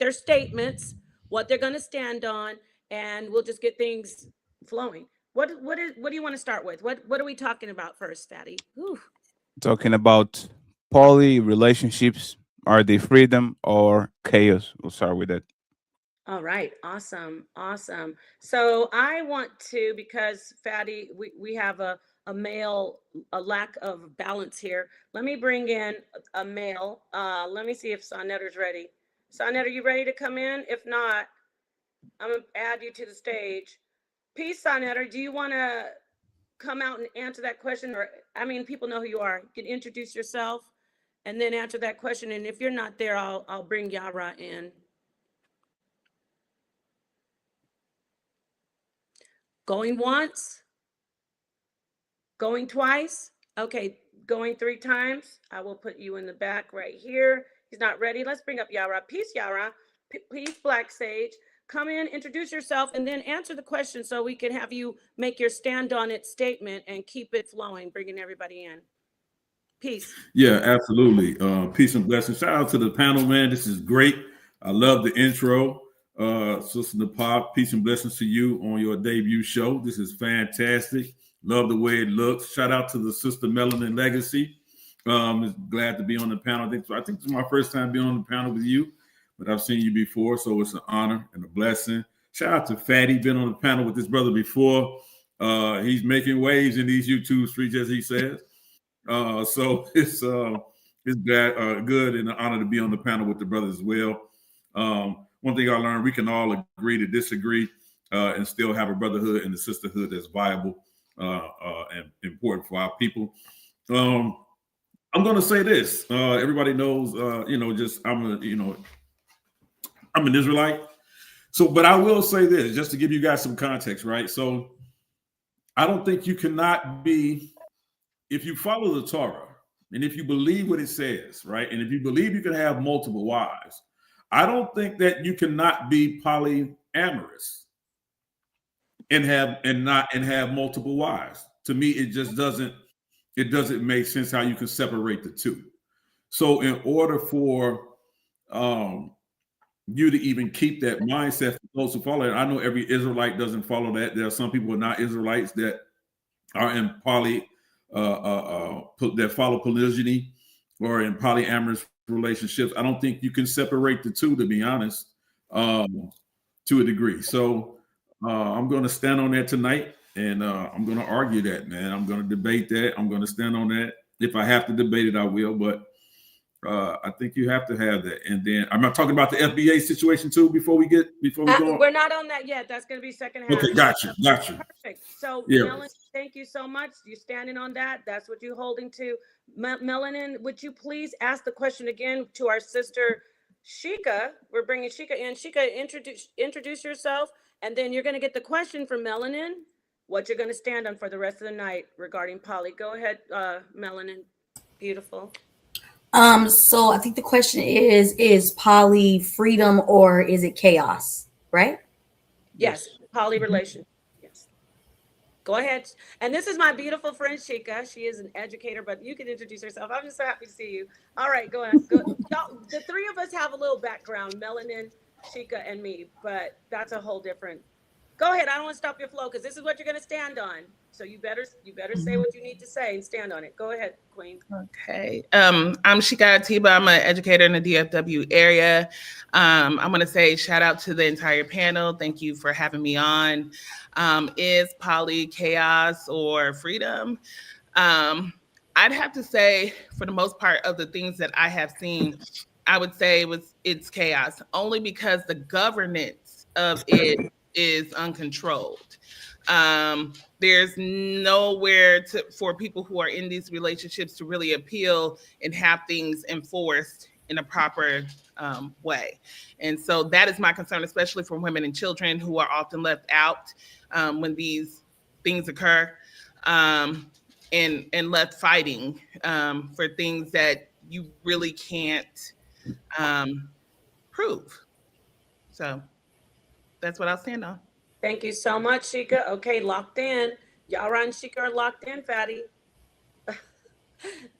their statements, what they're going to stand on, and we'll just get things flowing. What do you want to start with? What are we talking about first, Fatty? Whew. Talking about poly relationships. Are they freedom or chaos? We'll start with that. All right, awesome, awesome. So I want to, because Fatty, we have a male, a lack of balance here. Let me bring in a male. Let me see if Sonetter's ready. Sonnet, are you ready to come in? If not, I'm gonna add you to the stage. Peace, Sonetter. Do you want to come out and answer that question? Or, I mean, people know who you are. You can introduce yourself and then answer that question. And if you're not there, I'll bring Yara in. Going once, going twice. Okay, going three times. I will put you in the back right here. He's not ready. Let's bring up Yara. Peace, Yara. Peace, Black Sage. Come in, introduce yourself, and then answer the question so we can have you make your stand on it statement and keep it flowing, bringing everybody in. Peace. Yeah, absolutely. Peace and blessings. Shout out to the panel, man. This is great. I love the intro. Sister Napah, peace and blessings to you on your debut show. This is fantastic. Love the way it looks. Shout out to the Sister Melanin Legacy. Glad to be on the panel. I think this is my first time being on the panel with you, but I've seen you before, so it's an honor and a blessing. Shout out to Fatty, been on the panel with this brother before. He's making waves in these YouTube streets, as he says. So it's good and an honor to be on the panel with the brothers as well. One thing I learned, we can all agree to disagree and still have a brotherhood and a sisterhood that's viable and important for our people. I'm going to say this. Everybody knows, I'm an Israelite. So, but I will say this, just to give you guys some context, right? So I don't think you cannot be, if you follow the Torah and if you believe what it says, right? And if you believe you can have multiple wives, I don't think that you cannot be polyamorous and have multiple wives. To me, it just doesn't make sense how you can separate the two. So in order for you to even keep that mindset for those who follow it, I know every Israelite doesn't follow that. There are some people who are not Israelites that are in that follow polygyny or in polyamorous relationships. I don't think you can separate the two, to be honest, to a degree. So I'm going to stand on that tonight, and I'm going to argue that, man. I'm going to debate that. I'm going to stand on that. If I have to debate it, I will. But I think you have to have that. And then I'm not talking about the FBA situation too. Before we go, we're not on that yet. That's going to be second half. Okay, gotcha. Perfect. So, yeah. Melanin, thank you so much. You're standing on that. That's what you're holding to. Melanin, would you please ask the question again to our sister Sheikah? We're bringing Sheikah in. Sheikah, introduce yourself, and then you're going to get the question from Melanin. What you're going to stand on for the rest of the night regarding poly. Go ahead, Melanin. Beautiful. So I think the question is poly freedom or is it chaos, right? Yes, poly relation. Yes. Go ahead. And this is my beautiful friend Sheikah. She is an educator, but you can introduce yourself. I'm just so happy to see you. All right, go ahead. The three of us have a little background, Melanin, Sheikah, and me, but that's a whole different. Go ahead. I don't want to stop your flow because this is what you're going to stand on. So you better say what you need to say and stand on it. Go ahead, Queen. Okay. I'm Sheikah Atiba. I'm an educator in the DFW area. I'm going to say shout out to the entire panel. Thank you for having me on. Is poly chaos or freedom? I'd have to say, for the most part of the things that I have seen, I would say it's chaos, only because the governance of it is uncontrolled. There's nowhere for people who are in these relationships to really appeal and have things enforced in a proper way. And so that is my concern, especially for women and children who are often left out when these things occur and left fighting for things that you really can't prove. So that's what I'll stand on. Thank you so much, Sheikah. Okay, locked in. Yara and Sheikah are locked in, Fatty.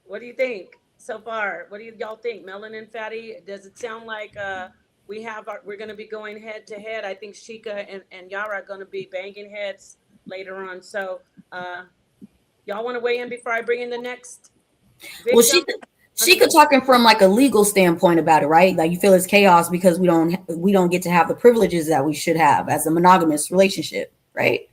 What do you think so far? What do y'all think? Melanin, Fatty, does it sound like we're going to be going head to head. I think Sheikah and Yara are going to be banging heads later on. So y'all want to weigh in before I bring in the next victim? Well, Sheikah talking from like a legal standpoint about it, right? Like you feel it's chaos because we don't get to have the privileges that we should have as a monogamous relationship, right?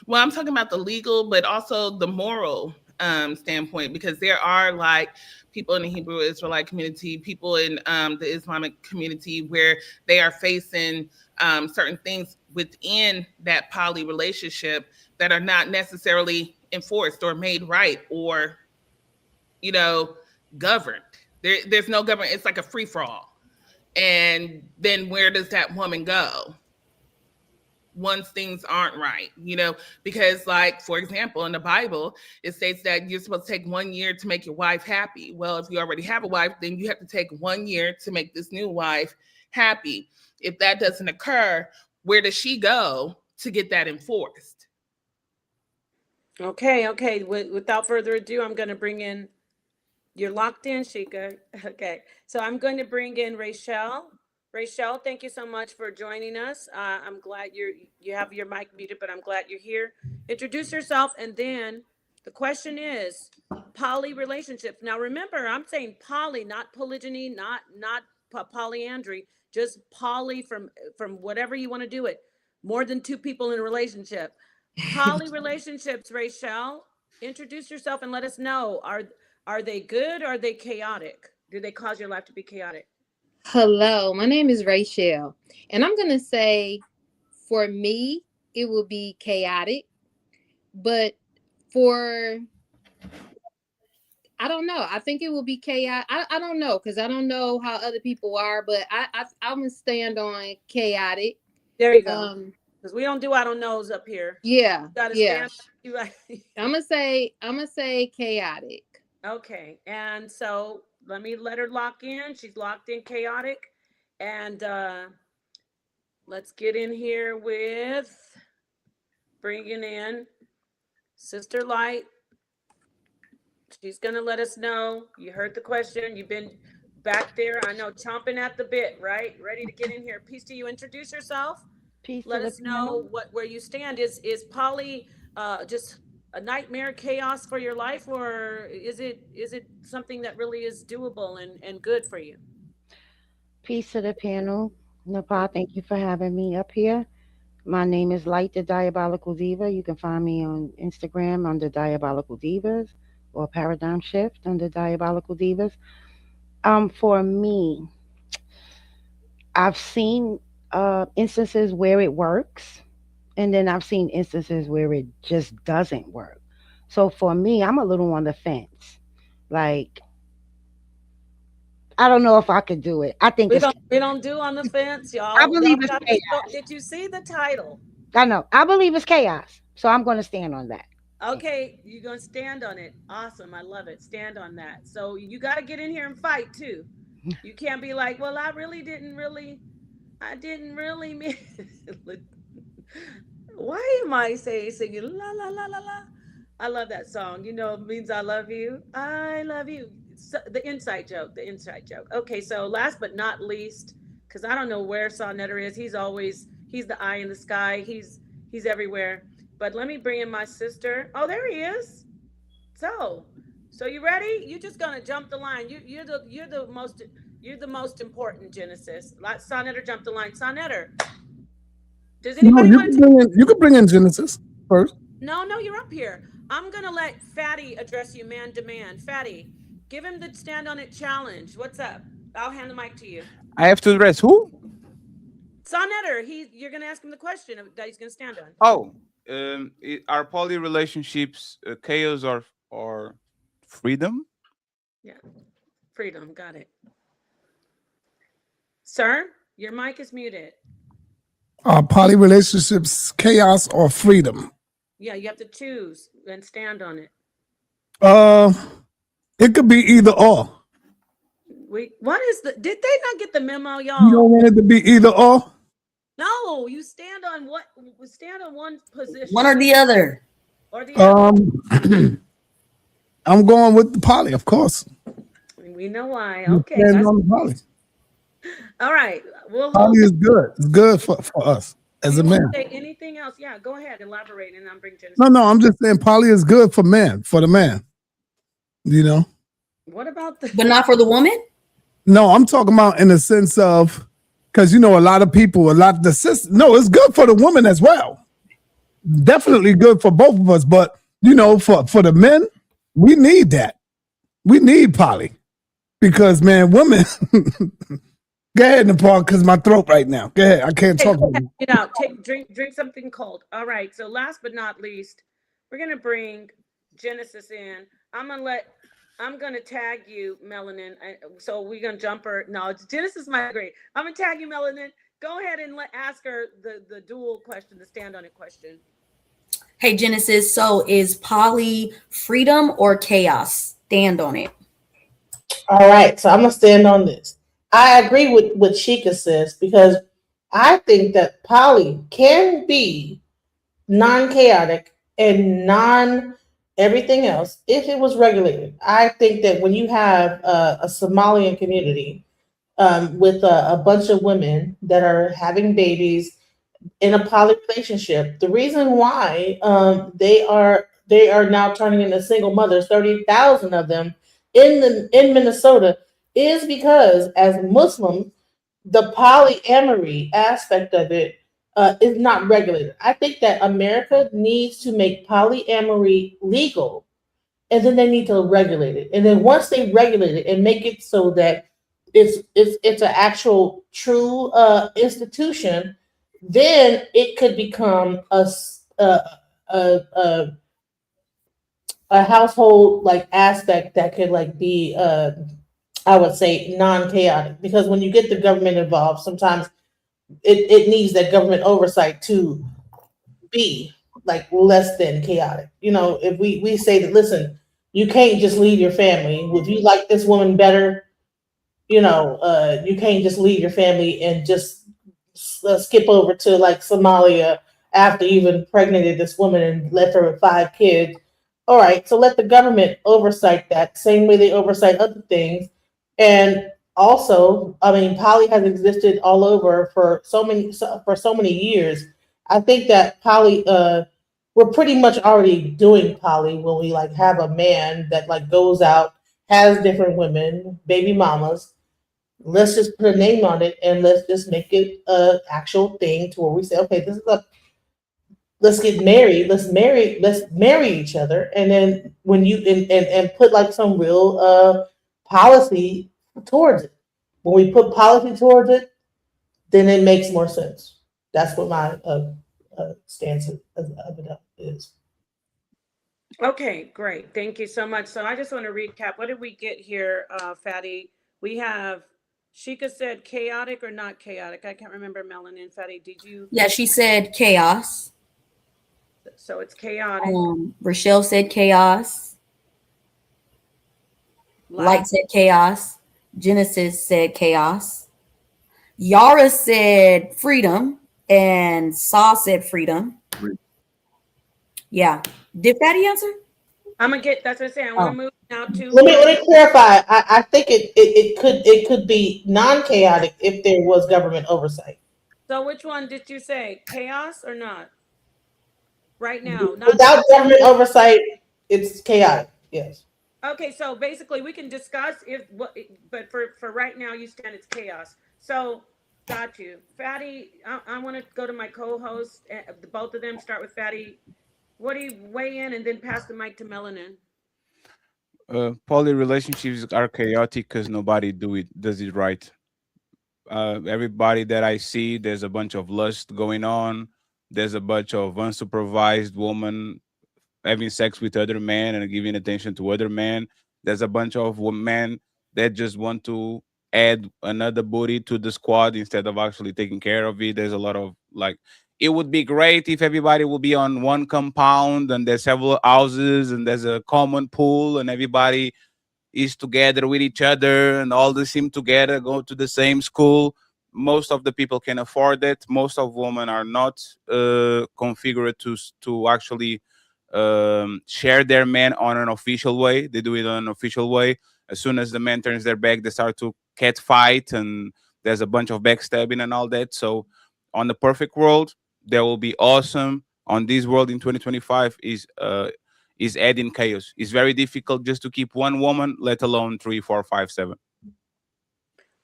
Well, I'm talking about the legal, but also the moral standpoint, because there are like people in the Hebrew Israelite community, people in the Islamic community where they are facing certain things within that poly relationship that are not necessarily enforced or made right or, governed. There's no government. It's like a free for all. And then where does that woman go once things aren't right? Because like, for example, in the Bible, it states that you're supposed to take 1 year to make your wife happy. Well, if you already have a wife, then you have to take 1 year to make this new wife happy. If that doesn't occur, where does she go to get that enforced? Okay. Without further ado, I'm going to bring in, you're locked in, Sheikah. Okay. So I'm going to bring in Rachel. Rachel, thank you so much for joining us. I'm glad you have your mic muted, but I'm glad you're here. Introduce yourself, and then the question is poly relationships. Now remember, I'm saying poly, not polygyny, not polyandry, just poly from whatever you want to do it. More than two people in a relationship. Poly relationships, Rachel. Introduce yourself and let us know. Are they good or are they chaotic? Do they cause your life to be chaotic? Hello, my name is Rachel, and I'm going to say for me, it will be chaotic, but I don't know. I think it will be chaotic. I don't know, because I don't know how other people are, but I'm going to stand on chaotic. There you go. Because we don't do I don't knows up here. Yeah. You gotta yeah. stand. I'm gonna say chaotic. Okay, and so let her lock in. She's locked in chaotic, and let's get in here with bringing in Sister Light. She's gonna let us know. You heard the question. You've been back there, I know, chomping at the bit, right? Ready to get in here. Peace to you. Introduce yourself. Peace Let to us the know panel. where you stand. Is poly just a nightmare chaos for your life, or is it something that really is doable and good for you? Peace to the panel. Napah, thank you for having me up here. My name is Light the Diabolical Diva. You can find me on Instagram under Diabolical Divas or Paradigm Shift under Diabolical Divas. For me, I've seen instances where it works, and then I've seen instances where it just doesn't work. So for me, I'm a little on the fence. Like, I don't know if I could do it. I think we don't do on the fence, y'all. I believe Y'all it's chaos. did you see the title? I know. I believe it's chaos. So I'm going to stand on that. Okay, you're gonna stand on it. Awesome, I love it. Stand on that. So you got to get in here and fight too. You can't be like, well, I didn't really mean. Why am I singing la la la la la? I love that song. It means I love you. I love you. So, the inside joke. Okay, so last but not least, because I don't know where Sonnetter is. He's the eye in the sky. He's everywhere. But let me bring in my sister. Oh, there he is. So you ready? You're just gonna jump the line. You're the most important, Genesis. Let Sonnetter jump the line. Sonnetter. Does anybody want to? You can bring in Genesis first. No, you're up here. I'm gonna let Fatty address you, man to man. Fatty, give him the stand on it challenge. What's up? I'll hand the mic to you. I have to address who? Sonnetter. You're gonna ask him the question that he's gonna stand on. Oh, are poly relationships chaos or freedom? Yeah, freedom. Got it. Sir, your mic is muted. Poly relationships, chaos or freedom? Yeah, you have to choose and stand on it. It could be either or. Did they not get the memo, y'all? You don't want it to be either or? No, you stand on one position. One or the other. Or the other. I'm going with the poly, of course. We know why. Okay. On the poly. All right. We'll Poly hold is good. It's good for us as a you want man. to say anything else? Yeah, go ahead, elaborate, and I'll bring Genesis. No, I'm just saying poly is good for men, for the man. You know? What about the But not for the woman? No, I'm talking about in the sense of because a lot of people, no, it's good for the woman as well. Definitely good for both of us, but for the men, we need that. We need poly because man, women. Go ahead, Nepal, because my throat right now. Go ahead, I can't Hey, talk. go ahead, get out. Drink something cold. All right. So last but not least, we're gonna bring Genesis in. I'm gonna tag you, Melanin. So we're gonna jump her. No, Genesis might agree. I'm gonna tag you, Melanin. Go ahead and ask her the dual question, the stand on it question. Hey, Genesis. So is poly freedom or chaos? Stand on it. All right, so I'm gonna stand on this. I agree with what Sheikah says because I think that poly can be non-chaotic and non everything else if it was regulated. I think that when you have a Somalian community with a bunch of women that are having babies in a poly relationship, the reason why they are now turning into single mothers, 30,000 of them in Minnesota, is because as Muslims, the polyamory aspect of it is not regulated. I think that America needs to make polyamory legal, and then they need to regulate it. And then once they regulate it and make it so that it's an actual true institution, then it could become a a household like aspect that could like be I would say non-chaotic, because when you get the government involved, sometimes it needs that government oversight to be like less than chaotic. If we say that, listen, you can't just leave your family. If you like this woman better, you can't just leave your family and just skip over to like Somalia after you've impregnated this woman and left her with 5 kids. All right, so let the government oversight that same way they oversight other things. And also, I mean, poly has existed all over for so many years. I think that poly, we're pretty much already doing poly when we like have a man that like goes out, has different women, baby mamas. Let's just put a name on it and let's just make it a actual thing to where we say, okay, this is a let's get married, let's marry each other. And then when you and put like some real policy towards it. When we put policy towards it, then it makes more sense. That's what my stance of it is. Okay, great. Thank you so much. So I just want to recap. What did we get here, Fatty? We have Sheikah said chaotic or not chaotic. I can't remember, Melanin. Fatty, did you? Yeah, she said chaos. So it's chaotic. Rochelle said chaos. Light said chaos. Genesis said chaos. Yara said freedom. And Saw said freedom. Yeah. Did Fatty answer? I'm gonna get. That's what I'm saying. I want to move now to. Let me clarify. I think it could be non-chaotic if there was government oversight. So which one did you say? Chaos or not? Right now, not Without government oversight, it's chaotic. Yes. Okay, so basically we can discuss if what, but for right now you stand it's chaos. So got you, Fatty. I want to go to my co-host. Both of them start with Fatty. What do you weigh in and then pass the mic to Melanin? Poly relationships are chaotic because nobody does it right. Everybody that I see, there's a bunch of lust going on. There's a bunch of unsupervised women having sex with other men and giving attention to other men. There's a bunch of men that just want to add another booty to the squad instead of actually taking care of it. There's a lot of like, it would be great if everybody would be on one compound and there's several houses and there's a common pool and everybody is together with each other and all the team together go to the same school. Most of the people can afford it. Most of women are not configured to actually share their man on an official way. They do it on an official way. As soon as the man turns their back, they start to cat fight and There's a bunch of backstabbing and all that. So on the perfect world, there will be awesome. On this world in 2025 is adding chaos. It's very difficult just to keep one woman, let alone 3, 4, 5, 7.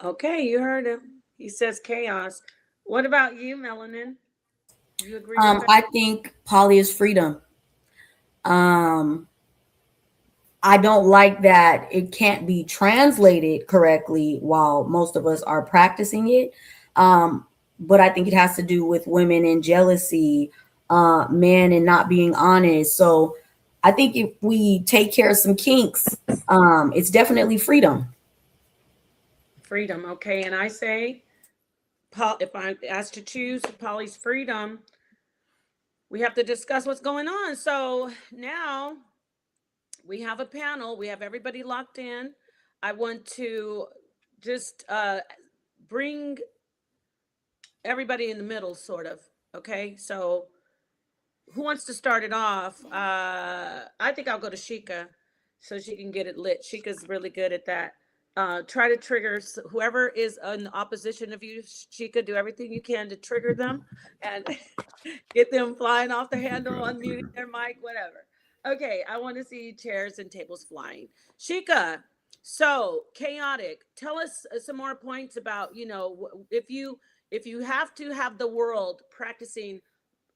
Okay, you heard him. He says chaos. What about you, Melanin? Do you agree with that? I think poly is freedom. I don't like that it can't be translated correctly while most of us are practicing it. But I think it has to do with women and jealousy, men and not being honest. So I think if we take care of some kinks, it's definitely freedom. Freedom. Okay, and I say, if I'm asked to choose poly's freedom, we have to discuss what's going on. So now we have a panel. We have everybody locked in. I want to just bring everybody in the middle, sort of. Okay, so who wants to start it off? I think I'll go to Sheikah so she can get it lit. Sheikah's really good at that. Try to trigger whoever is in opposition of you, Sheikah. Do everything you can to trigger them and get them flying off the handle, unmuting their mic, whatever. Okay, I want to see chairs and tables flying. Sheikah, so chaotic. Tell us some more points about, if you have to have the world practicing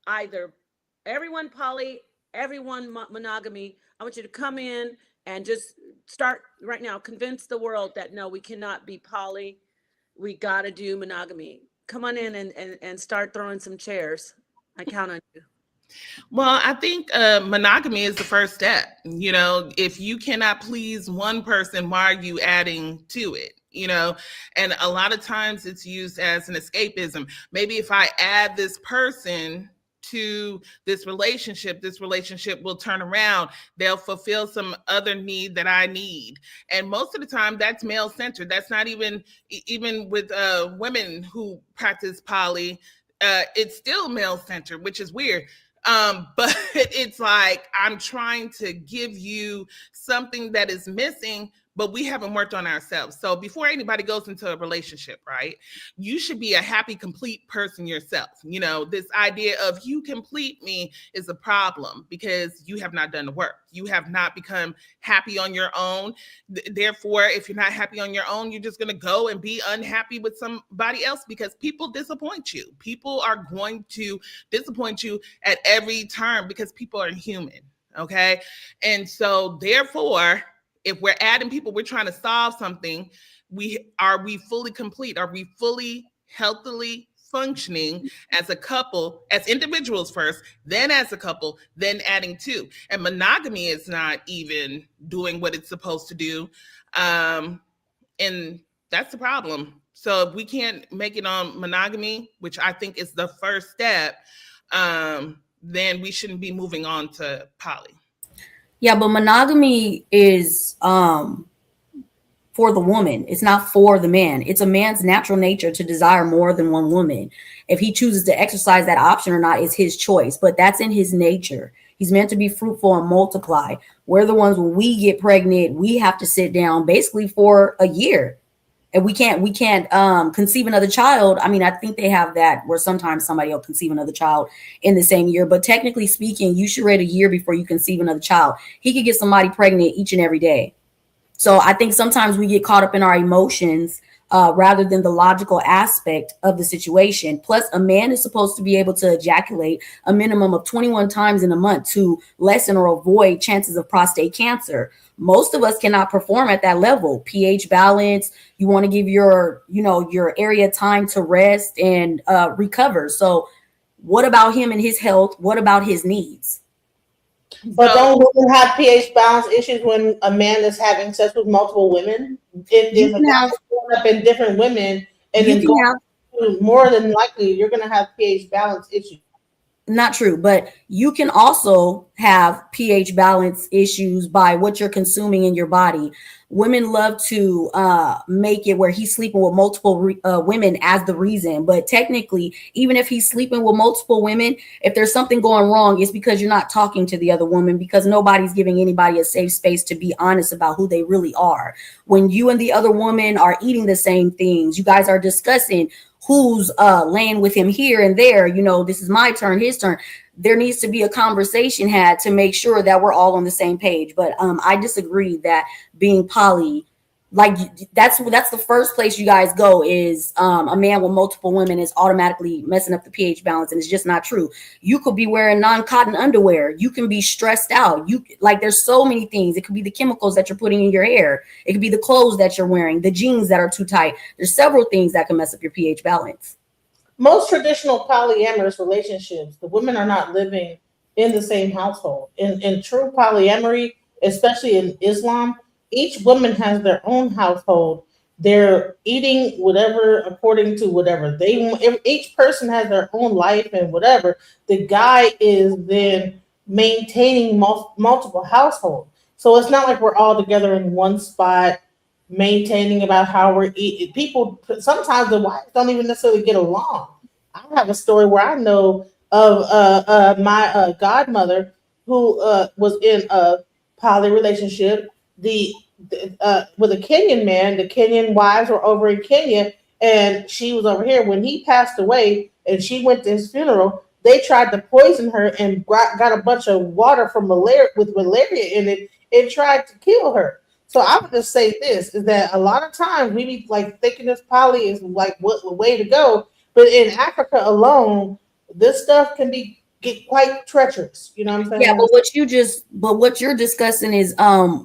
either everyone poly, everyone monogamy, I want you to come in and just start right now, convince the world that no, we cannot be poly. We got to do monogamy. Come on in and start throwing some chairs. I count on you. Well, I think monogamy is the first step. If you cannot please one person, why are you adding to it? And a lot of times it's used as an escapism. Maybe if I add this person to this relationship will turn around. They'll fulfill some other need that I need. And most of the time that's male centered. That's not even with women who practice poly. It's still male centered, which is weird. But it's like, I'm trying to give you something that is missing, but we haven't worked on ourselves. So before anybody goes into a relationship, right, you should be a happy, complete person yourself. This idea of you complete me is a problem because you have not done the work. You have not become happy on your own. Therefore, if you're not happy on your own, you're just going to go and be unhappy with somebody else because people disappoint you. People are going to disappoint you at every turn because people are human. Okay. And so therefore, if we're adding people, we're trying to solve something. Are we fully complete? Are we fully healthily functioning as a couple, as individuals first, then as a couple, then adding two? And monogamy is not even doing what it's supposed to do. And that's the problem. So if we can't make it on monogamy, which I think is the first step, then we shouldn't be moving on to poly. Yeah, but monogamy is for the woman. It's not for the man. It's a man's natural nature to desire more than one woman. If he chooses to exercise that option or not is his choice, but that's in his nature. He's meant to be fruitful and multiply. We're the ones, when we get pregnant, we have to sit down basically for a year. And we can't conceive another child. I mean, I think they have that where sometimes somebody will conceive another child in the same year. But technically speaking, you should wait a year before you conceive another child. He could get somebody pregnant each and every day. So I think sometimes we get caught up in our emotions rather than the logical aspect of the situation. Plus, a man is supposed to be able to ejaculate a minimum of 21 times in a month to lessen or avoid chances of prostate cancer. Most of us cannot perform at that level. pH balance, you want to give your area time to rest and recover. So what about him and his health? What about his needs? But don't women have pH balance issues when a man is having sex with multiple women? If a guy is growing up in different women and then more than likely you're going to have pH balance issues. not true, but you can also have pH balance issues by what you're consuming in your body. Women love to make it where he's sleeping with multiple women as the reason, but technically, even if he's sleeping with multiple women, if there's something going wrong, it's because you're not talking to the other woman, because nobody's giving anybody a safe space to be honest about who they really are. When you and the other woman are eating the same things, you guys are discussing who's laying with him here and there, you know, this is my turn, his turn. There needs to be a conversation had to make sure that we're all on the same page. But I disagree that being poly, like that's the first place you guys go is a man with multiple women is automatically messing up the pH balance, and it's just not true. You could be wearing non-cotton underwear, you can be stressed out, you like there's so many things. It could be the chemicals that you're putting in your hair, it could be the clothes that you're wearing, the jeans that are too tight. There's several things that can mess up your pH balance. Most traditional polyamorous relationships, the women are not living in the same household. In true polyamory, especially in Islam, each woman has their own household. They're eating whatever according to whatever they want. Each person has their own life and whatever. The guy is then maintaining multiple households. So it's not like we're all together in one spot maintaining about how we're eating. People, sometimes the wives don't even necessarily get along. I have a story where I know of my godmother who was in a poly relationship. With a Kenyan man. The Kenyan wives were over in Kenya, and she was over here. When he passed away, and she went to his funeral, they tried to poison her and got a bunch of water from malaria with malaria in it and tried to kill her. So I would just say this is that a lot of times we be like thinking this poly is like what the way to go, but in Africa alone, this stuff can get quite treacherous. You know what I'm saying? Yeah, but what you're discussing is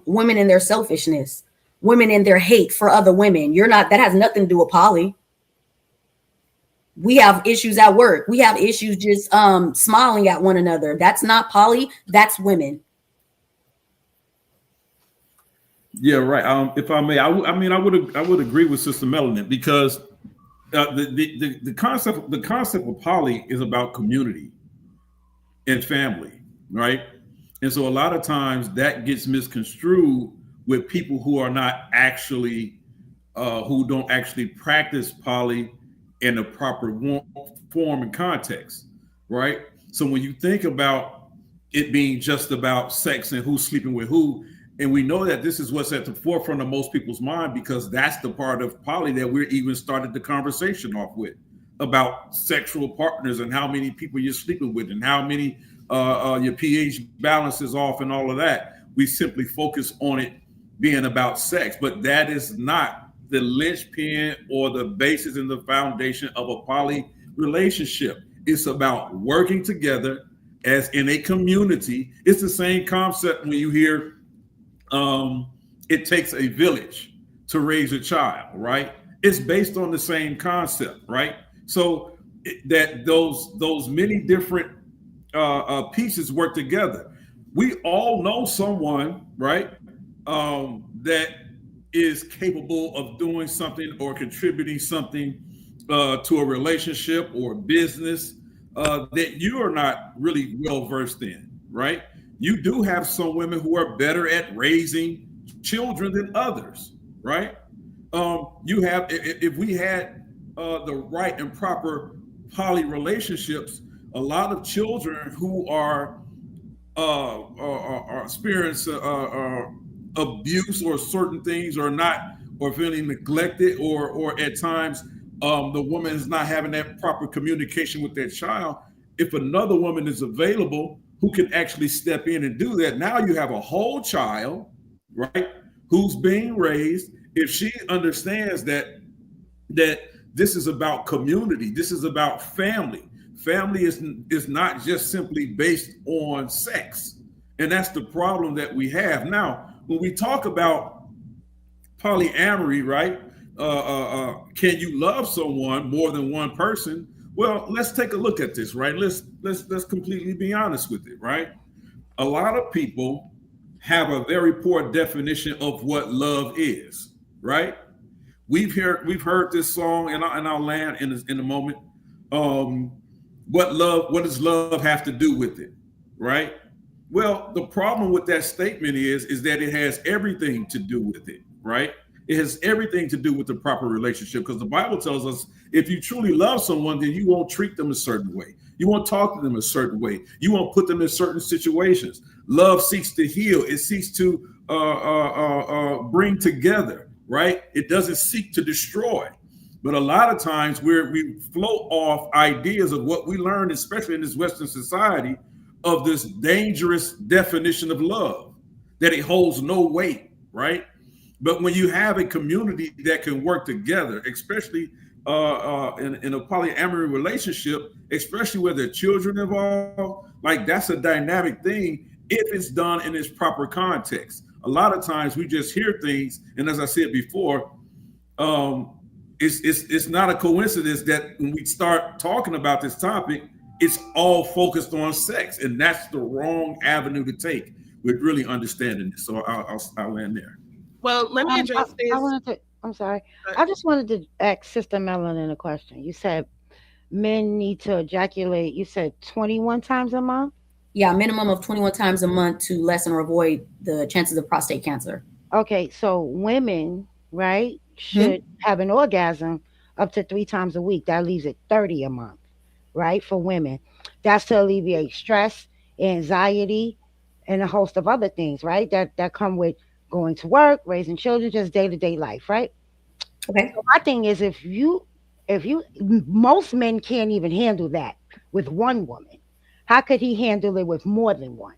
women and their selfishness, women and their hate for other women. That has nothing to do with poly. We have issues at work. We have issues just smiling at one another. That's not poly, that's women. Yeah, right. If I may, I would agree with Sister Melanin, because the concept of poly is about community and family, right? And so a lot of times that gets misconstrued with people who are not actually who don't actually practice poly in the proper form and context, right? So when you think about it being just about sex and who's sleeping with who, and we know that this is what's at the forefront of most people's mind, because that's the part of poly that we're even started the conversation off with, about sexual partners and how many people you're sleeping with and how many your pH balance is off and all of that. We simply focus on it being about sex, but that is not the linchpin or the basis and the foundation of a poly relationship. It's about working together as in a community. It's the same concept when you hear it takes a village to raise a child, right? It's based on the same concept, right? So that those many different pieces work together. We all know someone, right, that is capable of doing something or contributing something to a relationship or business that you are not really well versed in, right? You do have some women who are better at raising children than others, right? You have, if we had the right and proper poly relationships, a lot of children who are experience abuse or certain things or not, or feeling neglected, or at times the woman is not having that proper communication with their child. If another woman is available who can actually step in and do that, now you have a whole child, right, who's being raised. If she understands that this is about community, this is about family. Family is not just simply based on sex. And that's the problem that we have. Now, when we talk about polyamory, right? Can you love someone more than one person? Well, let's take a look at this, right? Let's completely be honest with it, right? A lot of people have a very poor definition of what love is, right? We've heard this song, and I'll land in a moment. what does love have to do with it, right? Well, the problem with that statement is that it has everything to do with it, right? It has everything to do with the proper relationship, because the Bible tells us if you truly love someone, then you won't treat them a certain way. You won't talk to them a certain way. You won't put them in certain situations. Love seeks to heal. It seeks to bring together, right? It doesn't seek to destroy. But a lot of times we float off ideas of what we learn, especially in this Western society, of this dangerous definition of love, that it holds no weight, right? But when you have a community that can work together, especially in a polyamory relationship, especially where there are children involved, like that's a dynamic thing if it's done in its proper context. A lot of times we just hear things, and as I said before, it's not a coincidence that when we start talking about this topic, it's all focused on sex, and that's the wrong avenue to take with really understanding this. So I'll end there. Well, let me address this. I'm sorry. I just wanted to ask Sister Melanin a question. You said men need to ejaculate, you said 21 times a month? Yeah, minimum of 21 times a month to lessen or avoid the chances of prostate cancer. Okay, so women, right, should have an orgasm up to 3 times a week. That leaves it 30 a month, right, for women. That's to alleviate stress, anxiety, and a host of other things, right, that come with going to work, raising children, just day-to-day life, right? Okay. So my thing is, if you most men can't even handle that with one woman, how could he handle it with more than one?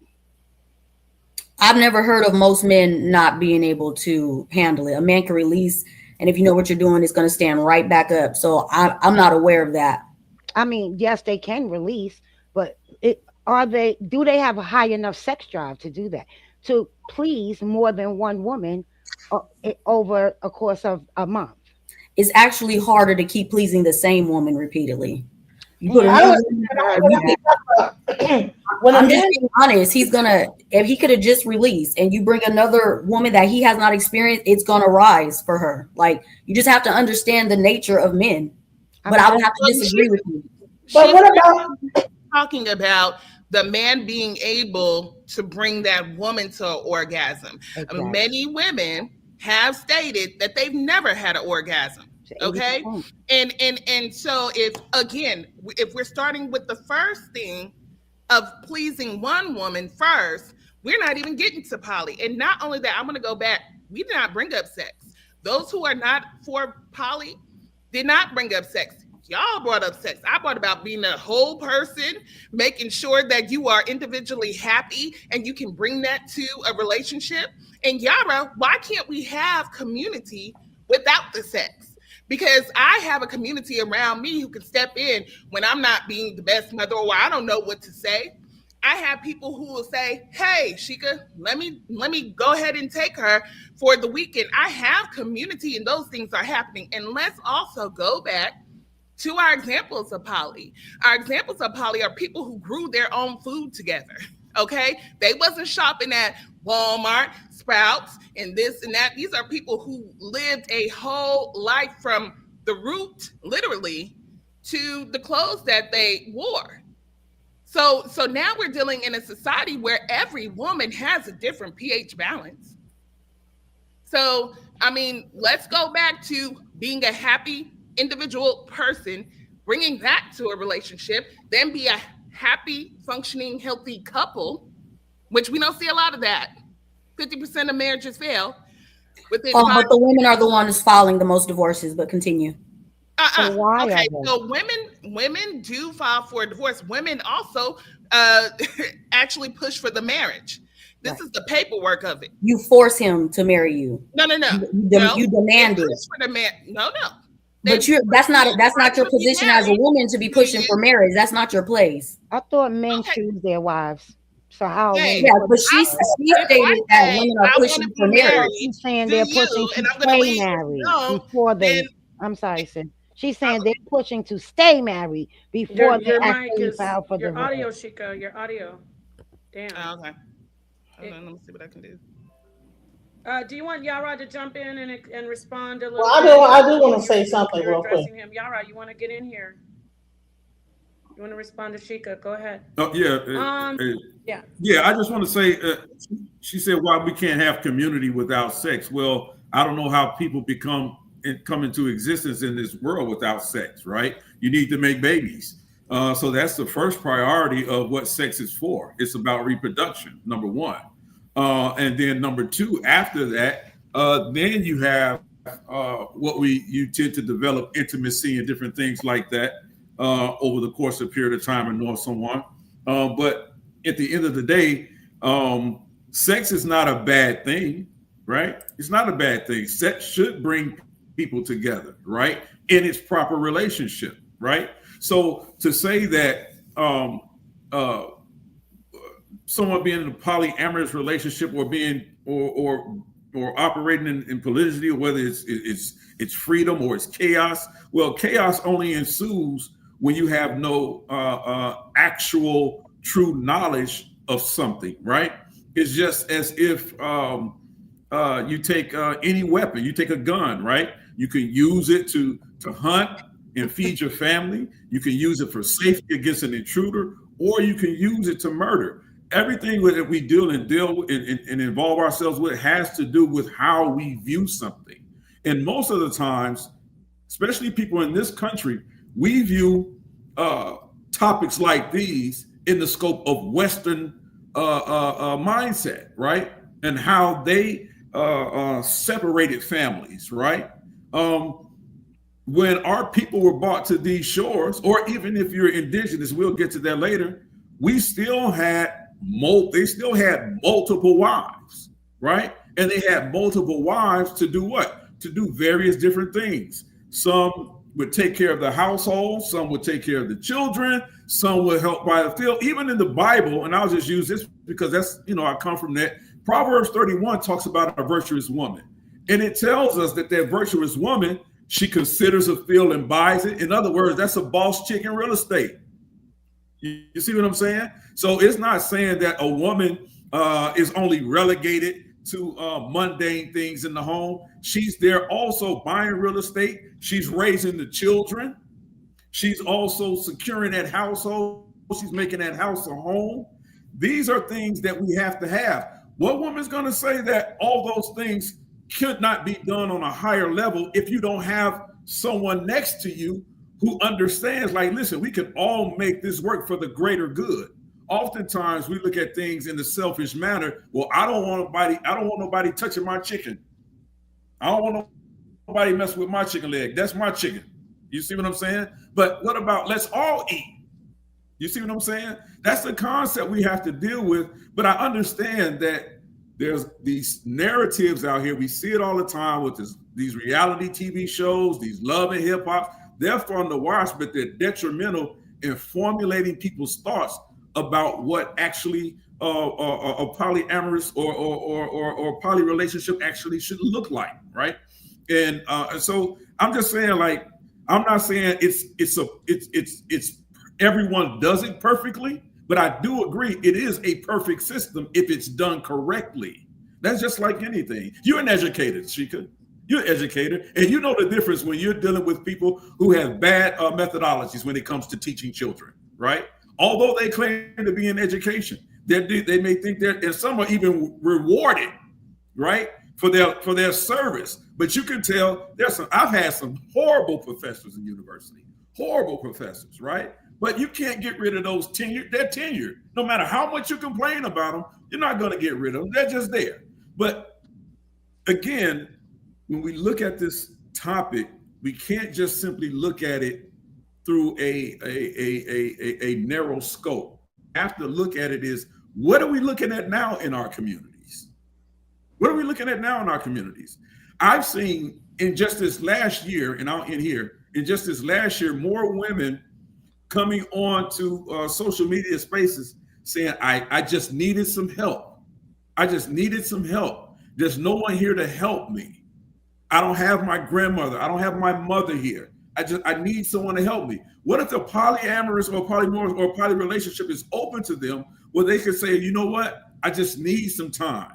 I've never heard of most men not being able to handle it. A man can release, and if you know what you're doing, it's going to stand right back up. So I'm not aware of that. I mean, yes, they can release, but do they have a high enough sex drive to do that, to please more than one woman over a course of a month? It's actually harder to keep pleasing the same woman repeatedly. You put I'm just being honest. If he could have just released, and you bring another woman that he has not experienced, it's gonna rise for her. Like, you just have to understand the nature of men. But I would have to disagree with you. But what about talking about the man being able to bring that woman to an orgasm? Exactly. Many women have stated that they've never had an orgasm. Okay. And so if we're starting with the first thing of pleasing one woman first, we're not even getting to poly. And not only that, I'm going to go back. We did not bring up sex. Those who are not for poly did not bring up sex. Y'all brought up sex. I brought about being a whole person, making sure that you are individually happy and you can bring that to a relationship. And Yara, why can't we have community without the sex? Because I have a community around me who can step in when I'm not being the best mother or I don't know what to say. I have people who will say, hey, Sheikah, let me go ahead and take her for the weekend. I have community and those things are happening. And let's also go back to our examples of poly. Our examples of poly are people who grew their own food together, okay? They wasn't shopping at Walmart, Sprouts, and this and that. These are people who lived a whole life from the root, literally, to the clothes that they wore. So now we're dealing in a society where every woman has a different pH balance. So, I mean, let's go back to being a happy individual person, bringing that to a relationship, then be a happy, functioning, healthy couple, which we don't see a lot of that. 50% of marriages fail. But the women are the ones filing the most divorces, but continue. So why? Okay, so women do file for a divorce. Women also actually push for the marriage. This is the paperwork of it. You force him to marry you. No. You demand it. For the man. No. But that's not your position as a woman to be pushing for marriage. That's not your place. I thought men choose their wives. So how? Yeah, but she stated that women are pushing for marriage. She's saying they're pushing to stay married before they. I'm sorry, sis. She's saying they're pushing to stay married before they actually file for divorce. Your audio, Sheikah. Your audio. Damn. Okay. Hold on, let me see what I can do. Do you want Yara to jump in and respond a little? Well, I do want to say something real quick. Yara, you want to get in here? You want to respond to Sheikah? Go ahead. Oh yeah. Yeah. Yeah, I just want to say, she said, why we can't have community without sex. Well, I don't know how people come into existence in this world without sex, right? You need to make babies. So that's the first priority of what sex is for. It's about reproduction, number one. And then number two, after that, then you have you tend to develop intimacy and different things like that over the course of a period of time and know someone. But at the end of the day, sex is not a bad thing, right? It's not a bad thing. Sex should bring people together, right? In its proper relationship, right? So to say that someone being in a polyamorous relationship or being or operating in polygyny, or whether it's freedom or it's chaos, well, chaos only ensues when you have no actual true knowledge of something, right? It's just as if you take any weapon, you take a gun, right? You can use it to hunt and feed your family. You can use it for safety against an intruder, or you can use it to murder. Everything that we deal with and involve ourselves with has to do with how we view something. And most of the times, especially people in this country, we view topics like these in the scope of Western mindset, right? And how they separated families, right? When our people were brought to these shores, or even if you're indigenous, we'll get to that later, they still had multiple wives, right? And they had multiple wives to do what? To do various different things. Some would take care of the household, some would take care of the children, some would help by the field. Even in the Bible, and I'll just use this because that's, I come from that. Proverbs 31 talks about a virtuous woman. And it tells us that virtuous woman, she considers a field and buys it. In other words, that's a boss chick in real estate. You see what I'm saying? So it's not saying that a woman is only relegated to mundane things in the home. She's there also buying real estate. She's raising the children. She's also securing that household. She's making that house a home. These are things that we have to have. What woman's going to say that all those things could not be done on a higher level if you don't have someone next to you who understands, like, listen, we can all make this work for the greater good. Oftentimes we look at things in a selfish manner. Well, I don't want nobody touching my chicken. I don't want nobody messing with my chicken leg. That's my chicken. You see what I'm saying? But what about let's all eat? You see what I'm saying? That's the concept we have to deal with. But I understand that there's these narratives out here. We see it all the time with these reality TV shows, these love and hip hop. They're fun to watch, but they're detrimental in formulating people's thoughts about what actually a polyamorous or poly relationship actually should look like, right? And so I'm just saying, like, I'm not saying it's everyone does it perfectly, but I do agree it is a perfect system if it's done correctly. That's just like anything. You're an educator, Sheikah. You're an educator, and you know the difference when you're dealing with people who have bad methodologies when it comes to teaching children, right? Although they claim to be in education, they may think and some are even rewarded, right, for their service. But you can tell I've had some horrible professors in university, horrible professors, right? But you can't get rid of those tenured. They're tenured. No matter how much you complain about them, you're not going to get rid of them. They're just there. But again, when we look at this topic, we can't just simply look at it through a narrow scope. We have to look at it as, what are we looking at now in our communities? What are we looking at now in our communities? I've seen in just this last year, and I'll end here, in just this last year, more women coming on to social media spaces saying, I just needed some help. I just needed some help. There's no one here to help me. I don't have my grandmother. I don't have my mother here. I need someone to help me. What if the polyamorous or polymorph or poly relationship is open to them, where they can say, you know what? I just need some time,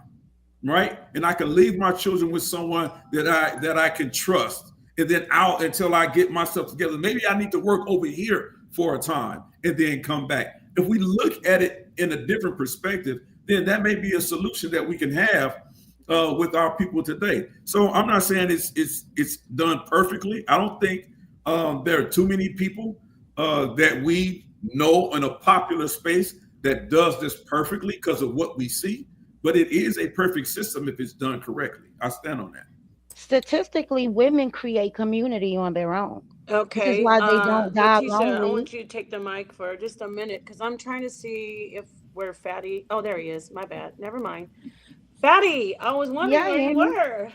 right? And I can leave my children with someone that I can trust, and then out until I get myself together. Maybe I need to work over here for a time and then come back. If we look at it in a different perspective, then that may be a solution that we can have with our people today. So I'm not saying it's done perfectly. I don't think there are too many people that we know in a popular space that does this perfectly because of what we see. But it is a perfect system if it's done correctly. I stand on that. Statistically, women create community on their own. This is Okay, why they don't die Letitia, I lonely. want you to take the mic for just a minute because I'm trying to see if we're Fatty. Oh, there he is. My bad. Never mind. Fatty, I was wondering Yeah, where you Amy. were.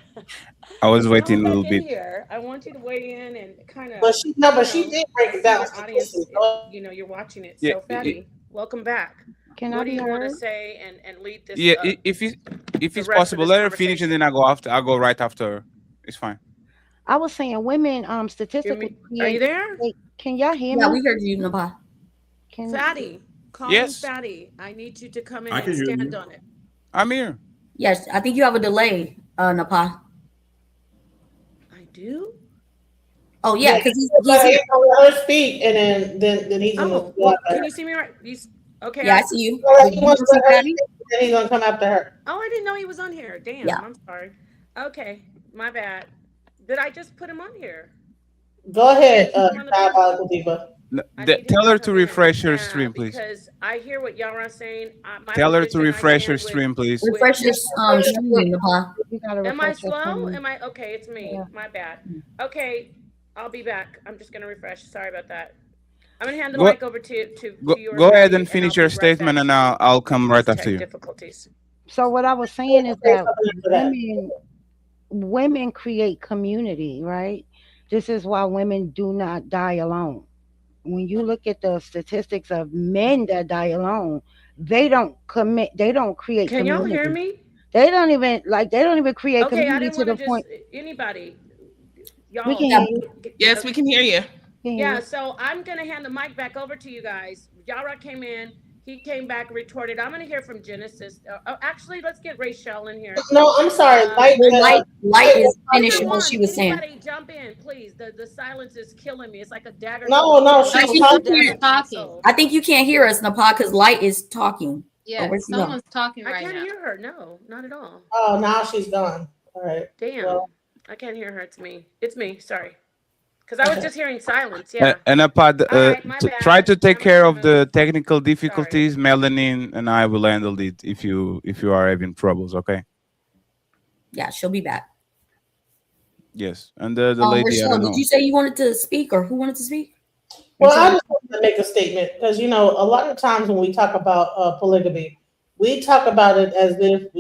I was Come waiting a back little in bit. here. I want you to weigh in and kind of, But she no, but she know, did break it see down your audience. statistically. You're watching it. Yeah, So, Fatty, welcome back. Can I What do be you want to heard? say and lead this? yeah. If the it's rest of possible, this let her finish, and conversation. then I go after. I go right after her. It's fine. I was saying women Are statistically you create. there? Can y'all hear Yeah, me? we heard you, Napah. Can Fatty, call me Yes, Fatty. I need you to come in I can and hear stand you. on it. I'm here. Yes, I think you have a delay, Napah. I do? Oh yeah, Yeah, because he's he's gonna here. let her speak, and then he's gonna Oh, go well, after can her. you see me right? Okay, Yeah, I see you. Well, Did he you wants to see let her Patty? speak, and then he's gonna come after her. Oh, I didn't know he was on here. Damn, Yeah. I'm sorry. Okay, my bad. Did I just put him on here? Go ahead, Put him on the panel? Diabolical Diva. I need him Tell her to come in. refresh her Yeah, stream, please. because I hear what y'all are saying. My Tell her to position, I refresh her stand stream, please. Refresh your stream, Napah. you gotta Am I refresh your slow? screen? Am I okay? It's me. Yeah. My bad. Okay, I'll be back. I'm just gonna refresh. Sorry about that. I'm gonna hand the Go mic over to your go ahead and Fatty, finish I'll your be right statement, back and to you I'll due come to right these after tech you. difficulties. So what I was saying is Say that something after that. women create community, right? This is why women do not die alone. When you look at the statistics of men that die alone, they don't create Can y'all hear community. me? They don't even create Okay, I community didn't to want to the just point. anybody. We Y'all. can Yeah, hear you. Yes, we can hear you. We can hear Yeah, you. so I'm gonna hand the mic back over to you guys. Yara came in, he came back, retorted. I'm gonna hear from Genesis. Actually, let's get Rachel in here. No, I'm sorry. well, light is Either finishing what she one, was saying. anybody jump in, please. The silence is killing me. It's like a dagger. No, to she's the talking. soul. I think you can't hear us, Napah, because light is talking. Yeah, where'd she go? someone's talking I right can't now. hear her. No, not at all. Oh, now she's gone. All right. Damn, Well, I can't hear her. It's me. It's me. Sorry, because I was okay. just hearing silence. Yeah. And Apad, All right, my try bad. to take I'm care gonna of the move. technical Sorry. difficulties. Melanin and I will handle it if you are having troubles. Okay. Yeah, she'll be back. Yes, and the lady, I Rochelle, don't did know. you say you wanted to speak, or who wanted to speak? Well, I just wanted to make a statement because a lot of times when we talk about polygamy, we talk about it as if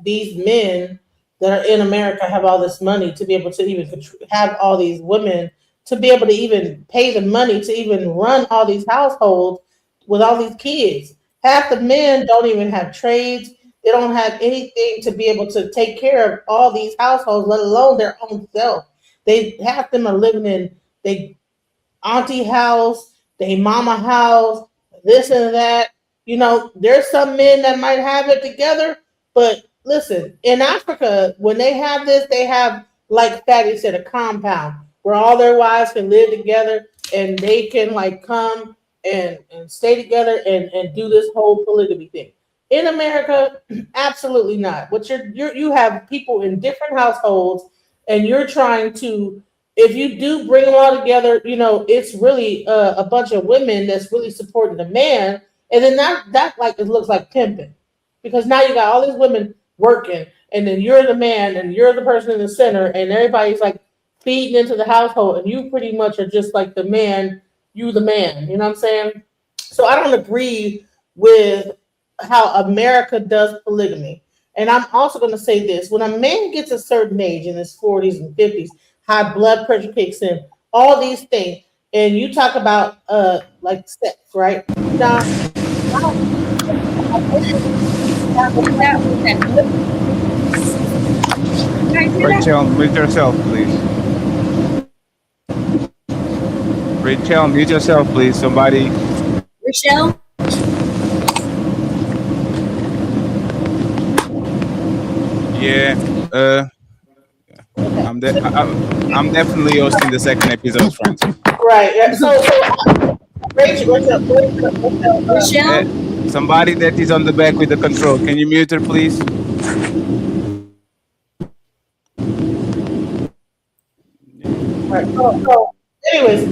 these men that are in America have all this money to be able to even have all these women to be able to even pay the money to even run all these households with all these kids. Half the men don't even have trades. They don't have anything to be able to take care of all these households, let alone their own self. They half them are living in they auntie house, they mama house, this and that. There's some men that might have it together, but listen, in Africa, when they have this, they have, like Fatty said, a compound where all their wives can live together and they can like come and stay together and do this whole polygamy thing. In America, absolutely not. What you have people in different households, and you're trying to if you do bring them all together, it's really a bunch of women that's really supporting the man, and then that like it looks like pimping, because now you got all these women working, and then you're the man, and you're the person in the center, and everybody's like feeding into the household, and you pretty much are just like the man, you the man. You know what I'm saying? So I don't agree with how America does polygamy. And I'm also going to say this: when a man gets a certain age in his 40s and 50s, high blood pressure kicks in, all these things, and you talk about like sex, right? Now, Rachel, mute yourself, please. Rachel, mute yourself, please. Somebody. Rochelle? Yeah. I'm definitely hosting the second episode, friends. right. So Michelle? Somebody that is on the back with the control. Can you mute her, please? Right. So, anyways,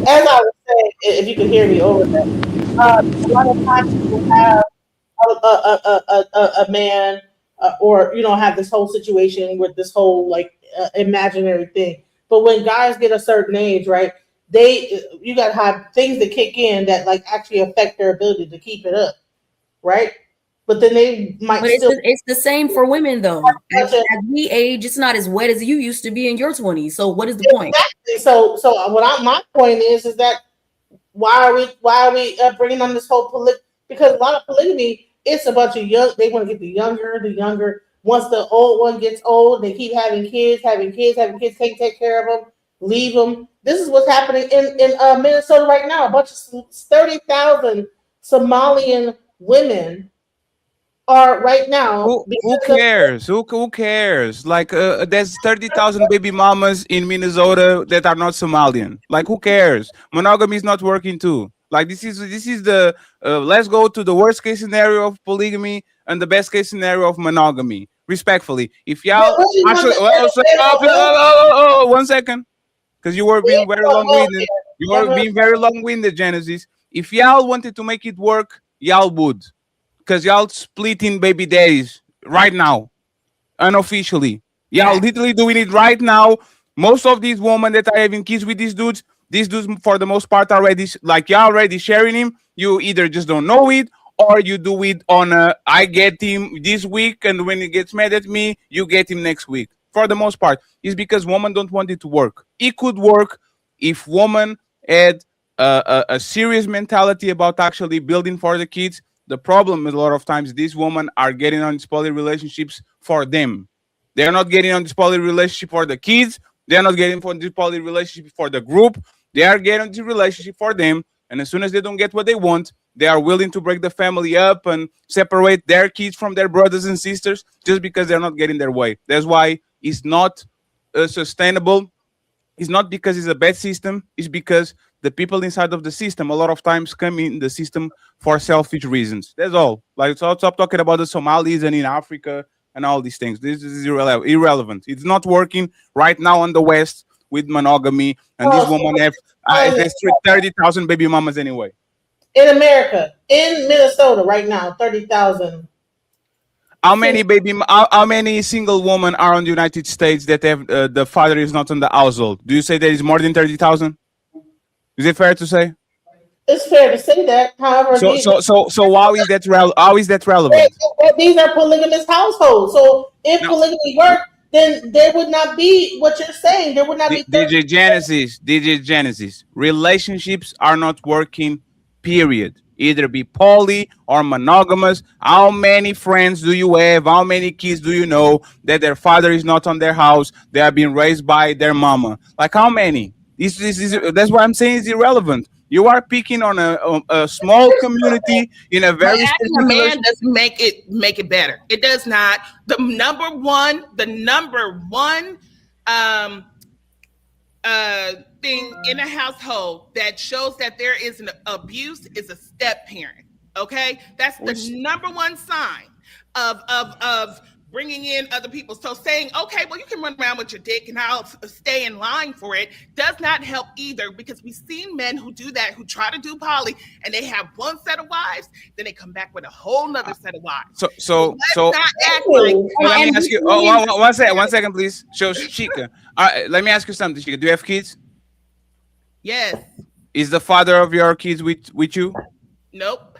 as I was saying, if you could hear me over that, a lot of times people have a man, or have this whole situation with this whole like imaginary thing. But when guys get a certain age, right, you got to have things that kick in that like actually affect their ability to keep it up, right? But then they might But still. it's the same for women though. As we age, it's not as wet as you used to be in your 20s. So what is the point? Exactly. So my point is that why are we bringing on this whole because a lot of polygamy, it's a bunch of young. They want to get the younger. Once the old one gets old, they keep having kids. Can't take care of them, leave them. This is what's happening in Minnesota right now. A bunch of 30,000 Somalian women are right now. Who cares? Who cares? Like, there's 30,000 baby mamas in Minnesota that are not Somalian. Like, who cares? Monogamy is not working too. Like, this is the let's go to the worst case scenario of polygamy and the best case scenario of monogamy. Respectfully, if y'all actually, one second, because you were being very long-winded. You were being very long-winded, Genesis. If y'all wanted to make it work, y'all would, because y'all splitting baby daddies right now, unofficially. Y'all literally doing it right now. Most of these women that are having kids with these dudes for the most part already, like y'all already sharing him. You either just don't know it, or you do it on I get him this week, and when he gets mad at me, you get him next week. For the most part, it's because women don't want it to work. It could work if women had a serious mentality about actually building for the kids. The problem is a lot of times these women are getting on these poly relationships for them. They're not getting on this poly relationship for the kids. They're not getting on this poly relationship for the group. They are getting on this relationship for them. And as soon as they don't get what they want, they are willing to break the family up and separate their kids from their brothers and sisters just because they're not getting their way. That's why it's not sustainable. It's not because it's a bad system. It's because the people inside of the system a lot of times come in the system for selfish reasons. That's all. Like, so stop talking about the Somalis and in Africa and all these things. This is irrelevant. It's not working right now in the West with monogamy, and these women have 30,000 baby mamas anyway. In America, in Minnesota, right now, 30,000. How many single women are in the United States that have the father is not in the household? Do you say there is more than 30,000? Is it fair to say? It's fair to say that. However, so how is that relevant? These are polygamous households. So if polygamy worked, then there would not be what you're saying. There would not be DJ Genesis. Relationships are not working, period. Either be poly or monogamous. How many friends do you have? How many kids do you know that their father is not on their house? They are being raised by their mama. Like, how many? That's why I'm saying it's irrelevant. You are picking on a small community in a very adding a man doesn't make it better. It does not. The number one thing in a household that shows that there is an abuse is a step parent. Okay, that's the number one sign of bringing in other people. So saying, okay, well, you can run around with your dick and I'll stay in line for it, does not help either, because we've seen men who do that, who try to do poly, and they have one set of wives, then they come back with a whole nother set of wives. So let's not act like. Let me ask you. One second, please. So, Chica, let me ask you something, Chica. Do you have kids? Yes. Is the father of your kids with you? Nope.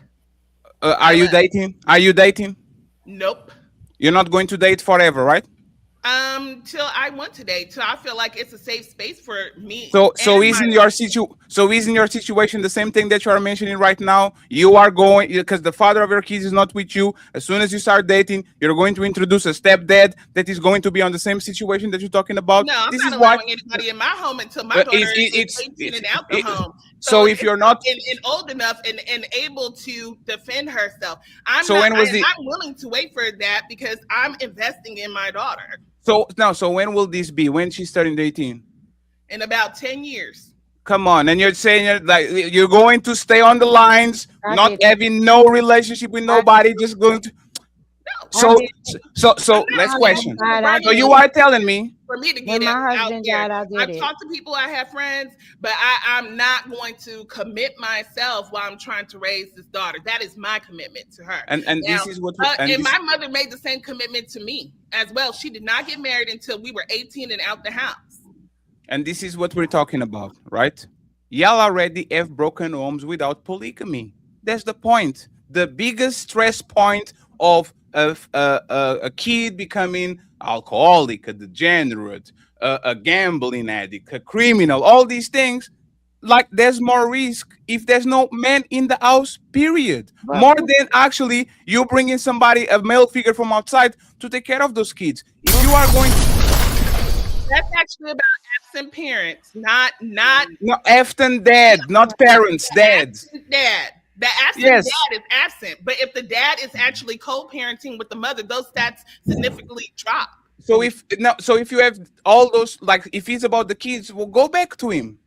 Are you dating? Nope. You're not going to date forever, right? Till I want to date, till I feel like it's a safe space for me. So isn't your situation the same thing that you are mentioning right now? You are going, because the father of your kids is not with you. As soon as you start dating, you're going to introduce a stepdad that is going to be on the same situation that you're talking about. No, I'm not allowing anybody in my home until my daughter is 18 and out the home. So if you're not and old enough and able to defend herself, I'm willing to wait for that because I'm investing in my daughter. So when will this be? When she's starting dating? In about 10 years. Come on, and you're saying like you're going to stay on the lines, I not did. having no relationship with nobody, just going to. So, did. so I'm last not question. God, I So did. you are telling me for me to When get my out husband there. died, I did I've it. talked to people, I have friends, but I'm not going to commit myself while I'm trying to raise this daughter. That is my commitment to her. and Now, this is what we, and my mother made the same commitment to me as well. She did not get married until we were 18 and out the house. and this is what we're talking about, right? Y'all already have broken homes without polygamy. That's the point. The biggest stress point of a kid becoming alcoholic, a degenerate, a gambling addict, a criminal, all these things, like there's more risk if there's no man in the house, period. More than actually you bringing somebody, a male figure from outside to take care of those kids. If you are going to That's actually about absent parents, not no, absent dad, not parents, dads. dad. The absent Yes. dad is absent, but if the dad is actually co-parenting with the mother, those stats significantly drop. So if you have all those, like if it's about the kids, well, go back to him.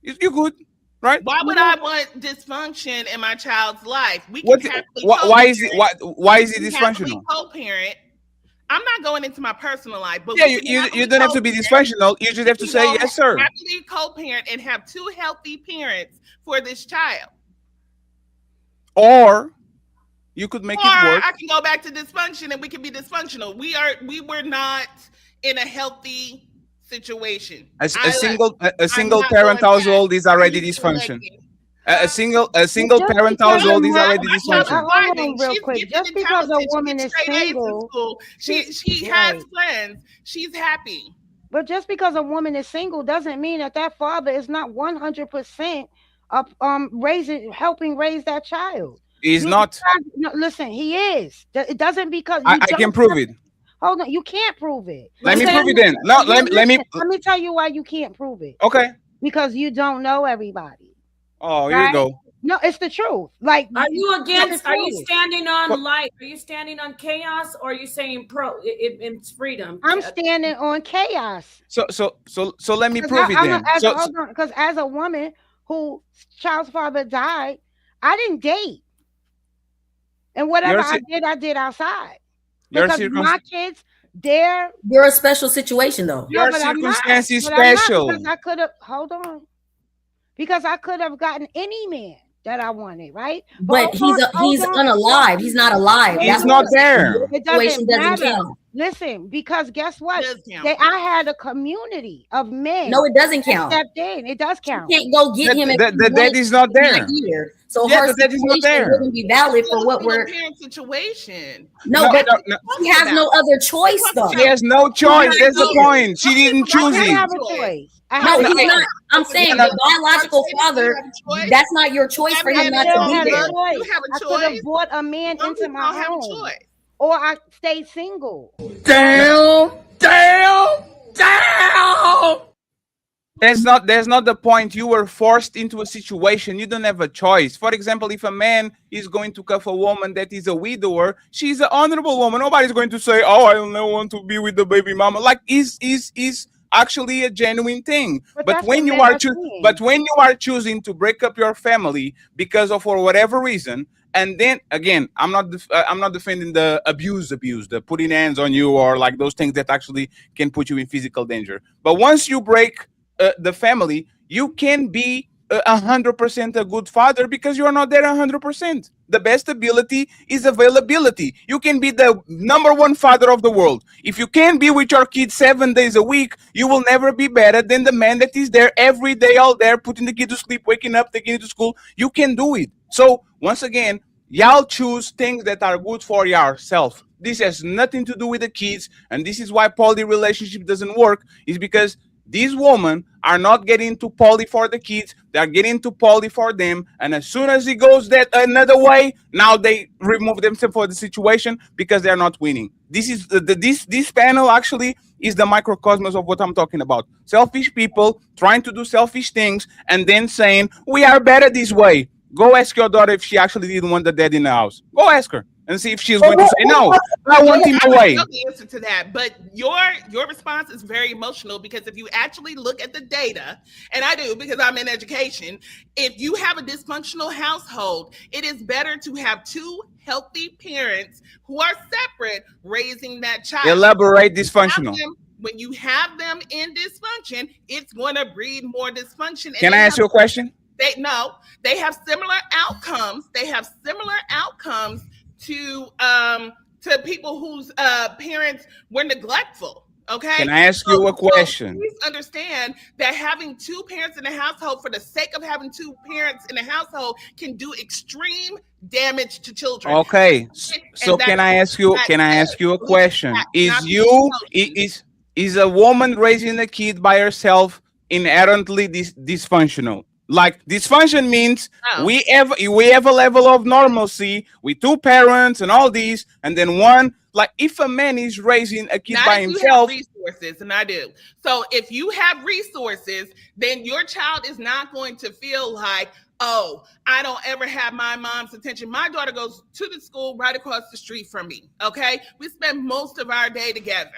You're good, right? Why would I want dysfunction in my child's life? We can What? happily Why is it? co-parent. Why is it We can happily dysfunctional? co-parent. I'm not going into my personal life, but Yeah, we can you happily don't have to be co-parent. dysfunctional. You just have to We say can yes, sir. happily co-parent and have two healthy parents for this child. Or you could make Or it work. I can go back to dysfunction and we can be dysfunctional. We were not in a healthy situation. A single not parent going household is already I'm dysfunction. selecting. A single Just parent because household a is man- already My dysfunction. daughter's Hold on thriving. real She's quick. gifted Just and because a talented. She woman gets is straight A's in single, school. She just- has right. friends. She's happy. But just because a woman is single doesn't mean that father is not 100% of helping raise that child. He's not. No, listen, he is. It doesn't because I can prove it. Hold on, you can't prove it. Let me Because- prove it then. No, let me. Let me tell you why you can't prove it. Okay. Because you don't know everybody. Oh, here you Right? go. No, it's the truth. Like, Are you against? Are you truth. standing on What? light? Are you standing on chaos, or are you saying it's freedom? I'm standing on chaos. So let me prove it then. Hold on, because as a woman whose child's father died, I didn't date, and whatever I did outside. Because my kids, You're a special situation, though. Your but I'm not. circumstance is But I'm not, special. because I could have. Hold on. Because I could have gotten any man that I wanted, right? But he's unalive. He's not alive. He's That's not what there. It situation doesn't matter. count. Listen, because guess what? It does count. I had a community of men. No, it doesn't count. Stepped in. It does count. You can't go get him. The dad is not there. Here. So Yeah, her the dad is not situation there. wouldn't be valid for what we're. parent situation. No, but she has no other choice, though. She has no choice. That's the point. She didn't choose I it. have a choice. No, he's not. I'm saying the biological father. That's not your choice for him not to be there. You have a I could have choice. brought a man Some into people my don't have a home, choice. or I stayed single. Damn. That's not the point. You were forced into a situation. You don't have a choice. For example, if a man is going to cuff a woman that is a widower, she's an honorable woman. Nobody's going to say, "Oh, I don't want to be with the baby mama." Like, is actually a genuine thing. But when you are choosing to break up your family because of, for whatever reason, and then again, I'm not defending the abuse, the putting hands on you or like those things that actually can put you in physical danger. But once you break the family, you can be 100% a good father because you are not there 100%. The best ability is availability. You can be the number one father of the world. If you can be with your kids 7 days a week, you will never be better than the man that is there every day, all there, putting the kid to sleep, waking up, taking it to school. You can do it. So once again, y'all choose things that are good for yourself. This has nothing to do with the kids, and this is why poly relationship doesn't work, is because these women are not getting to poly for the kids. They're getting to poly for them. And as soon as it goes that another way, now they remove themselves for the situation because they're not winning. This is this panel actually is the microcosmos of what I'm talking about. Selfish people trying to do selfish things and then saying, we are better this way. Go ask your daughter if she actually didn't want the dad in the house. Go ask her. and see if she's going to say no. I want him away. I know the answer to that, but your response is very emotional because if you actually look at the data, and I do because I'm in education, if you have a dysfunctional household, it is better to have two healthy parents who are separate raising that child. Elaborate dysfunctional. When you have them in dysfunction, it's going to breed more dysfunction. Can I ask you a question? They have similar outcomes. They have similar outcomes to people whose parents were neglectful. Okay. Can I ask you a question? Please understand that having two parents in the household for the sake of having two parents in the household can do extreme damage to children. Okay. So can I ask you a question? Is a woman raising a kid by herself inherently dysfunctional? Like dysfunction means we have a level of normalcy with two parents and all these, and then one. Like if a man is raising a kid by himself, resources, and I do. So if you have resources, then your child is not going to feel like, oh, I don't ever have my mom's attention. My daughter goes to the school right across the street from me. Okay, we spend most of our day together.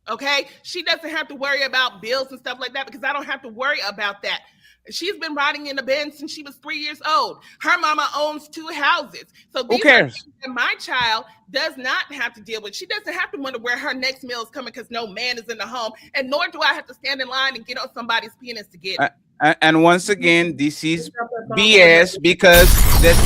Okay, she doesn't have to worry about bills and stuff like that because I don't have to worry about that. She's been riding in the Benz since she was 3 years old. Her mama owns 2 houses. So these are things that my child does not have to deal with. She doesn't have to wonder where her next meal is coming because no man is in the home. And nor do I have to stand in line and get on somebody's penis to get it. And once again, this is BS because there's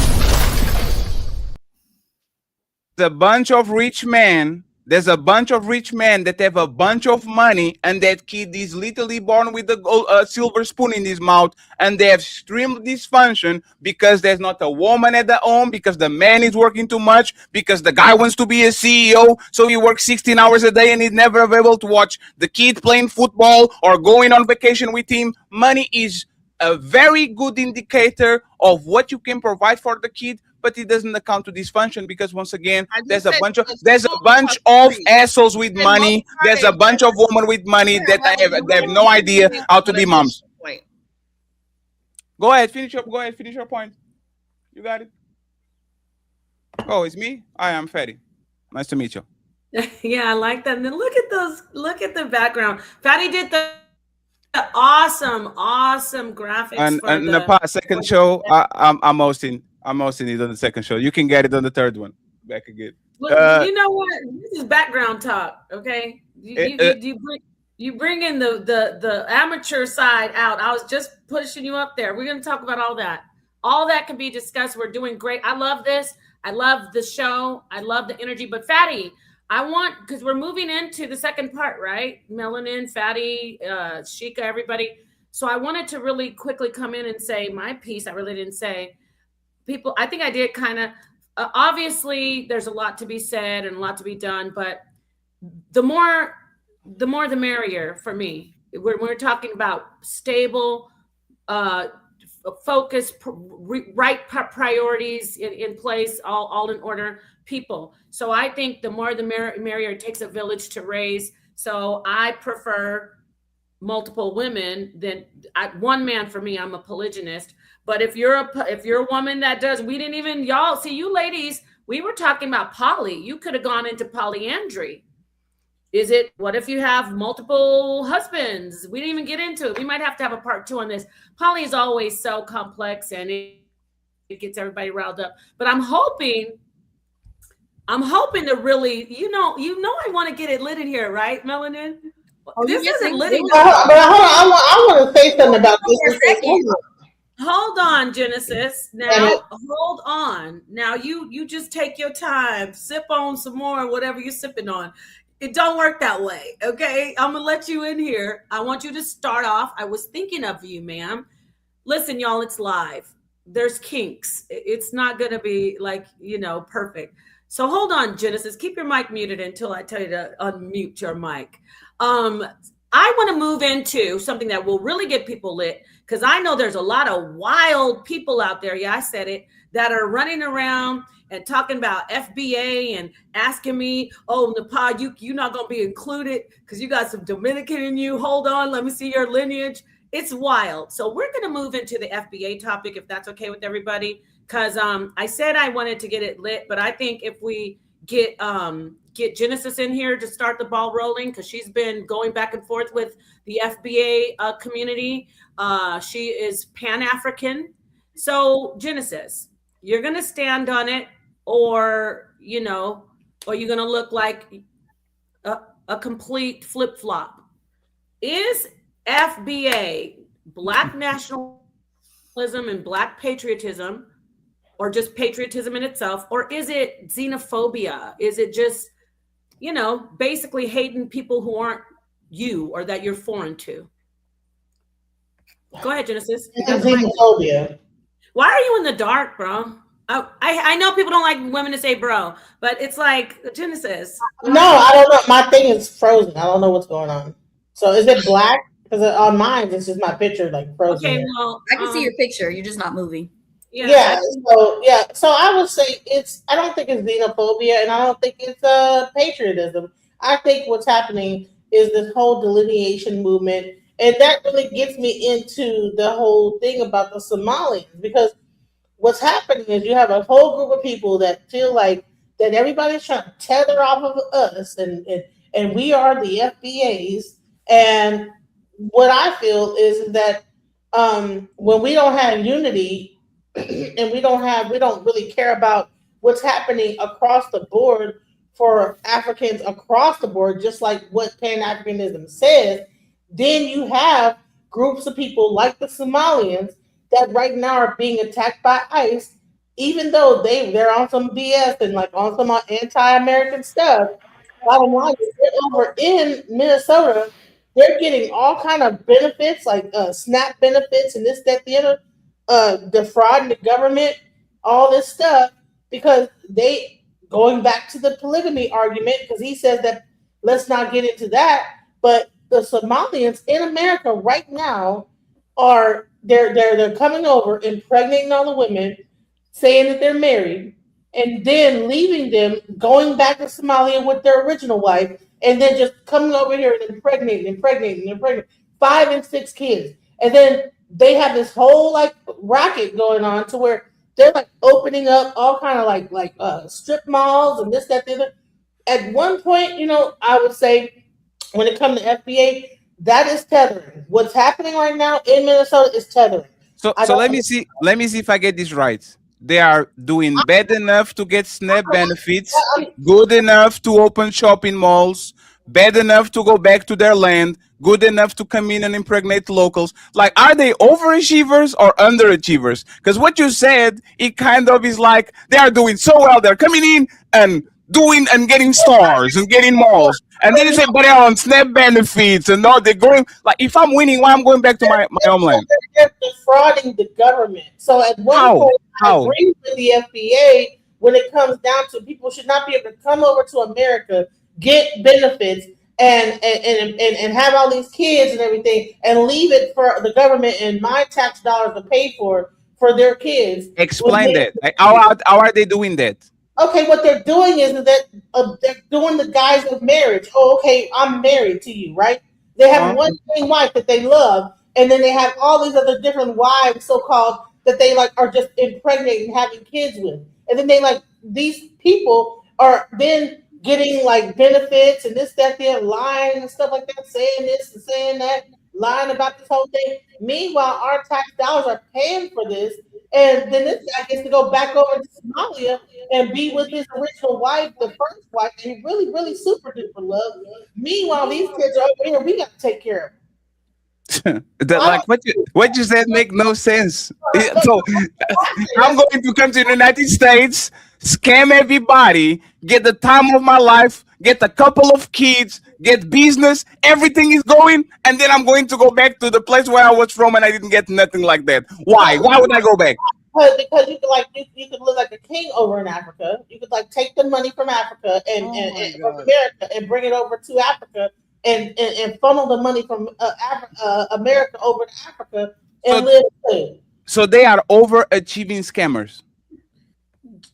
a bunch of rich men. There's a bunch of rich men that have a bunch of money, and that kid is literally born with a silver spoon in his mouth, and they have extreme dysfunction because there's not a woman at the home, because the man is working too much, because the guy wants to be a CEO, so he works 16 hours a day and he's never available to watch the kid playing football or going on vacation with him. Money is a very good indicator of what you can provide for the kid, but it doesn't account to dysfunction because once again, there's a bunch of assholes with money. There's a bunch of women with money that they have no idea how to be moms. Go ahead, finish your point. You got it. Oh, it's me. I am Fatty. Nice to meet you. Yeah, I like that. And then look at those. Look at the background. Fatty did the awesome graphics. And Napah, second show, I'm hosting. I'm hosting it on the second show. You can get it on the third one. Back again. Well, you know what? This is background talk, okay? You bring in the amateur side out. I was just pushing you up there. We're going to talk about all that. All that can be discussed. We're doing great. I love this. I love the show. I love the energy. But Fatty, because we're moving into the second part, right? Melanin, Fatty, Sheikah, everybody. So I wanted to really quickly come in and say my piece. I really didn't say. People, I think I did kind of, obviously there's a lot to be said and a lot to be done, but the more the merrier for me. We're talking about stable, focus, right priorities in place, all in order people. So I think the more the merrier. It takes a village to raise. So I prefer multiple women than one man. For me, I'm a polygynist. But if you're a woman that does, we didn't even, y'all see, you ladies, we were talking about poly. You could have gone into polyandry. What if you have multiple husbands? We didn't even get into it. We might have to have a part 2 on this. Poly is always so complex and it gets everybody riled up. But I'm hoping to really, I want to get it lit in here, right, Melanin? This isn't lit. But hold on, I want to say something about this. Hold on, Genesis. Now, hold on. Now, you just take your time, sip on some more, whatever you're sipping on. It don't work that way, okay? I'm going to let you in here. I want you to start off. I was thinking of you, ma'am. Listen, y'all, it's live. There's kinks. It's not going to be like, perfect. So hold on, Genesis. Keep your mic muted until I tell you to unmute your mic. I want to move into something that will really get people lit, because I know there's a lot of wild people out there, yeah, I said it, that are running around and talking about FBA and asking me, oh, Napah, you're not going to be included because you got some Dominican in you. Hold on, let me see your lineage. It's wild. So we're going to move into the FBA topic, if that's okay with everybody, because I said I wanted to get it lit, but I think if we get Genesis in here to start the ball rolling, because she's been going back and forth with the FBA community. She is Pan-African. So Genesis, you're gonna stand on it, or or you're gonna look like a complete flip-flop. Is FBA Black nationalism and Black patriotism, or just patriotism in itself, or is it xenophobia? Is it just, basically hating people who aren't you or that you're foreign to? Go ahead, Genesis. Xenophobia. Why are you in the dark, bro? I know people don't like women to say bro, but it's like, Genesis. No, I don't know. My thing is frozen. I don't know what's going on. So is it black? Because on mine, it's just my picture like frozen. Okay, well, I can see your picture. You're just not moving. Yeah. So I would say I don't think it's xenophobia, and I don't think it's patriotism. I think what's happening is this whole delineation movement, and that really gets me into the whole thing about the Somalians, because what's happening is you have a whole group of people that feel like that everybody's trying to tether off of us, and we are the FBAs. And what I feel is that when we don't have unity and we don't really care about what's happening across the board for Africans across the board, just like what Pan-Africanism says, then you have groups of people like the Somalians that right now are being attacked by ICE, even though they're on some BS and like on some anti-American stuff. Bottom line is they're over in Minnesota. They're getting all kind of benefits, like SNAP benefits and this, that, the other, defrauding the government, all this stuff, because they, going back to the polygamy argument, because he says that, let's not get into that, but the Somalians in America right now are they're coming over, impregnating all the women, saying that they're married, and then leaving them, going back to Somalia with their original wife, and then just coming over here and impregnating, 5 and 6 kids. And then they have this whole like racket going on to where they're like opening up all kind of like strip malls and this, that, the other. At one point, I would say when it comes to FBA, that is tethering. What's happening right now in Minnesota is tethering. So let me see if I get this right. They are doing bad enough to get SNAP benefits, good enough to open shopping malls, bad enough to go back to their land, good enough to come in and impregnate locals. Like, are they overachievers or underachievers? Because what you said, it kind of is like they are doing so well. They're coming in and doing and getting stars and getting malls. And then you say, but they're on SNAP benefits and all, they're going, like, if I'm winning, why I'm going back to my homeland? They're defrauding the government. So at one point, I agree with the FBA when it comes down to people should not be able to come over to America, get benefits, and have all these kids and everything, and leave it for the government and my tax dollars to pay for their kids. Explain that. Like, how are they doing that? Okay, what they're doing is that they're doing the guise of marriage. Oh, okay, I'm married to you, right? They have one main wife that they love, and then they have all these other different wives, so-called, that they like are just impregnating, having kids with. And then they like, these people are then getting like benefits and this, that, they're lying and stuff like that, saying this and saying that, lying about this whole thing. Meanwhile, our tax dollars are paying for this. And then this guy gets to go back over to Somalia and be with his original wife, the first wife, and he really, really super duper love. Meanwhile, these kids are over here, we got to take care of them. Like what you said make no sense. So I'm going to come to the United States, scam everybody, get the time of my life, get a couple of kids, get business, everything is going, and then I'm going to go back to the place where I was from and I didn't get nothing like that. Why would I go back? Because you could you could live like a king over in Africa. You could like take the money from Africa and from America and bring it over to Africa. And funnel the money from America over to Africa and live good. So they are overachieving scammers.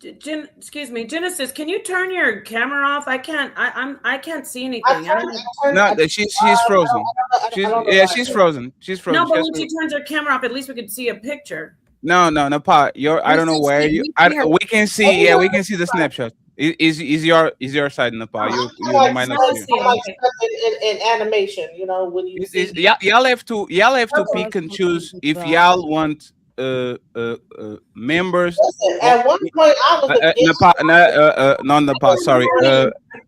Excuse me, Genesis, can you turn your camera off? I can't see anything. No, she's frozen. She's frozen. She's frozen. No, but when she turns her camera off, at least we could see a picture. No, Napah. I don't know where you. We can see. Yeah, we can see the snapshot. Is your side, Napah? You like might not stuck, see it. I'm like stuck in animation, you know, when you see. Y'all have to pick and choose if y'all want members. Listen, at one point I was against. Napah, not Napah. Sorry,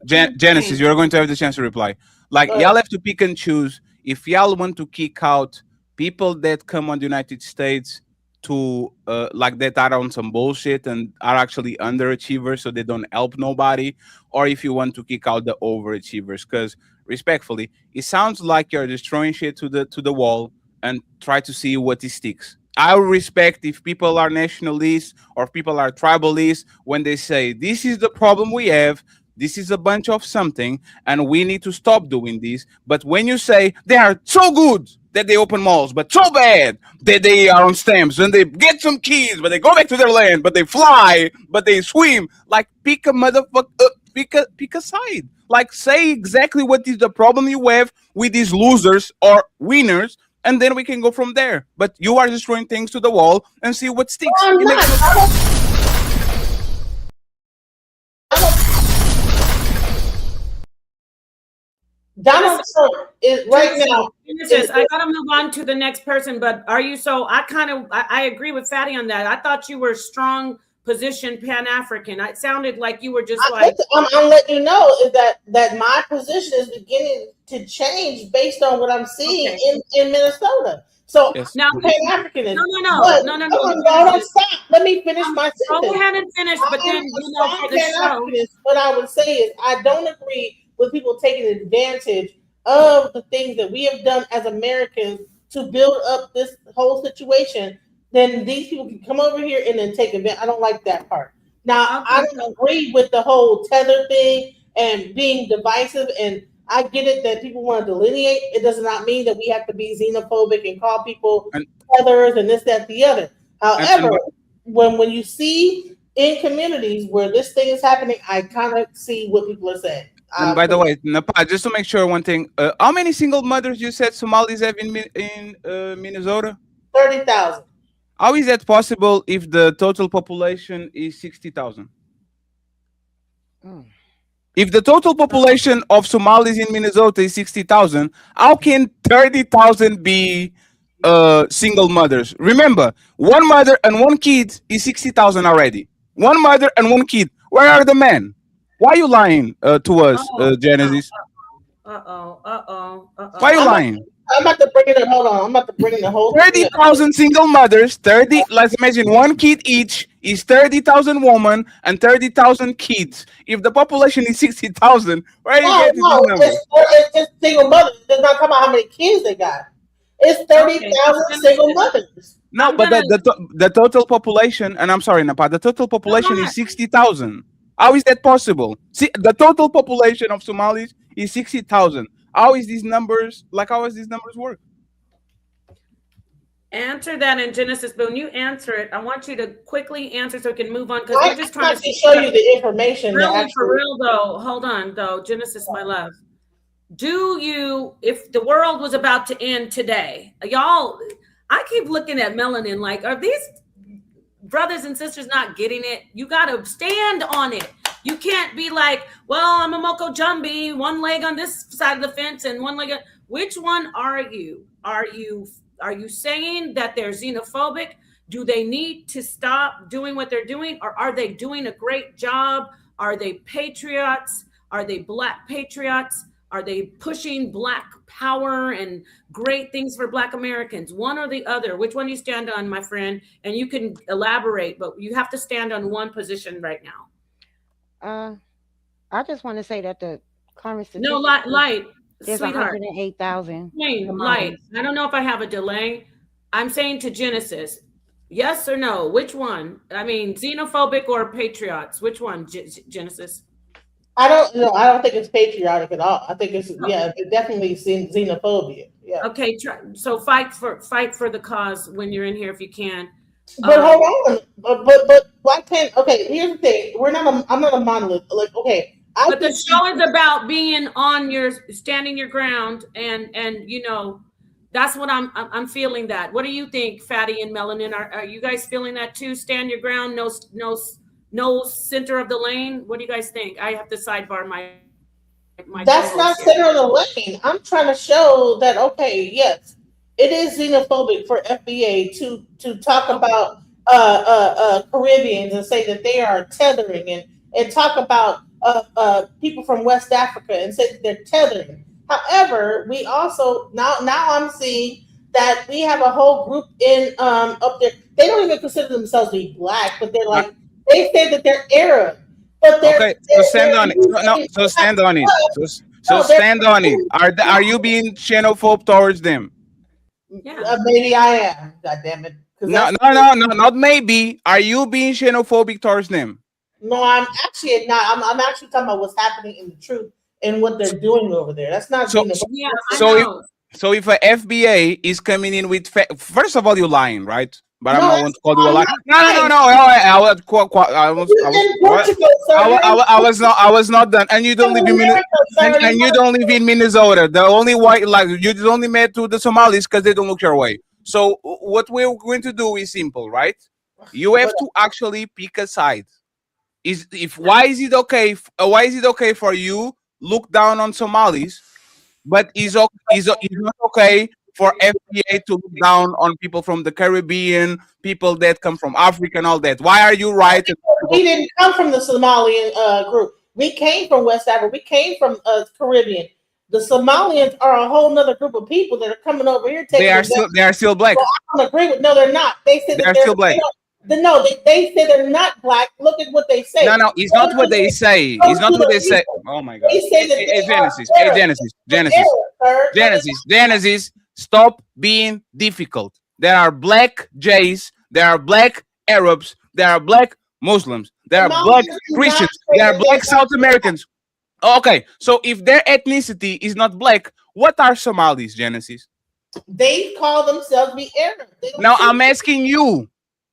Genesis. You're going to have the chance to reply. Like y'all have to pick and choose if y'all want to kick out people that come on the United States to like that are on some bullshit and are actually underachievers, so they don't help nobody, or if you want to kick out the overachievers. Because respectfully, it sounds like you're destroying shit to the wall and try to see what it sticks. I respect if people are nationalists or people are tribalists when they say this is the problem we have. This is a bunch of something, and we need to stop doing this. But when you say they are so good that they open malls, but so bad that they are on stamps and they get some keys, but they go back to their land, but they fly, but they swim, like pick a motherfucker, pick a side. Like say exactly what is the problem you have with these losers or winners, and then we can go from there. But you are just throwing things to the wall and see what sticks. I'm It makes no not. sense. Donald Trump is right now. Genesis, I gotta move on to the next person, but are you so? I agree with Fatty on that. I thought you were strong position Pan-African. It sounded like you were just like. I'm letting you know is that my position is beginning to change based on what I'm seeing in Minnesota. So Yes. Now, Pan-African is no. Don't stop. Let me finish my sentence. Go ahead and finish, but then for the show. What I would say is I don't agree with people taking advantage of the things that we have done as Americans to build up this whole situation. Then these people can come over here and then take advantage. I don't like that part. Now, I don't agree with the whole tether thing and being divisive. And I get it that people want to delineate. It does not mean that we have to be xenophobic and call people tethers and this, that, the other. However, when you see in communities where this thing is happening, I kind of see what people are saying. And by the way, Napah, just to make sure one thing, how many single mothers you said Somalis have in Minnesota? 30,000. How is that possible if the total population is 60,000? If the total population of Somalis in Minnesota is 60,000, how can 30,000 be single mothers? Remember, one mother and one kid is 60,000 already. One mother and one kid. Where are the men? Why are you lying to us, Genesis? Why are you lying? I'm about to bring it up. Hold on. I'm about to bring in the whole 30,000 single mothers, 30, let's imagine one kid each is 30,000 women and 30,000 kids. If the population is 60,000, where are you getting these numbers? It's single mothers. It's not talking about how many kids they got. It's 30,000 single mothers. No, but the total population, and I'm sorry, Napah, the total population is 60,000. How is that possible? See, the total population of Somalis is 60,000. How is these numbers work? Answer that in Genesis, but when you answer it, I want you to quickly answer so we can move on because we're just trying to show you the information. Really, for real though, hold on though, Genesis, my love. Do you, if the world was about to end today, y'all, I keep looking at Melanin like, are these brothers and sisters not getting it? You got to stand on it. You can't be like, well, I'm a Moko Jumbi, one leg on this side of the fence and one leg on. Which one are you? Are you saying that they're xenophobic? Do they need to stop doing what they're doing? Or are they doing a great job? Are they patriots? Are they Black patriots? Are they pushing Black power and great things for Black Americans? One or the other. Which one do you stand on, my friend? And you can elaborate, but you have to stand on one position right now. I just want to say that the current statistics. No, light. There's Sweetheart. 108,000. Light. I don't know if I have a delay. I'm saying to Genesis, yes or no? Which one? I mean, xenophobic or patriots? Which one, Genesis? I don't know. I don't think it's patriotic at all. I think it's definitely xenophobia. Yeah. Okay, so fight for the cause when you're in here if you can. But hold on. But why can't? Okay, here's the thing. I'm not a monolith. Like, okay. But the show is about being on standing your ground and That's what I'm feeling that. What do you think, Fatty and Melanin? Are you guys feeling that too? Stand your ground, no center of the lane. What do you guys think? I have to sidebar my That's co-host not here. center of the lane. I'm trying to show that okay, yes, it is xenophobic for FBA to talk Okay. about Caribbeans and say that they are tethering and talk about people from West Africa and say that they're tethering. However, we also now I'm seeing that we have a whole group in up there. They don't even consider themselves to be black, but they're Uh, like they say that they're Arab, but okay, so stand they're on it. No, using so stand on it. So no, they're stand on it. Are you being xenophobe towards them? Yeah. maybe I am. God damn it, because No, that's no, not maybe. Are you being xenophobic towards them? no. I'm actually not. I'm actually talking about what's happening in the truth and what they're doing over there. That's not So, xenophobic. Yeah, I so if know. so, if a FBA is coming in with first of all, you're lying, right? But I'm No, not going that's to call you a I'm liar. not No. lying. I was, You're in what? Portugal, sir. You're in I was not done. And you don't live in America, sir. and you don't live in Minnesota. The only white, like, you just only met to the Somalis because they don't look your way. So what we're going to do is simple, right? You have What to actually pick a side. Why is it okay? Why is it okay for you look down on Somalis, but is not okay for FBA to look down on people from the Caribbean, people that come from Africa and all that? Why are you right? we didn't come from the Somalian group. We came from West Africa. We came from Caribbean. The Somalians are a whole nother group of people that are coming over here They taking are advantage. still black. Well, I don't agree with. No, they're not. They said They that are still black. no, they say they're not black. Look at what they say. No, it's not what they say. Go It's not to what the they say. research. Oh my God. They say that they Genesis. are Hey, Arab. Genesis. They're Arab, sir. Genesis. Stop being difficult. There are black Jays. There are black Arabs. There are black Muslims. There are black Somalians do not Christians. say There are that they black South Americans. Okay, so if their ethnicity is not black, what are Somalis, Genesis? they call themselves to be Arab. They don't Now say I'm asking you,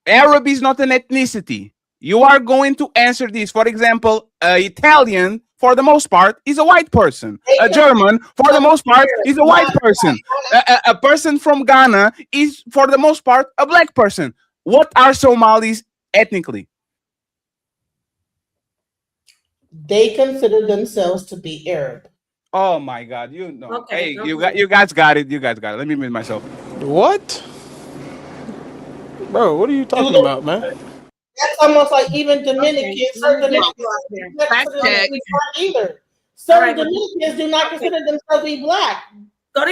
Arab is not an ethnicity. You are going to answer this. For example, Italian, for the most part, is a white person. they A consider German, for the themselves most part, Arab, is a white not person. black. A person from Ghana is, for the most part, a black person. What are Somalis ethnically? They consider themselves to be Arab. Oh my God! You know, Okay. hey, Okay. you guys got it. You guys got it. Let me mute myself. What? Bro, what are you talking about, man? That's almost like even Okay. Dominicans. Let Certain me get Dominicans you off there. do not Fact consider themselves check. to be black either. All Certain right. Dominicans do not Okay. consider themselves to be black. Go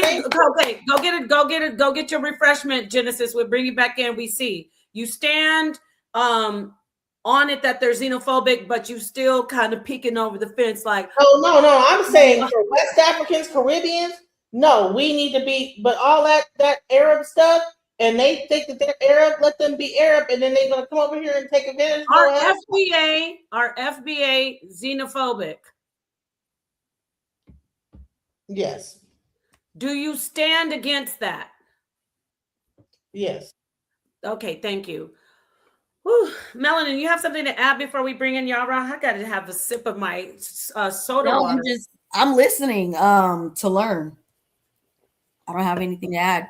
get it. Go get your refreshment, Genesis. We'll bring you back in. We see you stand on it that they're xenophobic, but you still kind of peeking over the fence, like, No. I'm saying for West Africans, Caribbeans, no, we need to be. But all that Arab stuff, and they think that they're Arab. Let them be Arab, and then they're gonna come over here and take advantage. Are FBA xenophobic? Yes. Do you stand against that? Yes. Okay, thank you. Whew. Melanin, you have something to add before we bring in Yara? I got to have a sip of my soda No, water. I'm listening to learn. I don't have anything to add.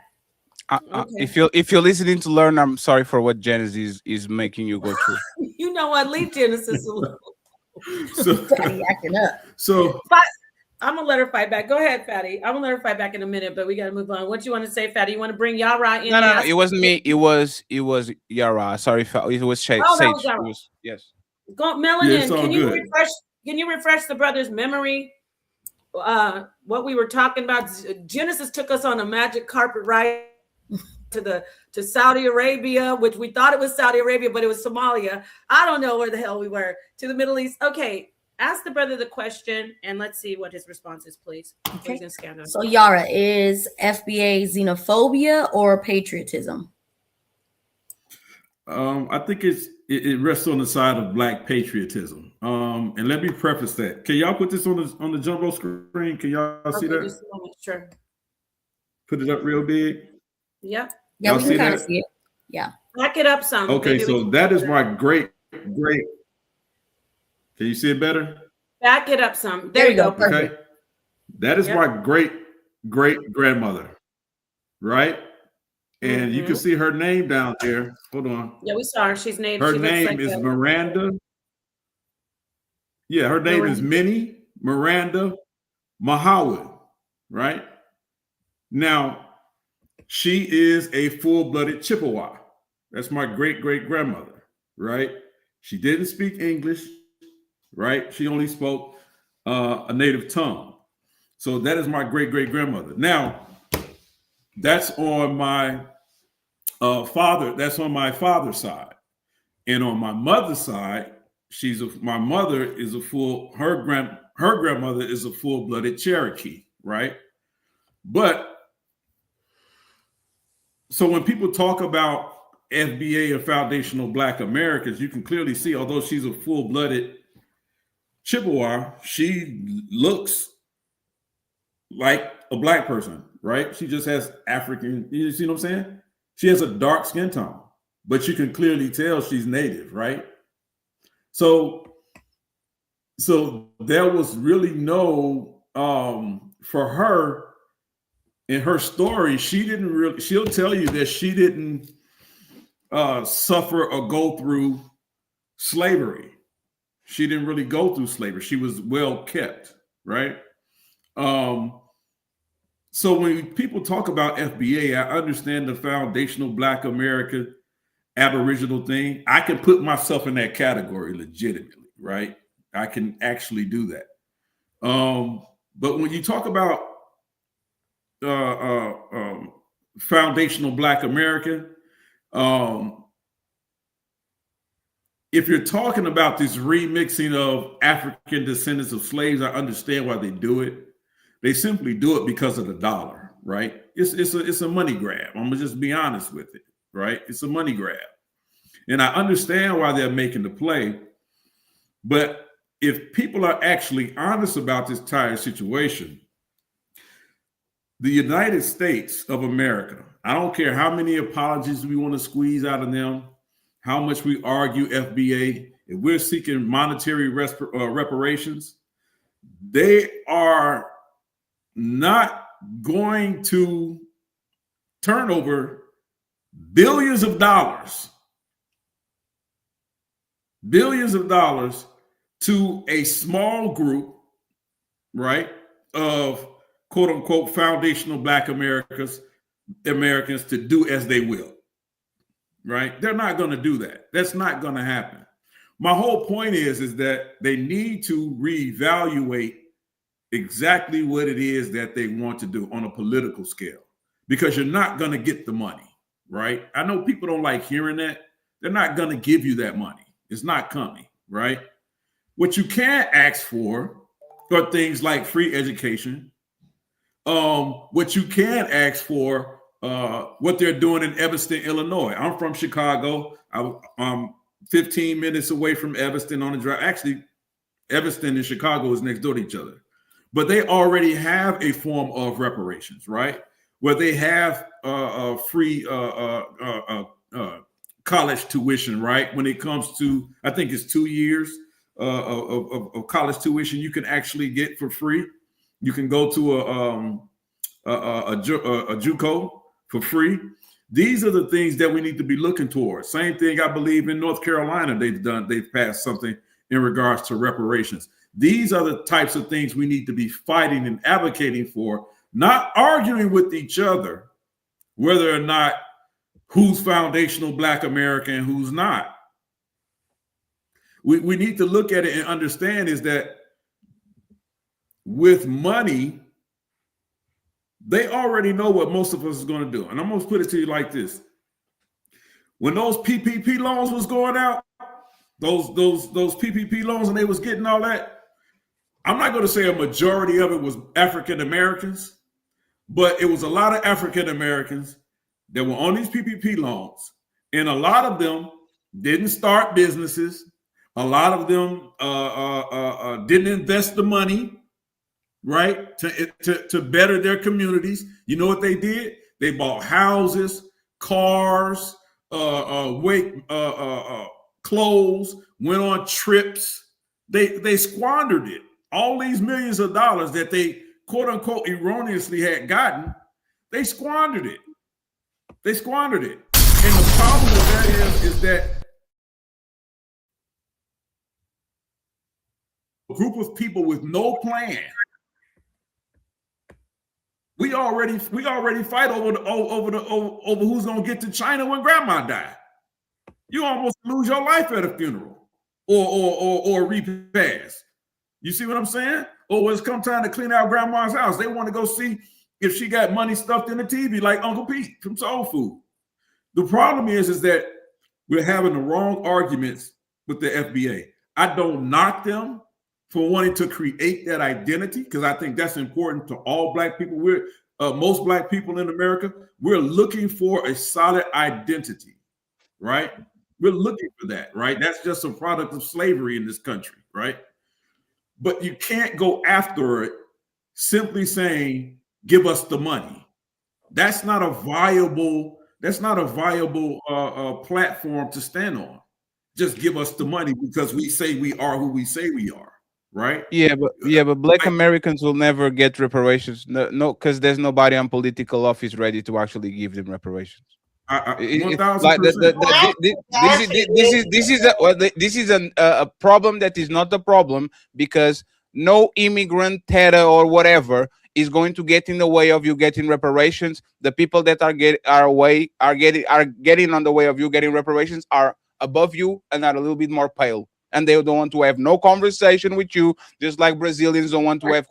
Okay. If you're listening to learn, I'm sorry for what Genesis is making you go through. You know what? Leave Genesis alone. So, Fatty acting up. so I'm gonna let her fight back. Go ahead, Fatty. I'm gonna let her fight back in a minute, but we gotta move on. What you want to say, Fatty? You want to bring Yara in? No. It wasn't me. It was Yara. Sorry, it was Sage. Oh, that Sage. was Yara. Yes. Go, Yeah, Melanin. it's all Can you good. refresh? Can you refresh the brother's memory? What we were talking about? Genesis took us on a magic carpet ride to Saudi Arabia, which we thought it was Saudi Arabia, but it was Somalia. I don't know where the hell we were. To the Middle East. Okay, ask the brother the question, and let's see what his response is, please. Okay. He's gonna scan us. So Yara, is FBA xenophobia or patriotism? I think it rests on the side of black patriotism. And let me preface that. Can y'all put this on the jumbo screen? Can y'all see that? Just a moment, sure. Put it up real big. Yep. Yeah, Y'all we see can kind of that? see it. Yeah. Back it up some. Okay, Maybe we so can- that is my great. Can you see it better? Back it up some. There you go. Perfect. Okay. That is Yep. my great grandmother. right? And you can see her name down there. Hold on. Yeah, we saw her. She's named. Her She looks name like is a Miranda. Yeah, her name is Minnie Miranda Mahawin, right? Now, she is a full-blooded Chippewa. That's my great-great-grandmother, right? She didn't speak English, right? She only spoke a native tongue. So that is my great-great-grandmother. Now, that's on my father. That's on my father's side. And on my mother's side, my mother is her grandmother is a full-blooded Cherokee, right? But so when people talk about FBA and foundational Black Americans, you can clearly see, although she's a full-blooded Chippewa, she looks like a Black person, right? She just has African, you see what I'm saying? She has a dark skin tone, but you can clearly tell she's native, right? So there was really no, for her, in her story, she'll tell you that she didn't suffer or go through slavery. She didn't really go through slavery. She was well kept, right? So when people talk about FBA, I understand the foundational Black American Aboriginal thing. I can put myself in that category legitimately, right? I can actually do that. But when you talk about foundational Black American, if you're talking about this remixing of African descendants of slaves, I understand why they do it. They simply do it because of the dollar, right? It's a money grab. I'm gonna just be honest with it, right? It's a money grab. And I understand why they're making the play. But if people are actually honest about this entire situation, the United States of America, I don't care how many apologies we want to squeeze out of them, how much we argue FBA, if we're seeking monetary reparations, they are not going to turn over billions of dollars to a small group, right, of quote unquote foundational Black Americans to do as they will, right? They're not going to do that. That's not going to happen. My whole point is that they need to reevaluate exactly what it is that they want to do on a political scale, because you're not going to get the money, right? I know people don't like hearing that. They're not going to give you that money. It's not coming, right? What you can ask for are things like free education. What you can ask for, what they're doing in Evanston, Illinois. I'm from Chicago. I'm 15 minutes away from Evanston on the drive. Actually, Evanston and Chicago is next door to each other. But they already have a form of reparations, right? Where they have free college tuition, right? When it comes to, I think it's 2 years of college tuition you can actually get for free. You can go to a JUCO for free. These are the things that we need to be looking towards. Same thing, I believe, in North Carolina, they've passed something in regards to reparations. These are the types of things we need to be fighting and advocating for, not arguing with each other whether or not who's foundational Black American and who's not. We need to look at it and understand is that with money, they already know what most of us is going to do. And I'm going to put it to you like this. When those PPP loans was going out, those PPP loans and they was getting all that, I'm not going to say a majority of it was African Americans, but it was a lot of African Americans that were on these PPP loans. And a lot of them didn't start businesses. A lot of them didn't invest the money, right, to better their communities. You know what they did? They bought houses, cars, clothes, went on trips. They squandered it. All these millions of dollars that they quote unquote erroneously had gotten, they squandered it. They squandered it. And the problem with that is that a group of people with no plan. We already fight over who's gonna get to China when grandma died. You almost lose your life at a funeral or a repast. You see what I'm saying? Or when it's come time to clean out grandma's house, they want to go see if she got money stuffed in the TV like Uncle Pete from Soul Food. The problem is that we're having the wrong arguments with the FBA. I don't knock them for wanting to create that identity, because I think that's important to all Black people. We're most Black people in America, we're looking for a solid identity, right? We're looking for that, right? That's just a product of slavery in this country, right? But you can't go after it simply saying, give us the money. That's not a viable platform to stand on. Just give us the money because we say we are who we say we are, right? Yeah, but Black Americans will never get reparations. No, because there's nobody on political office ready to actually give them reparations. 1000%. This is a problem that is not a problem, because no immigrant, terror, or whatever is going to get in the way of you getting reparations. The people that are getting on the way of you getting reparations are above you and are a little bit more pale, and they don't want to have no conversation with you, just like Brazilians don't want to have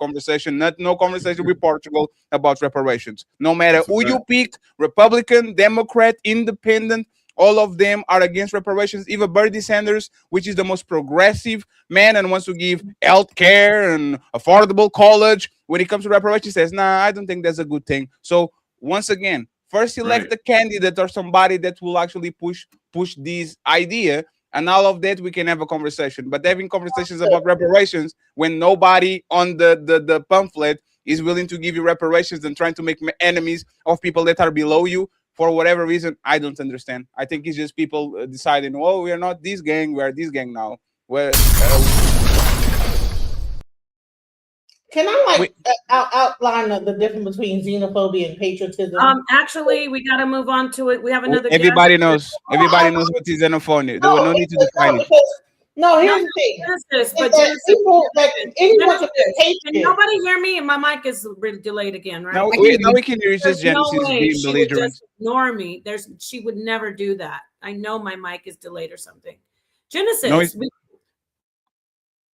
no conversation with Portugal about reparations. No matter who you pick, Republican, Democrat, Independent, all of them are against reparations. Even Bernie Sanders, which is the most progressive man and wants to give health care and affordable college, when it comes to reparations, says, nah, I don't think that's a good thing. So once again, first elect a candidate or somebody that will actually push this idea, and all of that we can have a conversation. But having conversations about reparations when nobody on the pamphlet is willing to give you reparations and trying to make enemies of people that are below you for whatever reason, I don't understand. I think it's just people deciding, oh, we are not this gang, we are this gang now. Well, can I outline the difference between xenophobia and patriotism? Actually, we got to move on to it. We have another. Everybody knows what is xenophobia. There was no need to define it. No, here's the thing. Can nobody hear me? My mic is delayed again, right? Now we can hear just Genesis being belligerent. Just ignore me. She would never do that. I know my mic is delayed or something. Genesis.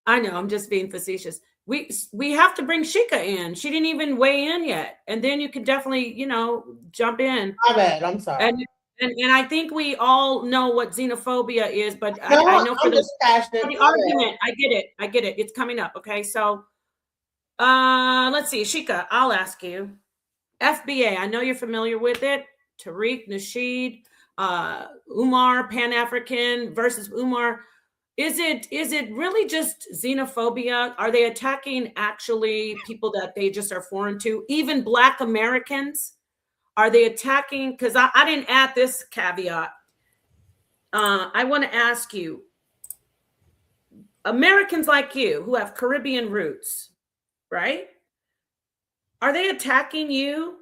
I know. I'm just being facetious. We have to bring Shika in. She didn't even weigh in yet, and then you can definitely jump in. My bad. I'm sorry. And I think we all know what xenophobia is, but I know for the argument, I get it. It's coming up. Okay, so let's see, Shika, I'll ask you. FBA, I know you're familiar with it. Tariq, Nasheed, Umar, Pan-African versus Umar. Is it really just xenophobia? Are they attacking actually people that they just are foreign to, even Black Americans? Are they attacking? Because I didn't add this caveat. I want to ask you, Americans like you who have Caribbean roots, right? Are they attacking you?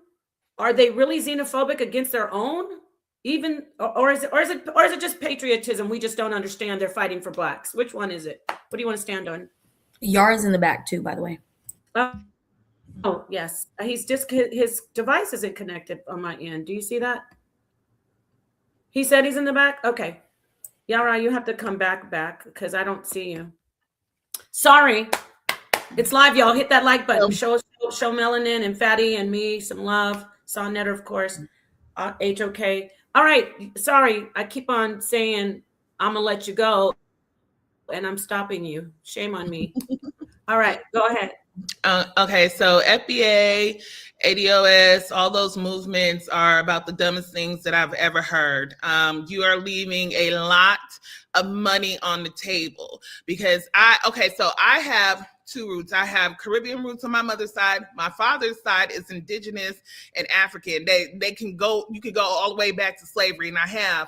Are they really xenophobic against their own? Even or is it just patriotism? We just don't understand they're fighting for Blacks. Which one is it? What do you want to stand on? Yara's in the back too, by the way. Oh, yes. He's just, his device isn't connected on my end. Do you see that? He said he's in the back? Okay. Yara, you have to come back because I don't see you. Sorry. It's live, y'all. Hit that like button. Show Melanin and Fatty and me some love. Sonnetter, of course. HOK. All right. Sorry. I keep on saying I'm going to let you go, and I'm stopping you. Shame on me. All right. Go ahead. Okay, so FBA, ADOS, all those movements are about the dumbest things that I've ever heard. You are leaving a lot of money on the table because I have two roots. I have Caribbean roots on my mother's side. My father's side is indigenous and African. You can go all the way back to slavery, and I have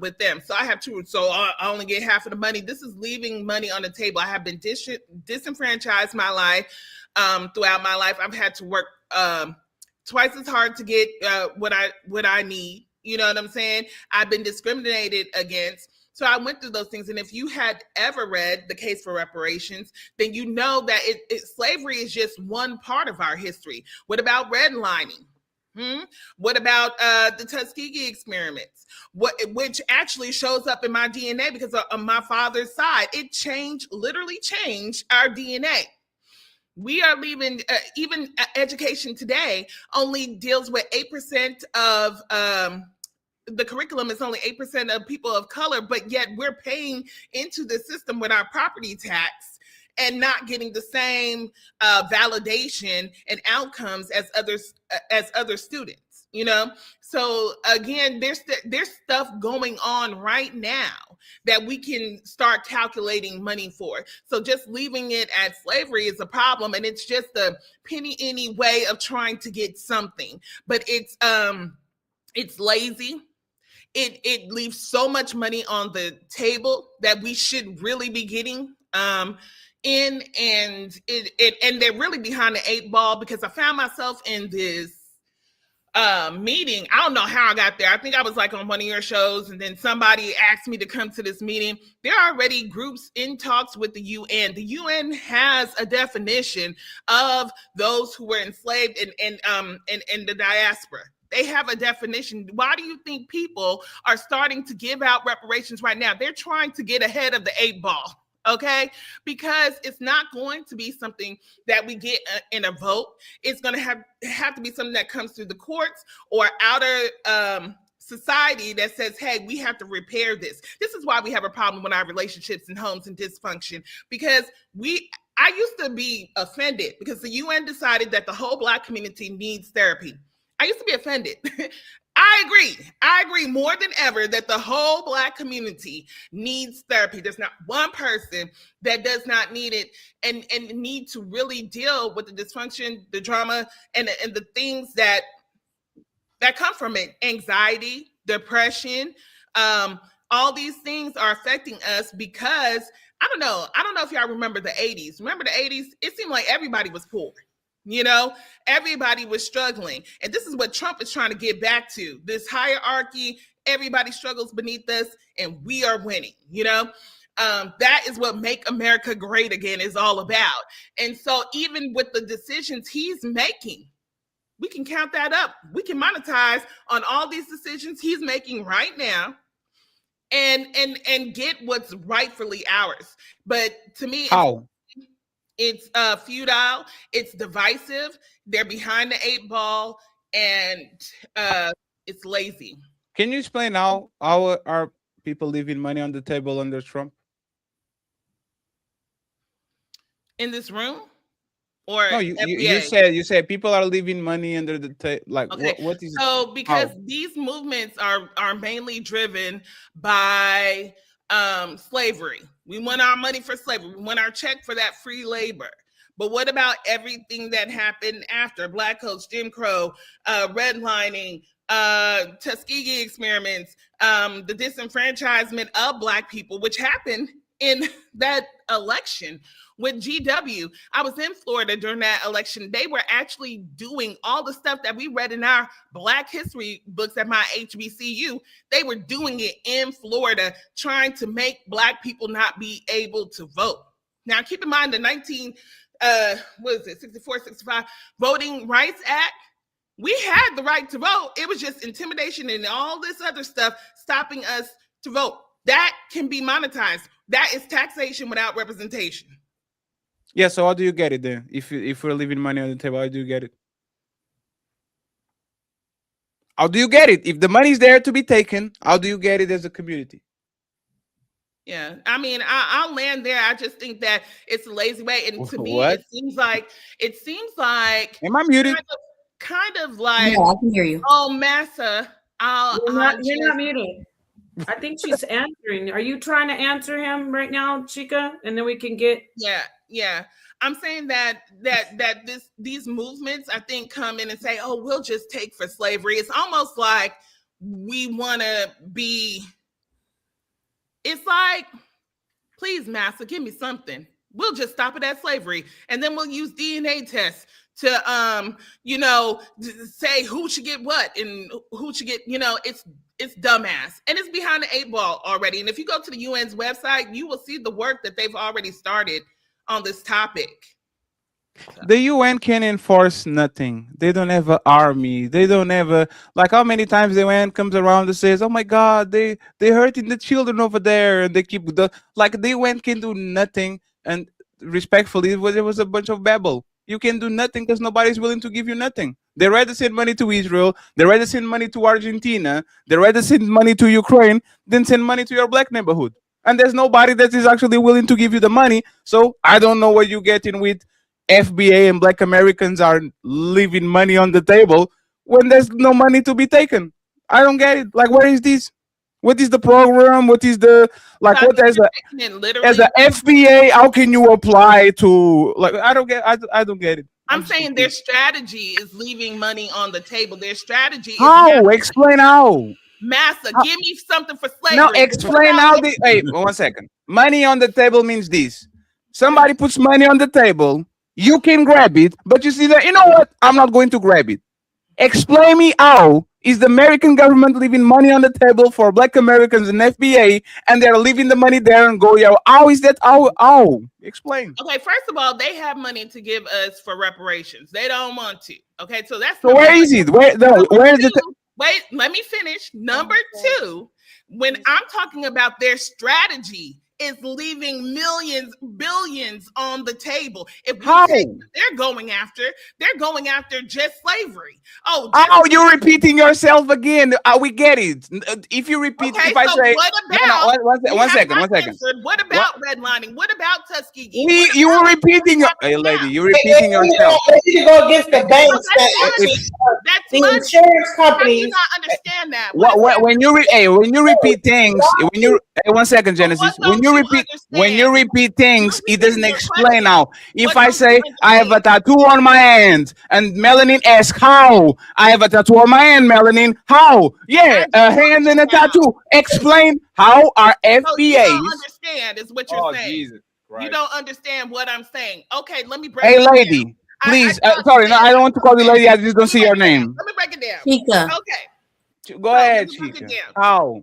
with them. So I have two roots. So I only get half of the money. This is leaving money on the table. I have been disenfranchised my life throughout my life. I've had to work twice as hard to get what I need. You know what I'm saying? I've been discriminated against. So I went through those things. And if you had ever read The Case for Reparations, then you know that slavery is just one part of our history. What about redlining? What about the Tuskegee experiments? Which actually shows up in my DNA because of my father's side. It literally changed our DNA. We are leaving, even education today only deals with 8% of the curriculum is only 8% of people of color, but yet we're paying into the system with our property tax and not getting the same validation and outcomes as other students, you know? So again, there's stuff going on right now that we can start calculating money for. So just leaving it at slavery is a problem, and it's just a penny way of trying to get something. But it's lazy. It leaves so much money on the table that we should really be getting and they're really behind the 8 ball, because I found myself in this meeting. I don't know how I got there. I think I was like on one of your shows, and then somebody asked me to come to this meeting. There are already groups in talks with the UN. The UN has a definition of those who were enslaved in the diaspora. They have a definition. Why do you think people are starting to give out reparations right now? They're trying to get ahead of the 8 ball. Okay, because it's not going to be something that we get in a vote. It's going to have to be something that comes through the courts or outer society that says, hey, we have to repair this. This is why we have a problem with our relationships and homes and dysfunction, because I used to be offended because the UN decided that the whole Black community needs therapy. I used to be offended. I agree more than ever that the whole Black community needs therapy. There's not one person that does not need it and need to really deal with the dysfunction, the drama, and the things that come from it. Anxiety, depression, all these things are affecting us because, I don't know if y'all remember the 80s. Remember the 80s? It seemed like everybody was poor. You know, everybody was struggling. And this is what Trump is trying to get back to, this hierarchy. Everybody struggles beneath us and we are winning, you know? That is what Make America Great Again is all about. And so even with the decisions he's making, we can count that up. We can monetize on all these decisions he's making right now and get what's rightfully ours. But to me, how? It's futile. It's divisive. They're behind the 8 ball, and it's lazy. Can you explain how are people leaving money on the table under Trump? In this room, or no, you said people are leaving money under the table. Like, okay. What is so? Because these movements are mainly driven by slavery. We want our money for slavery. We want our check for that free labor. But what about everything that happened after? Black coats, Jim Crow, redlining, Tuskegee experiments, the disenfranchisement of Black people, which happened in that election with GW. I was in Florida during that election. They were actually doing all the stuff that we read in our Black history books at my HBCU. They were doing it in Florida, trying to make Black people not be able to vote. Now, keep in mind the 64, 65 Voting Rights Act. We had the right to vote. It was just intimidation and all this other stuff stopping us to vote. That can be monetized. That is taxation without representation. Yeah, so how do you get it then? If we're leaving money on the table, how do you get it? How do you get it? If the money's there to be taken, how do you get it as a community? Yeah, I mean, I'll land there. I just think that it's a lazy way, and to me, it seems like. Am I muted? Kind of like. Yeah, I can hear you. Oh, Massa, you're not muted. I think she's answering. Are you trying to answer him right now, Chica? And then we can get. Yeah. I'm saying that these movements, I think, come in and say, oh, we'll just take for slavery. It's almost like we want to be. It's like, please, Massa, give me something. We'll just stop it at slavery. And then we'll use DNA tests to say who should get what and who should get, it's dumbass, and it's behind the 8 ball already. And if you go to the UN's website, you will see the work that they've already started on this topic. The UN can enforce nothing. They don't have an army. They don't have a, like, how many times the UN comes around and says, "Oh my God, they hurting the children over there," and they keep the UN can do nothing. And respectfully, there was a bunch of babble. You can do nothing because nobody's willing to give you nothing. They rather send money to Israel. They rather send money to Argentina. They rather send money to Ukraine than send money to your black neighborhood. And there's nobody that is actually willing to give you the money. So I don't know what you're getting with FBA and black Americans are leaving money on the table when there's no money to be taken. I don't get it. Like, where is this? What is the program? What is the, like, what as a FBA, how can you apply to, like, I don't get it. I'm saying their strategy is leaving money on the table. Their strategy is how? Explain how. Massa, give me something for slavery. No, explain how. Hey, 1 second. Money on the table means this. Somebody puts money on the table. You can grab it, but you see that, you know what? I'm not going to grab it. Explain me how is the American government leaving money on the table for black Americans and FBA, and they're leaving the money there and go, yeah, how is that? How? Explain. Okay, first of all, they have money to give us for reparations. They don't want to. Okay, so that's so where is it? Where is it? Wait, let me finish. Number two, when I'm talking about their strategy, is leaving millions, billions on the table. If they're going after just slavery. You're repeating yourself again. We get it. If you repeat, okay, if I say, what about, one second. What about redlining? What about Tuskegee? You were repeating. Hey, lady, you're repeating yourself. You go against the banks. That's the insurance companies. You not understand that. When you repeat things, one second, Genesis. When you repeat things, it doesn't explain how. If I say I have a tattoo on my hand and Melanin asks how, I have a tattoo on my hand, Melanin, how? Yeah, a hand and a tattoo. Explain how our FBAs. You don't understand is what you're saying. Jesus Christ. You don't understand what I'm saying. Okay, let me break it down. Hey, lady, down. please. Sorry, no, I don't want to call you lady. I just don't see your name. Let me break it down. Chica. Okay. Go ahead, Chica. How?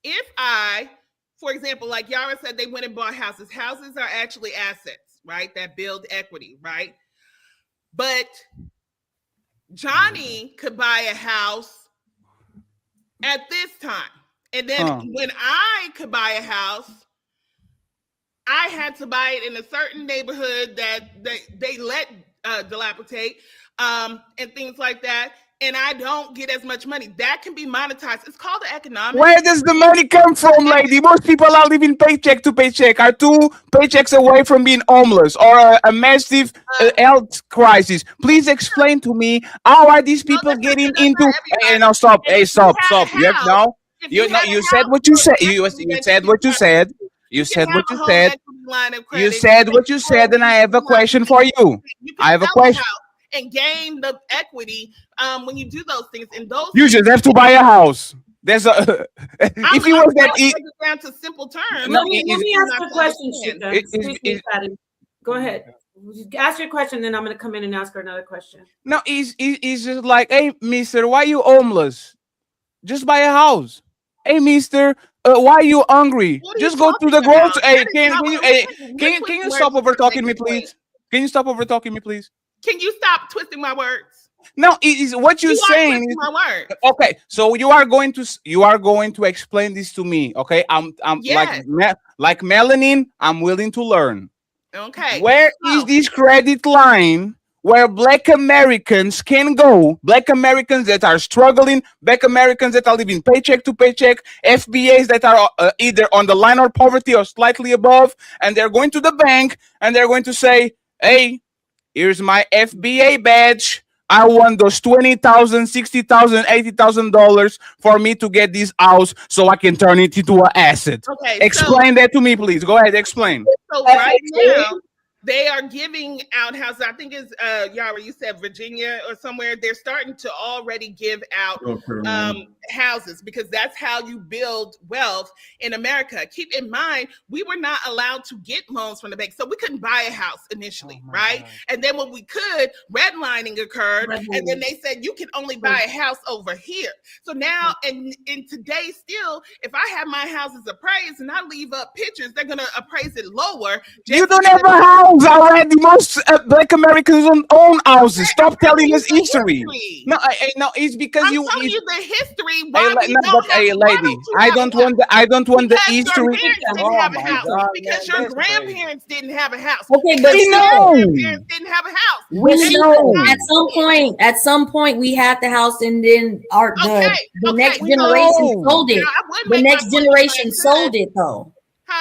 If I, for example, like Yara said, they went and bought houses. Houses are actually assets, right? That build equity, right? But Johnny could buy a house at this time. And then when I could buy a house, I had to buy it in a certain neighborhood that they let dilapidate and things like that. And I don't get as much money. That can be monetized. It's called the economics. Where does the money come from, lady? Most people are living paycheck to paycheck, are 2 paychecks away from being homeless or a massive health crisis. Please explain to me, how are these people getting into? Hey, no, stop. Hey, stop. You said what you said. You said what you said. You said what you said. You said what you said, and I have a question for you. I have a question. And gain the equity when you do those things. And those you just have to buy a house. There's a if you was that down to simple terms. Let me ask a question, Chica. Go ahead. Ask your question, then I'm going to come in and ask her another question. No, he's just like, hey, mister, why you homeless? Just buy a house. Hey, mister, why you hungry? Just go to the grocery. Hey, can you stop over talking me, please? Can you stop over talking me, please? Can you stop twisting my words? No, is what you're saying. My words. Okay, so you are going to explain this to me. Okay, I'm yes. like Melanin. I'm willing to learn. Okay, where is this credit line where Black Americans can go? Black Americans that are struggling, Black Americans that are living paycheck to paycheck, FBAs that are either on the line of poverty or slightly above, and they're going to the bank and they're going to say, "Hey, here's my FBA badge. I want those $20,000, $60,000, $80,000 for me to get this house so I can turn it into an asset." Okay, explain that to me, please. Go ahead, explain. So right now, They are giving out houses. I think it's Yara, you said Virginia or somewhere. They're starting to already give out houses because that's how you build wealth in America. Keep in mind, we were not allowed to get loans from the bank, so we couldn't buy a house initially, right? God. And then when we could, redlining occurred, and then they said you can only buy a house over here. So now, and in today, still, if I have my houses appraised and I leave up pictures, they're gonna appraise it lower. You don't have a house already. Most Black Americans don't own houses. Stop telling us history. No, it's because I'm telling you the history. Why lady, I don't want the history. Your parents didn't have a house because your grandparents didn't have a house. Okay, but your grandparents didn't have a house. We know at some point we had the house, and then the next generation sold it. The next generation sold it though.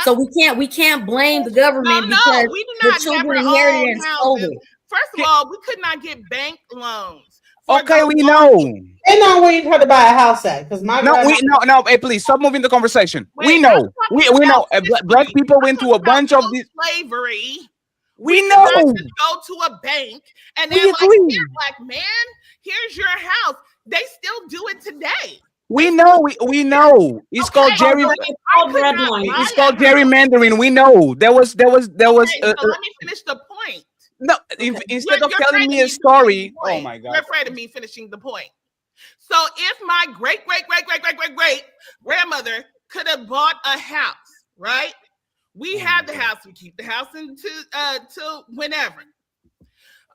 So we can't blame the government because the children inherited and sold it. First of all, we could not get bank loans. Okay, we know. They know where you try to buy a house at, because no. Hey, please stop moving the conversation. We know. We know. Black people went to a bunch of these slavery. We know. Go to a bank and they're like, "Here, black man, here's your house." They still do it today. We know. It's called It's called gerrymandering. We know. There was. So let me finish the point. No, instead of telling me a story. Oh my God! You're afraid of me finishing the point. So if my great grandmother could have bought a house, right? We have the house. We keep the house till whenever.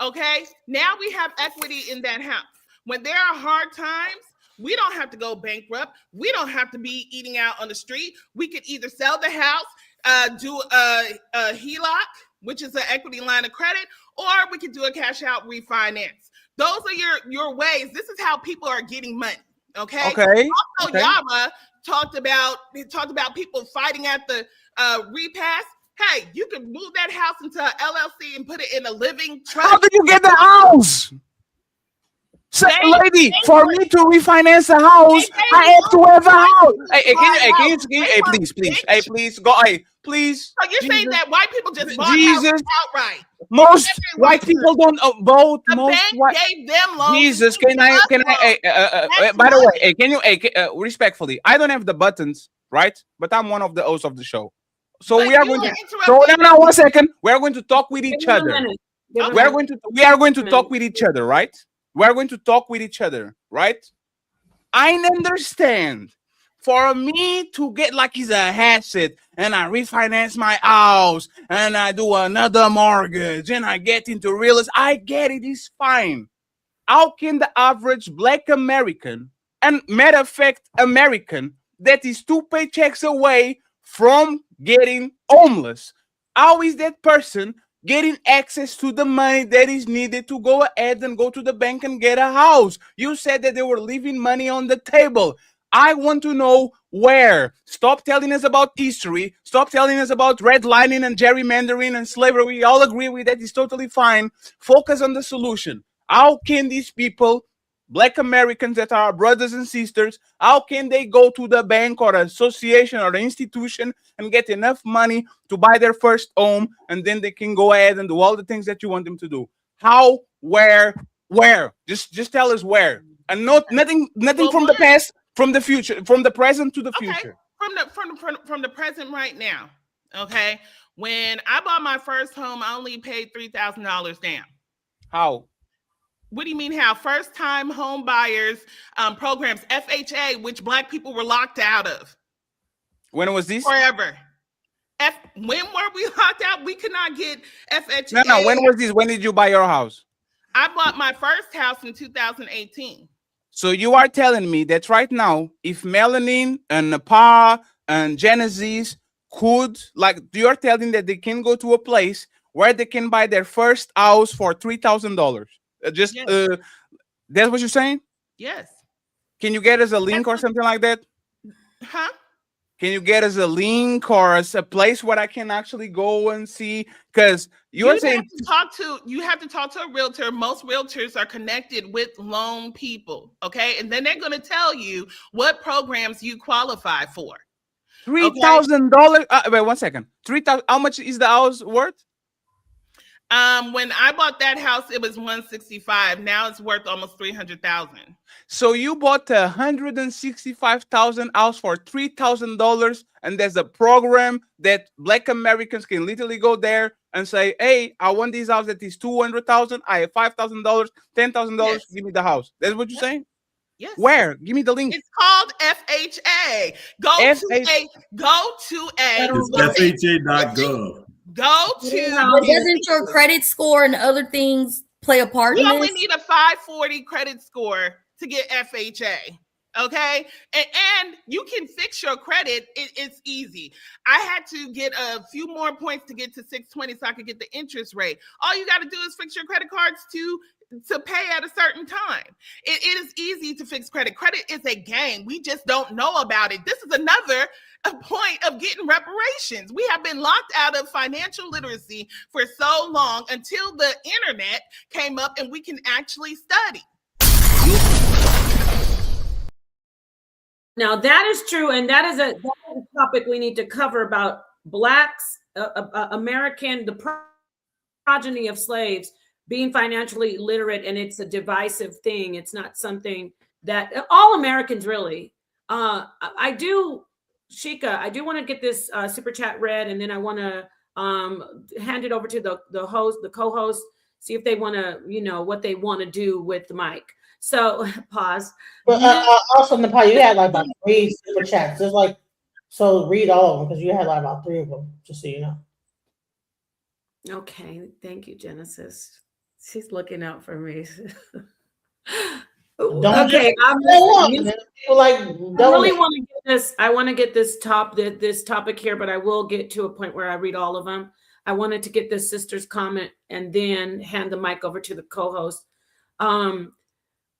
Okay. Now we have equity in that house. When there are hard times, we don't have to go bankrupt. We don't have to be eating out on the street. We could either sell the house, do a HELOC, which is an equity line of credit, or we could do a cash out refinance. Those are your ways. This is how people are getting money. Okay. Also, Yara talked about people fighting at the repass. Hey, you could move that house into an LLC and put it in a living trust. How did you get the house? So, lady, for me to refinance a house, I have to have a house. Hey, please, go. Hey, please. So you're saying that white people just bought houses outright? Most white people don't vote. Most white gave them loans. Jesus, can I? By the way, can you? Respectfully, I don't have the buttons, right? But I'm one of the hosts of the show, so we are going to. So now, 1 second. We are going to talk with each other. We are going to talk with each other, right? We're going to talk with each other, right? I understand. For me to get like it's a asset and I refinance my house and I do another mortgage and I get into real estate, I get it, it's fine. How can the average Black American, and matter of fact, American, that is 2 paychecks away from getting homeless, how is that person getting access to the money that is needed to go ahead and go to the bank and get a house? You said that they were leaving money on the table. I want to know where. Stop telling us about history. Stop telling us about redlining and gerrymandering and slavery. We all agree with that. It's totally fine. Focus on the solution. How can these people, Black Americans that are brothers and sisters, how can they go to the bank or association or the institution and get enough money to buy their first home, and then they can go ahead and do all the things that you want them to do? How, where? Just tell us where. And nothing from the past, from the future, from the present to the future. From the present right now. Okay. When I bought my first home, I only paid $3,000 down. How? What do you mean how? First time home buyers programs, FHA, which Black people were locked out of. When was this? Forever. When were we locked out? We could not get FHA. No. When was this? When did you buy your house? I bought my first house in 2018. So you are telling me that right now, if Melanin and Napah and Genesis could, like, you're telling that they can go to a place where they can buy their first house for $3,000. That's what you're saying? Yes. Can you get us a link or something like that? Huh? Can you get us a link or a place where I can actually go and see? Because you have to talk to a realtor. Most realtors are connected with loan people, okay? And then they're going to tell you what programs you qualify for. $3,000. Wait 1 second. 3,000. How much is the house worth? When I bought that house, it was 165. Now it's worth almost 300,000. So you bought a $165,000 house for $3,000, and there's a program that Black Americans can literally go there and say, "Hey, I want this house that is $200,000. I have $5,000, $10,000. Yes. Give me the house." That's what you're saying? Yes. Where? Give me the link. It's called FHA. Go to a. It's FHA.gov. Go to. But doesn't your credit score and other things play a part You in only this? need a 540 credit score to get FHA. Okay. And you can fix your credit. It's easy. I had to get a few more points to get to 620 so I could get the interest rate. All you got to do is fix your credit cards to pay at a certain time. It is easy to fix credit. Credit is a game. We just don't know about it. This is another point of getting reparations. We have been locked out of financial literacy for so long until the internet came up and we can actually study. Now that is true, and that is a topic we need to cover about Blacks, American, the progeny of slaves being financially literate, and it's a divisive thing. It's not something that all Americans really. I do, Sheikah, I do want to get this super chat read, and then I want to hand it over to the host, the co-host, see if they want to, what they want to do with the mic. So pause. But also, Napah, you had like about 3 super chats. Just like, so read all of them because you had like about 3 of them, just so you know. Okay, thank you, Genesis. She's looking out for me. Don't okay, I really want to get this. I want to get this topic here, but I will get to a point where I read all of them. I wanted to get this sister's comment and then hand the mic over to the co-host.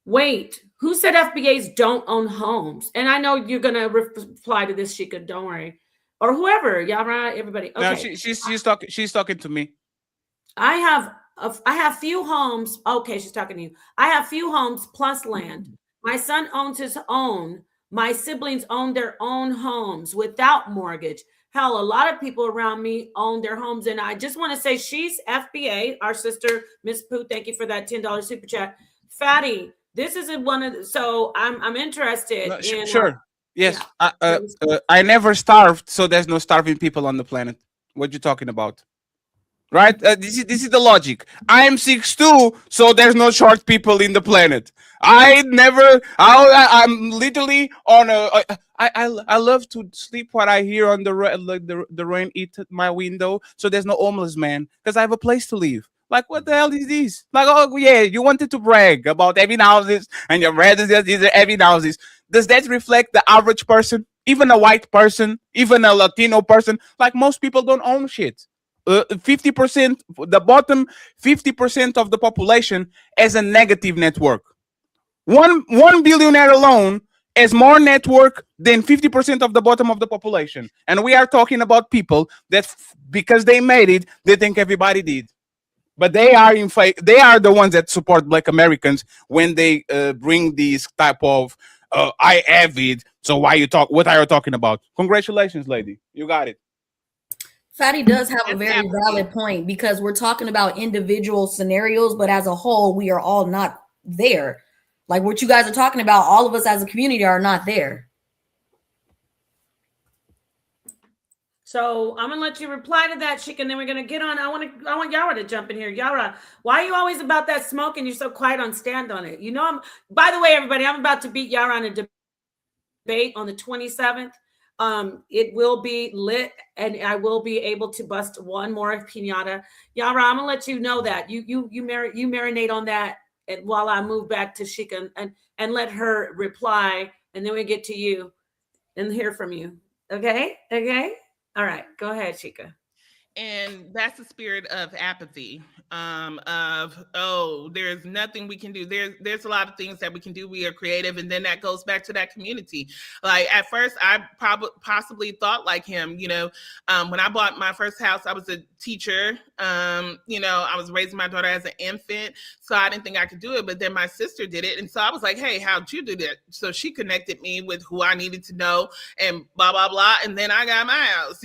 Wait, who said FBAs don't own homes? And I know you're gonna reply to this, Sheikah. Don't worry, or whoever, Yara, everybody. Okay. No, she's talking to me. I have few homes. Okay, she's talking to you. I have few homes plus land. My son owns his own. My siblings own their own homes without mortgage. Hell, a lot of people around me own their homes. And I just want to say she's FBA, our sister, Miss Pooh. Thank you for that $10 super chat. Fatty, this isn't one of the, so I'm interested in sure. Yes. Yeah. I never starved, so there's no starving people on the planet. What you talking about? Right? This is the logic. I am 6'2", so there's no short people in the planet. I'm literally on a. I love to sleep while I hear on the rain hit my window, so there's no homeless man because I have a place to live. Like, what the hell is this? Like, oh yeah, you wanted to brag about having houses and your brothers these are having houses. Does that reflect the average person, even a white person, even a Latino person? Like, most people don't own shit. 50%, the bottom 50% of the population has a negative network. One billionaire alone has more network than 50% of the bottom of the population. And we are talking about people that because they made it, they think everybody did. But they are they are the ones that support Black Americans when they bring these type of I have it. So what are you talking about? Congratulations, lady. You got it. Fatty does have a very valid point because we're talking about individual scenarios, but as a whole, we are all not there. Like what you guys are talking about, all of us as a community are not there. So I'm gonna let you reply to that, Sheikah, and then we're gonna get on. I want Yara to jump in here. Yara, why are you always about that smoke and you're so quiet on Stand On It? By the way, everybody, I'm about to beat Yara on a debate on the 27th. It will be lit and I will be able to bust one more piñata. Yara, I'm gonna let you know that you marinate on that and while I move back to Sheikah and let her reply, and then we get to you and hear from you. Okay. All right, go ahead, Sheikah. And that's the spirit of apathy, there's nothing we can do. There's a lot of things that we can do. We are creative. And then that goes back to that community. Like at first, I possibly thought like him, when I bought my first house, I was a teacher. I was raising my daughter as an infant, so I didn't think I could do it. But then my sister did it. And so I was like, hey, how'd you do that? So she connected me with who I needed to know and blah, blah, blah. And then I got my house,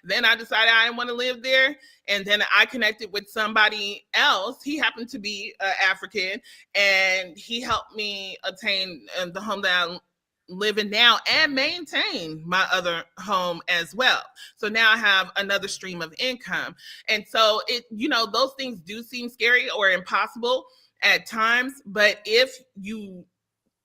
Then I decided I didn't want to live there And then I connected with somebody else. He happened to be African, and he helped me obtain the home that I live in now and maintain my other home as well. So now I have another stream of income. And so those things do seem scary or impossible at times, but if you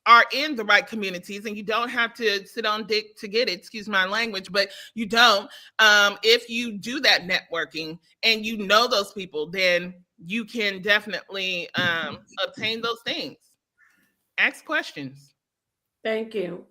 are in the right communities, and you don't have to sit on dick to get it, excuse my language, but you don't. If you do that networking and you know those people, then you can definitely obtain those things. Ask questions. Thank you.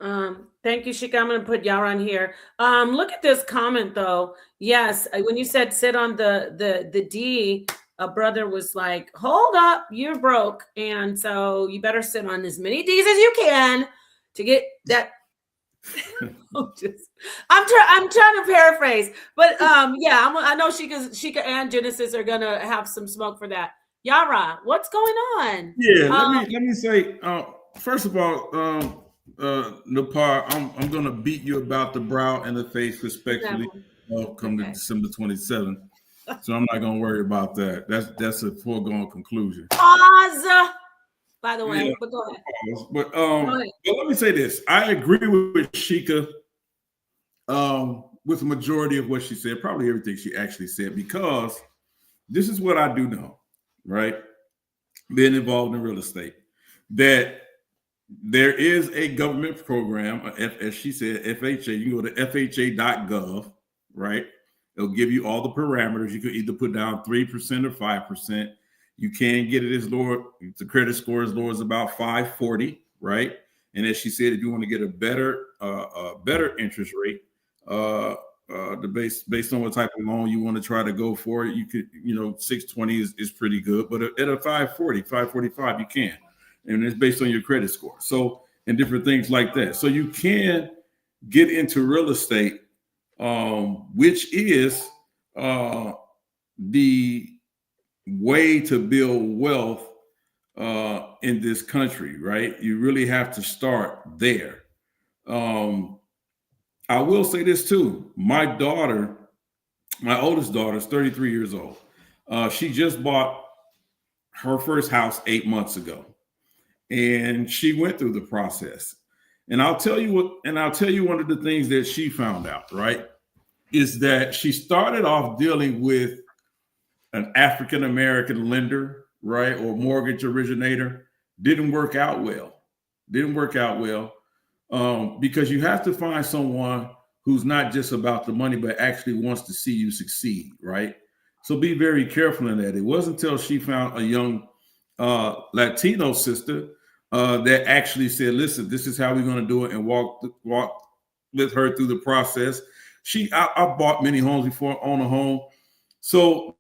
Thank you, Shika. I'm going to put Yara on here. Look at this comment though. Yes, when you said sit on the D, a brother was like, hold up, you're broke. And so you better sit on as many D's as you can to get that. I'm trying to paraphrase, but yeah, I know Shika and Genesis are gonna have some smoke for that. Yara, what's going on? Yeah, let me say, first of all, Napah, I'm gonna beat you about the brow and the face respectfully. Come to December 27th. So I'm not gonna worry about that. That's a foregone conclusion. Pause. By the way, but go ahead. But let me say this: I agree with Shika with the majority of what she said, probably everything she actually said, because this is what I do know, right? Being involved in real estate, that there is a government program, as she said, FHA. You can go to FHA.gov, right? It'll give you all the parameters. You could either put down 3% or 5%. You can get it as low. The credit score as low as about 540, right? And as she said, if you want to get a better interest rate, based on what type of loan you want to try to go for, you could, 620 is pretty good. But at a 540, 545, you can, and it's based on your credit score. So, and different things like that. So you can get into real estate, which is the way to build wealth in this country, right? You really have to start there. I will say this too. My oldest daughter is 33 years old. She just bought her first house 8 months ago, and she went through the process. And I'll tell you one of the things that she found out, right, is that she started off dealing with an African-American lender, right, or mortgage originator. Didn't work out well. Because you have to find someone who's not just about the money, but actually wants to see you succeed, right? So be very careful in that. It wasn't until she found a young Latino sister that actually said, listen, this is how we're going to do it, and walk with her through the process. I bought many homes before, own a home. So,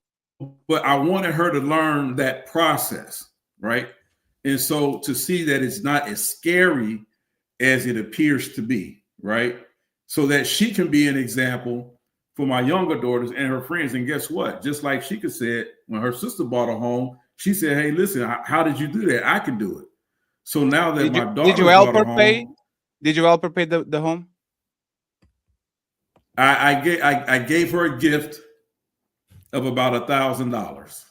but I wanted her to learn that process, right? And so to see that it's not as scary as it appears to be, right? So that she can be an example for my younger daughters and her friends. And guess what? Just like Shika said, when her sister bought a home, she said, hey, listen, how did you do that? I can do it. So now that my daughter did you help her home, pay? Did you help her pay the home? I gave her a gift of about $1,000,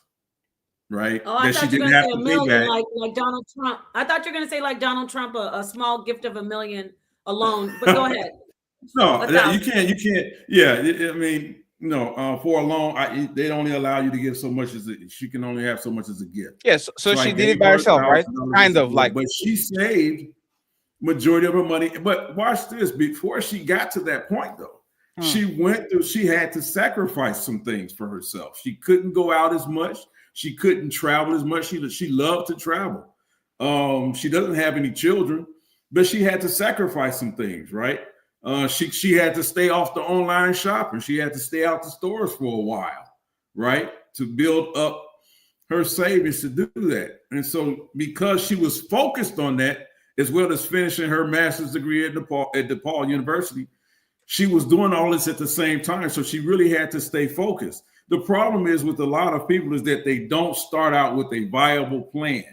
right? Oh, I that she thought you were didn't going to have say to $1 pay million, back. like Donald Trump. I thought you were going to say like Donald Trump, a small gift of $1 million alone. But go ahead. No, you can't. Yeah, I mean, no. For a loan, they only allow you to give so much she can only have so much as a gift. Yes, so she did it by herself, right? Kind of like. But she saved majority of her money. But watch this. Before she got to that point, though, she had to sacrifice some things for herself. She couldn't go out as much. She couldn't travel as much. She loved to travel. She doesn't have any children, but she had to sacrifice some things, right? She had to stay off the online shopping. She had to stay out the stores for a while, right? To build up her savings to do that. And so because she was focused on that, as well as finishing her master's degree at DePaul University, she was doing all this at the same time. So she really had to stay focused. The problem is with a lot of people is that they don't start out with a viable plan,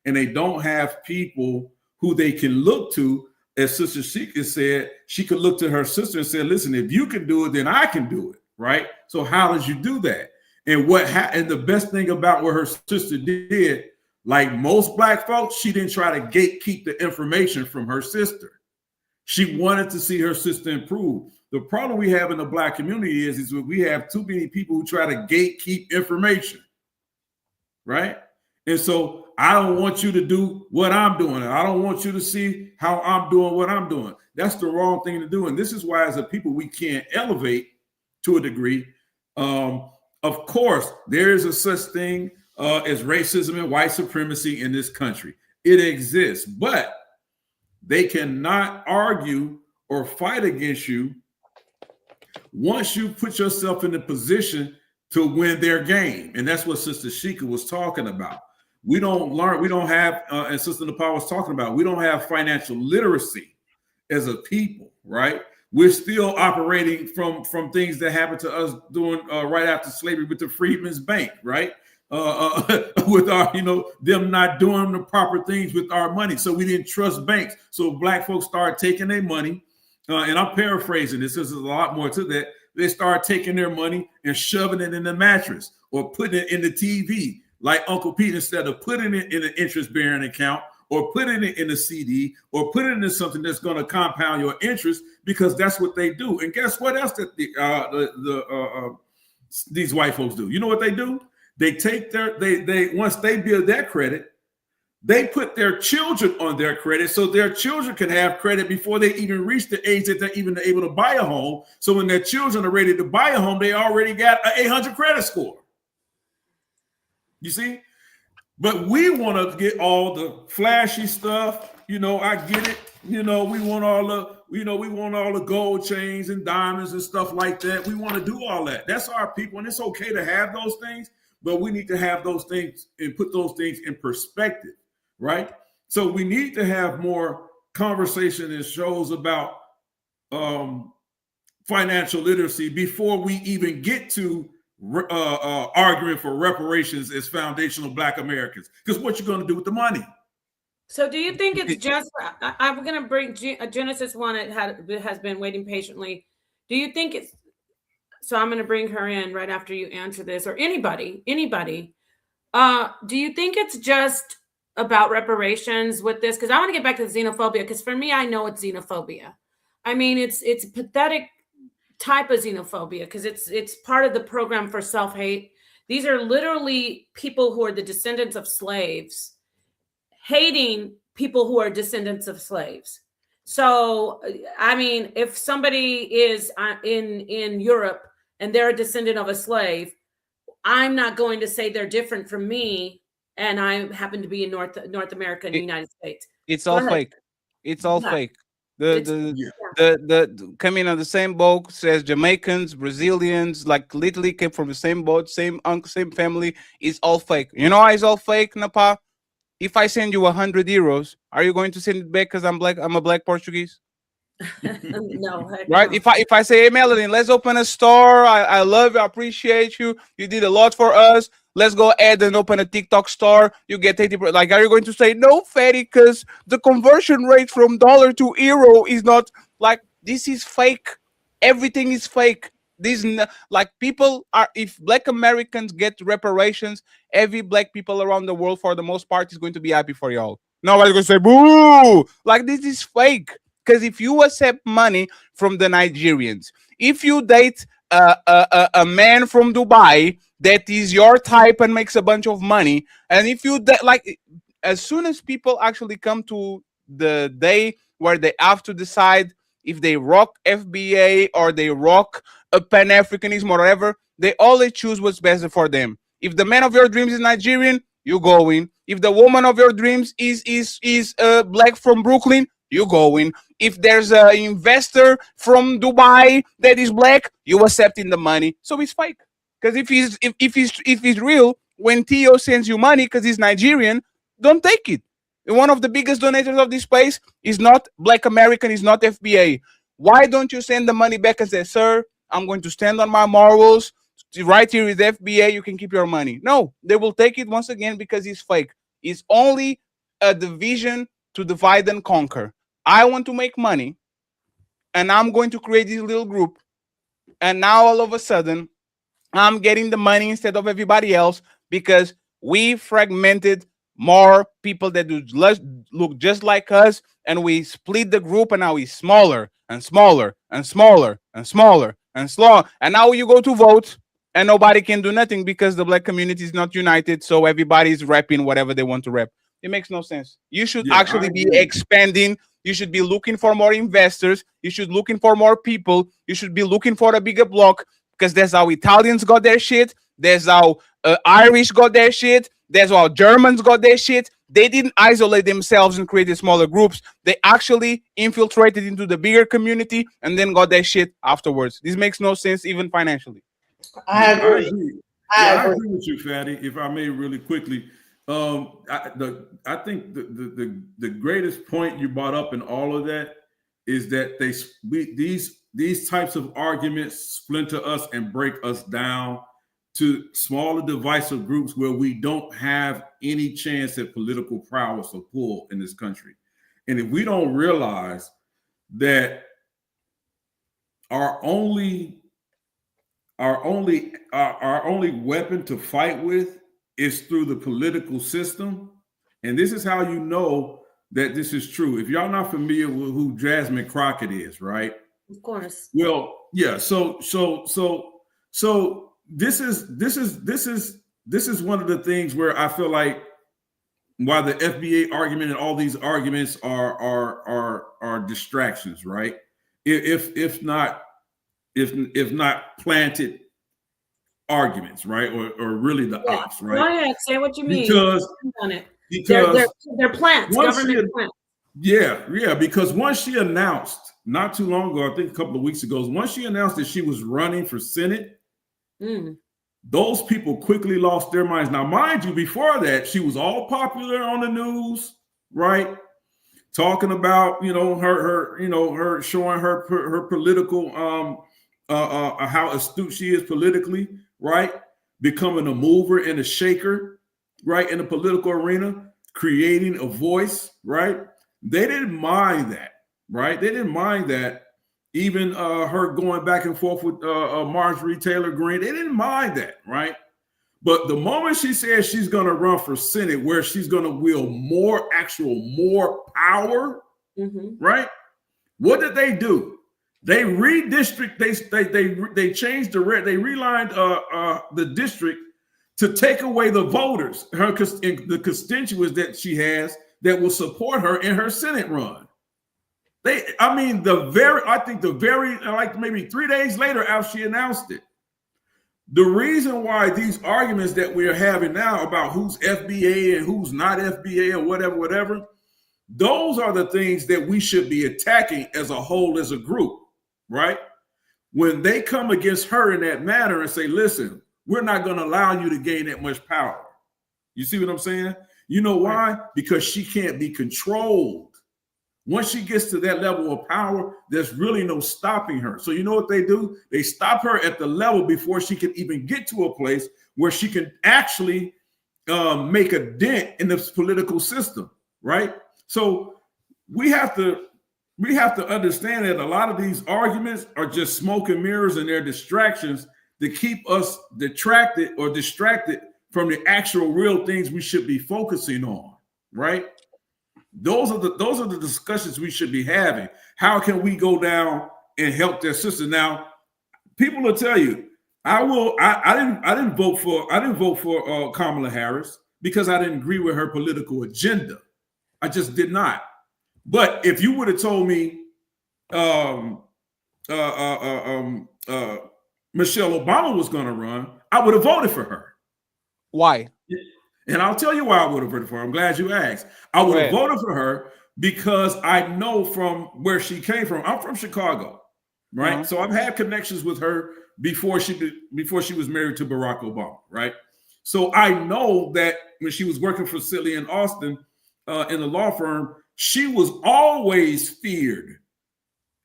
and they don't have people who they can look to. As Sister Shika said, she could look to her sister and say, listen, if you can do it, then I can do it, right? So how did you do that? And and the best thing about what her sister did, like most black folks, she didn't try to gatekeep the information from her sister. She wanted to see her sister improve. The problem we have in the black community is we have too many people who try to gatekeep information, right? And so I don't want you to do what I'm doing. I don't want you to see how I'm doing what I'm doing. That's the wrong thing to do. And this is why, as a people, we can't elevate to a degree. Of course, there is a such thing as racism and white supremacy in this country. It exists, but they cannot argue or fight against you once you put yourself in the position to win their game. And that's what Sister Sheikah was talking about. We don't learn, we don't have, and Sister Napah was talking about, we don't have financial literacy as a people, right? We're still operating from things that happened to us during right after slavery with the Freedmen's Bank, right? With our, them not doing the proper things with our money. So we didn't trust banks. So black folks started taking their money, and I'm paraphrasing this, there's a lot more to that. They start taking their money and shoving it in the mattress or putting it in the TV, like Uncle Pete, instead of putting it in an interest-bearing account or putting it in a CD or putting it in something that's going to compound your interest, because that's what they do. And guess what else that these white folks do? You know what they do? They take they once they build their credit, they put their children on their credit so their children can have credit before they even reach the age that they're even able to buy a home. So when their children are ready to buy a home, they already got an 800 credit score. You see? But we want to get all the flashy stuff. I get it. We want all the gold chains and diamonds and stuff like that. We want to do all that. That's our people, and it's okay to have those things, but we need to have those things and put those things in perspective, right? So we need to have more conversation and shows about financial literacy before we even get to arguing for reparations as foundational Black Americans. Because what you going to do with the money? So do you think it's just, I'm going to bring Genesis one, it has been waiting patiently. Do you think it's, so I'm going to bring her in right after you answer this, or anybody. Do you think it's just about reparations with this? Because I want to get back to the xenophobia, because for me, I know it's xenophobia. I mean, it's a pathetic type of xenophobia, because it's part of the program for self-hate. These are literally people who are the descendants of slaves hating people who are descendants of slaves. So, I mean, if somebody is in Europe and they're a descendant of a slave, I'm not going to say they're different from me, and I happen to be in North America and the United States. It's all fake. It's all fake. The coming on the same boat says Jamaicans, Brazilians, like literally came from the same boat, same uncle, same family. It's all fake. You know why it's all fake, Napah? If I send you 100 euros, are you going to send it back because I'm black? I'm a black Portuguese. No, right? No. If I say, hey, Melanin, let's open a store. I love you. I appreciate you. You did a lot for us. Let's go ahead and open a TikTok store. You get 80%. Like, are you going to say no, fatty? Because the conversion rate from dollar to euro is not like, this is fake. Everything is fake. These like people are, if Black Americans get reparations, every Black people around the world for the most part is going to be happy for y'all. Nobody's going to say boo. Like, this is fake. Because if you accept money from the Nigerians, if you date a man from Dubai that is your type and makes a bunch of money, and if you like, as soon as people actually come to the day where they have to decide if they rock FBA or they rock a Pan-Africanism or whatever, they always choose what's best for them. If the man of your dreams is Nigerian, you go in. If the woman of your dreams is Black from Brooklyn, you go in. If there's an investor from Dubai that is Black, you accepting the money. So it's fake. Because if he's real, when Theo sends you money because he's Nigerian, don't take it. One of the biggest donators of this place is not Black American, is not FBA. Why don't you send the money back and say, sir, I'm going to stand on my morals. Right here is FBA, you can keep your money. No, they will take it once again because it's fake. It's only a division to divide and conquer. I want to make money, and I'm going to create this little group. And now all of a sudden, I'm getting the money instead of everybody else because we fragmented more people that do look just like us, and we split the group, and now we smaller and smaller and smaller and smaller and slow. And now you go to vote, and nobody can do nothing because the black community is not united. So everybody's repping whatever they want to rep. It makes no sense. You should actually be expanding. You should be looking for more investors. You should looking for more people. You should be looking for a bigger block, because that's how Italians got their shit. That's how Irish got their shit. That's how Germans got their shit. They didn't isolate themselves and create smaller groups. They actually infiltrated into the bigger community and then got their shit afterwards. This makes no sense, even financially. I agree. I agree with you, Fatty. If I may, really quickly, I think the greatest point you brought up in all of that is that these types of arguments splinter us and break us down to smaller divisive groups where we don't have any chance at political prowess or pull in this country. And if we don't realize that our only weapon to fight with is through the political system, and this is how you know that this is true. If y'all not familiar with who Jasmine Crockett is, right? Of course. Well, yeah. So this is one of the things where I feel like why the FBA argument and all these arguments are distractions, right? If not planted arguments, right? Or really the ops, right? Go ahead, say what you mean. Because they're plants, government plants. Yeah, because once she announced not too long ago, I think a couple of weeks ago, once she announced that she was running for Senate, those people quickly lost their minds. Now, mind you, before that, she was all popular on the news, right? Talking about, her showing her political, how astute she is politically, right? Becoming a mover and a shaker, right? In the political arena, creating a voice, right? They didn't mind that, right? They didn't mind that. Even her going back and forth with Marjorie Taylor Greene, they didn't mind that, right? But the moment she says she's going to run for Senate, where she's going to wield more power, right? What did they do? They redistrict. They changed they relined the district to take away the voters, the constituents that she has that will support her in her Senate run. Like maybe 3 days later after she announced it. The reason why these arguments that we're having now about who's FBA and who's not FBA or whatever, those are the things that we should be attacking as a whole, as a group, right? When they come against her in that manner and say, listen, we're not going to allow you to gain that much power. You see what I'm saying? You know why? Because she can't be controlled. Once she gets to that level of power, there's really no stopping her. So you know what they do? They stop her at the level before she can even get to a place where she can actually make a dent in the political system, right? So we have to understand that a lot of these arguments are just smoke and mirrors, and they're distractions to keep us detracted or distracted from the actual real things we should be focusing on, right? Those are the discussions we should be having. How can we go down and help their sister? Now, people will tell you, I didn't vote for Kamala Harris because I didn't agree with her political agenda. I just did not. But if you would have told me Michelle Obama was going to run, I would have voted for her. Why? And I'll tell you why I would have voted for her. I'm glad you asked. I would have voted for her because I know from where she came from. I'm from Chicago, right? So I've had connections with her before she was married to Barack Obama, right? So I know that when she was working for Sidley and Austin in the law firm, she was always feared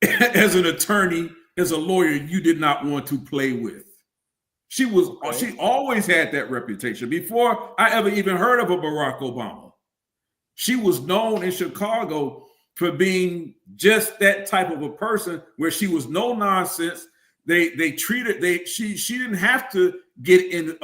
as an attorney, as a lawyer you did not want to play with. She always had that reputation. Before I ever even heard of a Barack Obama, she was known in Chicago for being just that type of a person where she was no nonsense. they treated she didn't have to get in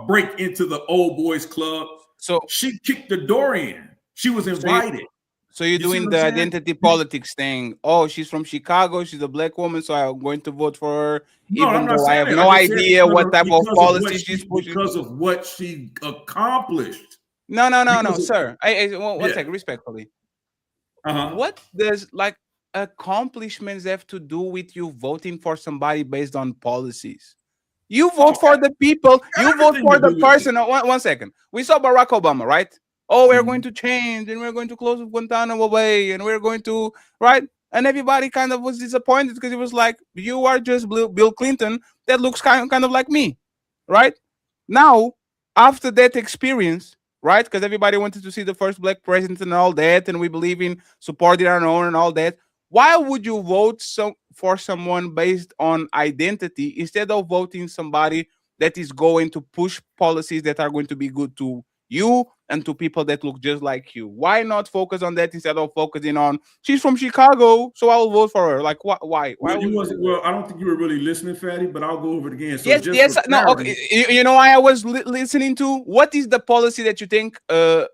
break into the old boys club. So she kicked the door in. She was invited. So you're doing the identity politics thing. Oh, she's from Chicago. She's a black woman, so I'm going to vote for her, No, even I'm not though I saying have that. no I just said idea what type of because policy she's pushing. because of what she accomplished. No, Because of- sir. One second, respectfully. What does like accomplishments have to do with you voting for somebody based on policies? You vote for the people. You vote for the person. One second. We saw Barack Obama, right? Oh, we're going to change and we're going to close Guantanamo Bay and we're going to, right? And everybody kind of was disappointed because it was like, you are just Bill Clinton that looks kind of like me, right? Now, after that experience, right? Because everybody wanted to see the first black president and all that, and we believe in supporting our own and all that. Why would you vote for someone based on identity instead of voting somebody that is going to push policies that are going to be good to you and to people that look just like you? Why not focus on that instead of focusing on she's from Chicago, so I will vote for her? Like, why? Well, I don't think you were really listening, Fatty, but I'll go over it again. So yes, no, okay. You know why I was listening to? What is the policy that you think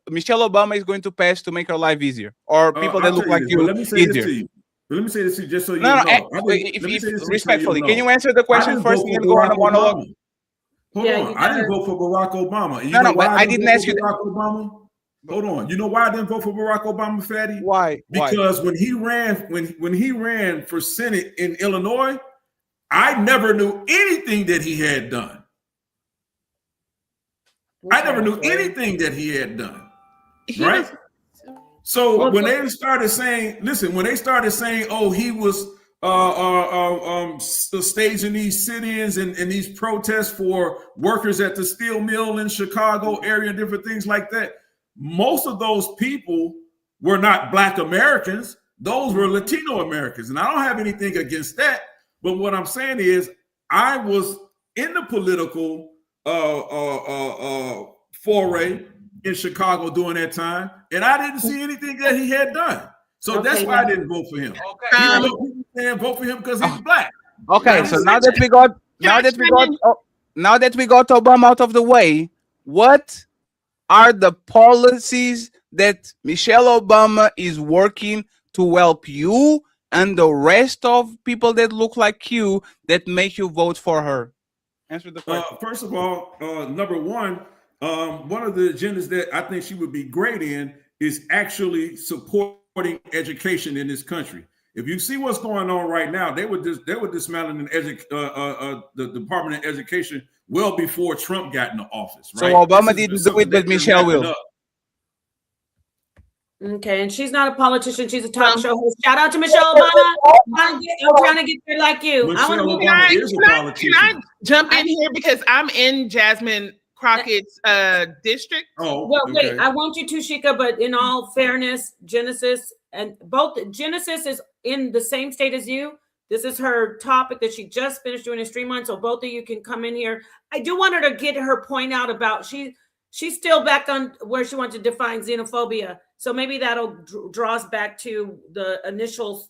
Michelle Obama is going to pass to make her life easier, or people that look like you let me say easier? this to you. Let me say this to you just so you No, know. Respectfully, can you answer the question first and then go on a monologue? Hold on. I didn't vote for Barack Obama. And you No, know why I didn't ask you Barack Obama? Hold on. You know why I didn't vote for Barack Obama, Fatty? Why? Because when he ran for Senate in Illinois, I never knew anything that he had done. I never knew anything that he had done. Right? So when they started saying, oh, he was staging these sit-ins and these protests for workers at the steel mill in Chicago area and different things like that, most of those people were not Black Americans. Those were Latino Americans. And I don't have anything against that. But what I'm saying is I was in the political foray in Chicago during that time, and I didn't see anything that he had done. So that's why I didn't vote for him. Okay. Even though people saying vote for him because he's Black. Okay, so now that we got Obama out of the way, what are the policies that Michelle Obama is working to help you and the rest of people that look like you that make you vote for her? Answer the question. First of all, number one of the agendas that I think she would be great in is actually supporting education in this country. If you see what's going on right now, they were dismantling the Department of Education well before Trump got into office. Right? So Obama didn't do it, but Michelle will. Okay, and she's not a politician; she's a talk show host. Shout out to Michelle Obama. I'm trying to get there like you. Michelle Obama is a politician. Can I jump in here because I'm in Jasmine Crockett's district? Oh, well, okay. wait. I want you to, Shika, but in all fairness, Genesis and both Genesis is in the same state as you. This is her topic that she just finished doing a stream on, so both of you can come in here. I do want her to get her point out about she's still back on where she wants to define xenophobia. So maybe that'll draw us back to the initial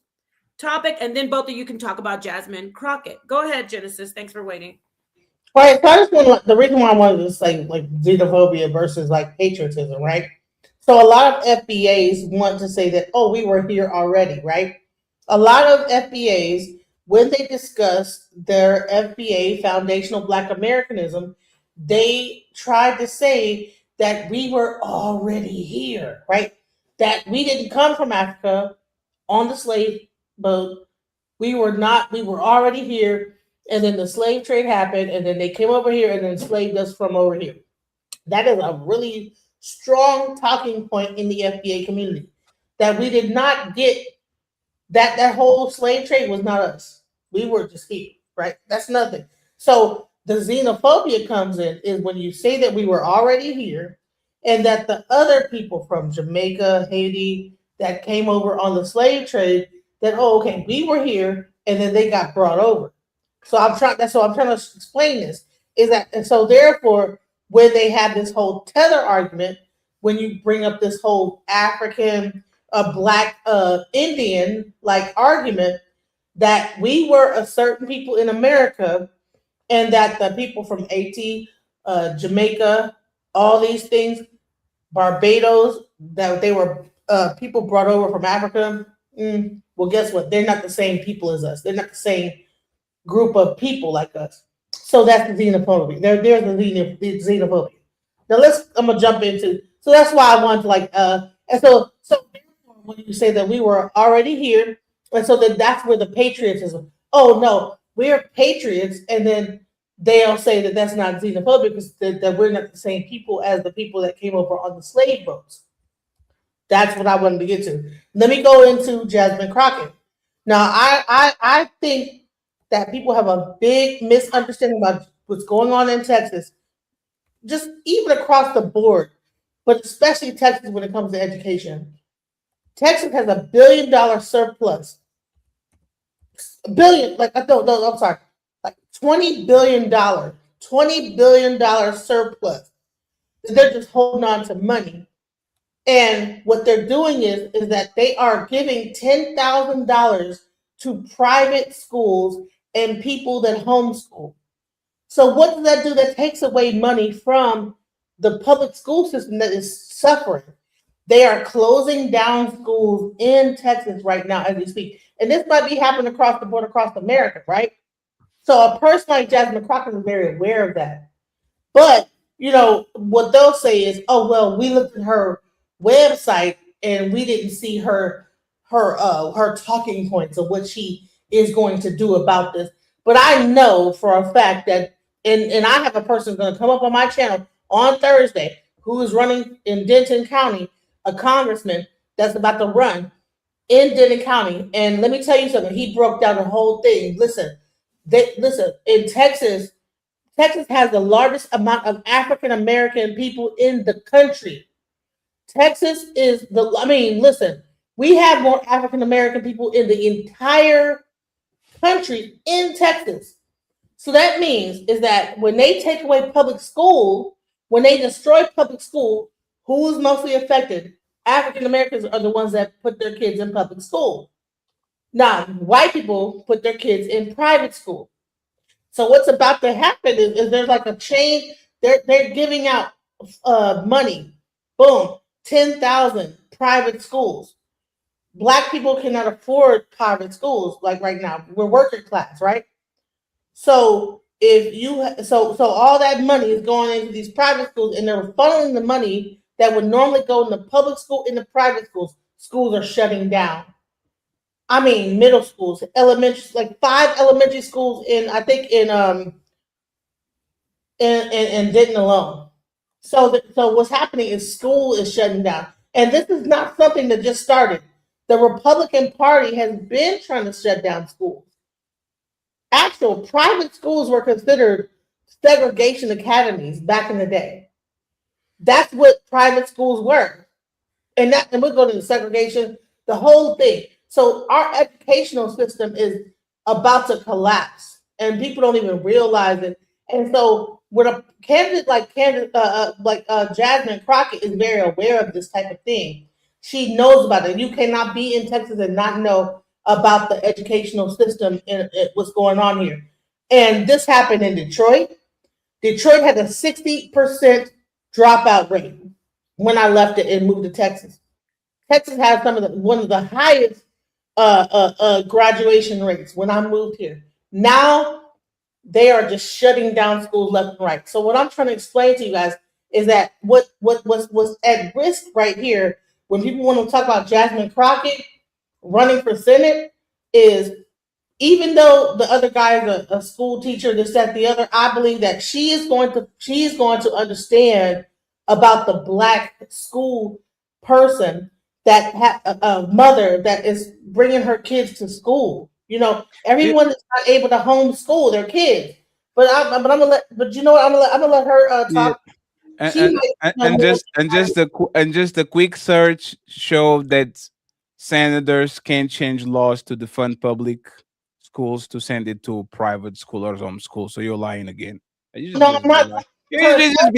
topic, and then both of you can talk about Jasmine Crockett. Go ahead, Genesis. Thanks for waiting. All right, so I just want the reason why I wanted to say like xenophobia versus like patriotism, right? So a lot of FBAs want to say that, oh, we were here already, right? A lot of FBAs, when they discuss their FBA foundational Black Americanism, they tried to say that we were already here, right? That we didn't come from Africa on the slave boat. We were already here. And then the slave trade happened, and then they came over here and enslaved us from over here. That is a really strong talking point in the FBA community, that we did not get that whole slave trade was not us. We were just here, right? That's nothing. So the xenophobia comes in is when you say that we were already here and that the other people from Jamaica, Haiti, that came over on the slave trade, that, oh, okay, we were here and then they got brought over. So I'm trying to explain this is that, and so therefore, when they have this whole tether argument, when you bring up this whole African, Black, Indian like argument, that we were a certain people in America, and that the people from Haiti, Jamaica, all these things, Barbados, that they were people brought over from Africa. Well, guess what? They're not the same people as us. They're not the same group of people like us. So that's the xenophobia. There's the xenophobia. Now I'm gonna jump into. So that's why I wanted to and so when you say that we were already here, and so that's where the patriotism. Oh no, we're patriots, and then they'll say that that's not xenophobia because that we're not the same people as the people that came over on the slave boats. That's what I wanted to get to. Let me go into Jasmine Crockett. Now, I think that people have a big misunderstanding about what's going on in Texas, just even across the board, but especially Texas when it comes to education. Texas has $1 billion surplus. $1 billion, I'm sorry, like $20 billion, $20 billion surplus. They're just holding on to money. And what they're doing is that they are giving $10,000 to private schools and people that homeschool. So what does that do? That takes away money from the public school system that is suffering. They are closing down schools in Texas right now as we speak. And this might be happening across the board, across America, right? So a person like Jasmine Crockett is very aware of that. But, what they'll say is, oh, well, we looked at her website and we didn't see her talking points of what she is going to do about this. But I know for a fact that, and I have a person going to come up on my channel on Thursday who is running in Denton County, a congressman that's about to run in Denton County. And let me tell you something. He broke down the whole thing. Listen, in Texas has the largest amount of African American people in the country. Texas is listen, we have more African American people in the entire country in Texas. So that means is that when they take away public school, when they destroy public school, who's mostly affected? African Americans are the ones that put their kids in public school. Now, white people put their kids in private school. So what's about to happen is there's like a change. They're giving out money. Boom, 10,000 private schools. Black people cannot afford private schools like right now. We're working class, right? So so all that money is going into these private schools, and they're funneling the money that would normally go in the public school into private schools. Schools are shutting down. I mean, middle schools, elementary, like 5 elementary schools in Denton alone. So what's happening is school is shutting down, and this is not something that just started. The Republican Party has been trying to shut down schools. Actual private schools were considered segregation academies back in the day. That's what private schools were, and we're going to segregation, the whole thing. So our educational system is about to collapse, and people don't even realize it. And so, when a candidate like Jasmine Crockett is very aware of this type of thing, she knows about it. You cannot be in Texas and not know about the educational system and what's going on here. And this happened in Detroit. Detroit had a 60% dropout rate when I left it and moved to Texas. Texas has one of the highest graduation rates when I moved here. Now they are just shutting down schools left and right. So what I'm trying to explain to you guys is that what was at risk right here when people want to talk about Jasmine Crockett running for Senate is, even though the other guy is a school teacher, this, that, the other, I believe that she is going to understand about the Black school person that a mother that is bringing her kids to school. Everyone is not able to homeschool their kids. But I'm gonna let. But you know what? I'm gonna let her talk. Just a quick search show that senators can change laws to defund public schools to send it to private school or homeschool. So you're lying again. You just be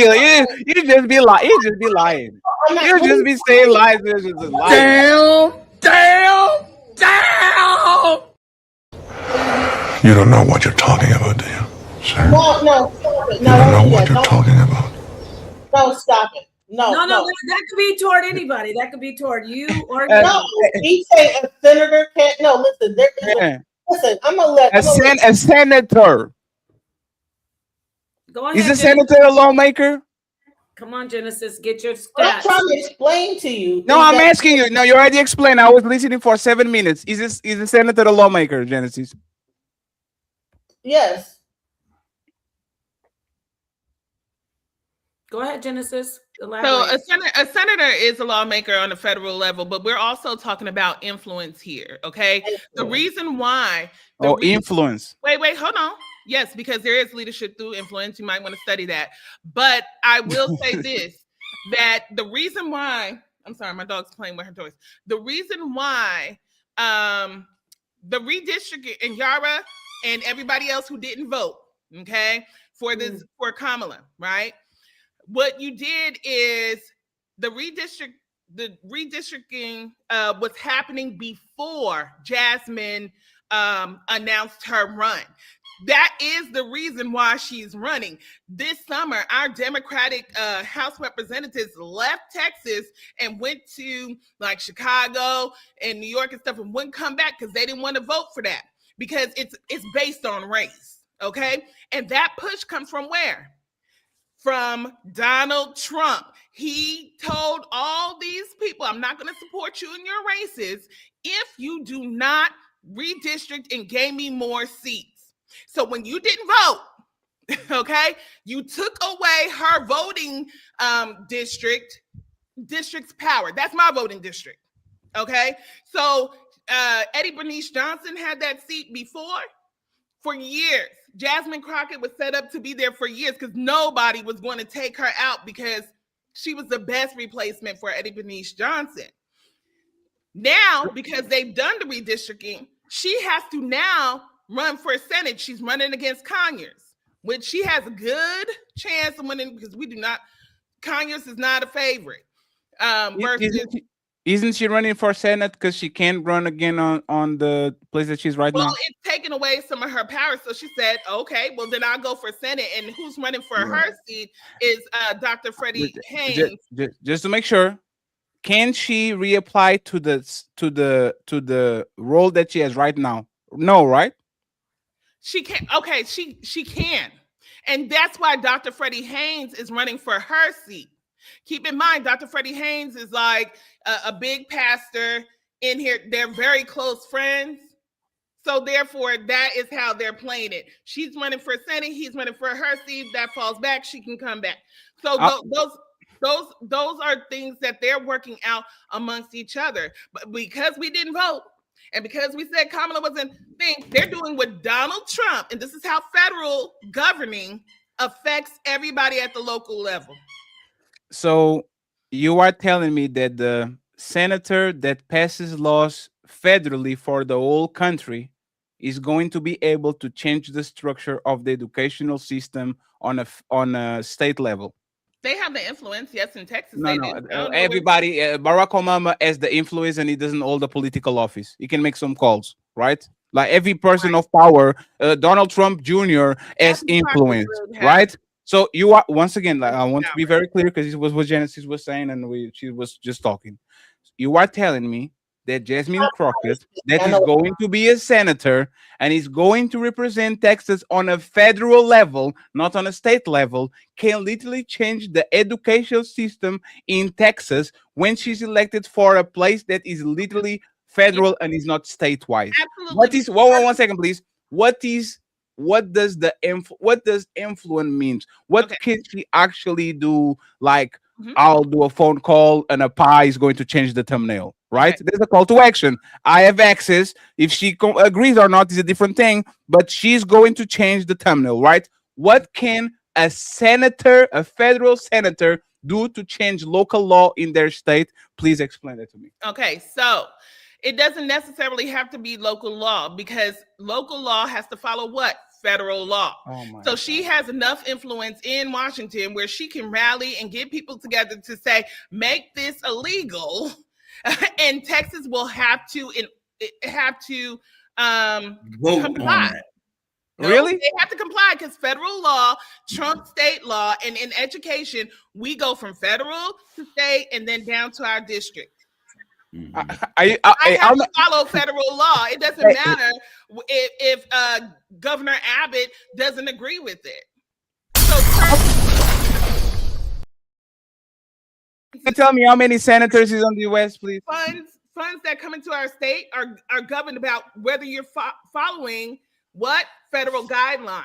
lying. You just be lying. You just be lying. You just be saying lies. You're just lying. Damn. You don't know what you're talking about, do you, sir? No, stop it. You don't know what you're talking about. No, stop it. No. That could be toward anybody. That could be toward you or no. He say a senator can't. No, listen. There is listen. I'm gonna let a senator. Go ahead. Is a senator a lawmaker? Come on, Genesis, get your stats. I'm trying to explain to you. No, I'm asking you. No, you already explained. I was listening for 7 minutes. Is a senator a lawmaker, Genesis? Yes. Go ahead, Genesis. So a senator is a lawmaker on a federal level, but we're also talking about influence here. Okay. The reason why. Influence. Wait, hold on. Yes, because there is leadership through influence. You might want to study that. But I will say this, that the reason why, I'm sorry, my dog's playing with her toys. The reason why the redistricting and Yara and everybody else who didn't vote, okay, for Kamala, right? What you did is the redistricting was happening before Jasmine announced her run. That is the reason why she's running. This summer, our Democratic House representatives left Texas and went to like Chicago and New York and stuff and wouldn't come back because they didn't want to vote for that because it's based on race, okay? And that push comes from where? From Donald Trump. He told all these people, I'm not going to support you in your races if you do not redistrict and gain me more seats. So when you didn't vote, okay, you took away her voting district's power. That's my voting district, okay? So Eddie Bernice Johnson had that seat before for years. Jasmine Crockett was set up to be there for years because nobody was going to take her out because she was the best replacement for Eddie Bernice Johnson. Now, because they've done the redistricting, she has to now run for Senate. She's running against Conyers, which she has a good chance of winning because Conyers is not a favorite. Isn't she running for Senate because she can't run again on the place that she's right now? Well, it's taken away some of her power. So she said, okay, well, then I'll go for Senate. And who's running for her seat is Dr. Freddie Haynes. Just to make sure, can she reapply to the role that she has right now? No, right? She can. Okay, she can. And that's why Dr. Freddie Haynes is running for her seat. Keep in mind, Dr. Freddie Haynes is like a big pastor in here. They're very close friends. So therefore, that is how they're playing it. She's running for Senate. He's running for her seat. That falls back. She can come back. So those are things that they're working out amongst each other. But because we didn't vote, and because we said Kamala wasn't thing, they're doing with Donald Trump. And this is how federal governing affects everybody at the local level. So you are telling me that the senator that passes laws federally for the whole country is going to be able to change the structure of the educational system on a state level? They have the influence, yes, in Texas. No, everybody, Barack Obama has the influence and he doesn't hold the political office. He can make some calls, right? Like every person of power, Donald Trump Jr. has influence, right? So you are, once again, like, I want to be very clear because this was what Genesis was saying and she was just talking. You are telling me that Jasmine Crockett, that is going to be a senator and is going to represent Texas on a federal level, not on a state level, can literally change the educational system in Texas when she's elected for a place that is literally federal and is not statewide. Absolutely. What is, one second, please. What does influence means? What can she actually do? Like, I'll do a phone call and a pie is going to change the thumbnail, right? There's a call to action. I have access. If she agrees or not is a different thing, but she's going to change the thumbnail, right? What can a senator, a federal senator, do to change local law in their state? Please explain that to me. Okay, so it doesn't necessarily have to be local law because local law has to follow what? Federal law. So she has enough influence in Washington where she can rally and get people together to say, make this illegal. And Texas will have to vote on that. No, Really? they have to comply because federal law trumps state law, and in education, we go from federal to state and then down to our district. I have to follow federal law. It doesn't matter if Governor Abbott doesn't agree with it. So tell me how many senators is on the U.S., please? Funds that come into our state are governed about whether you're following what federal guidelines.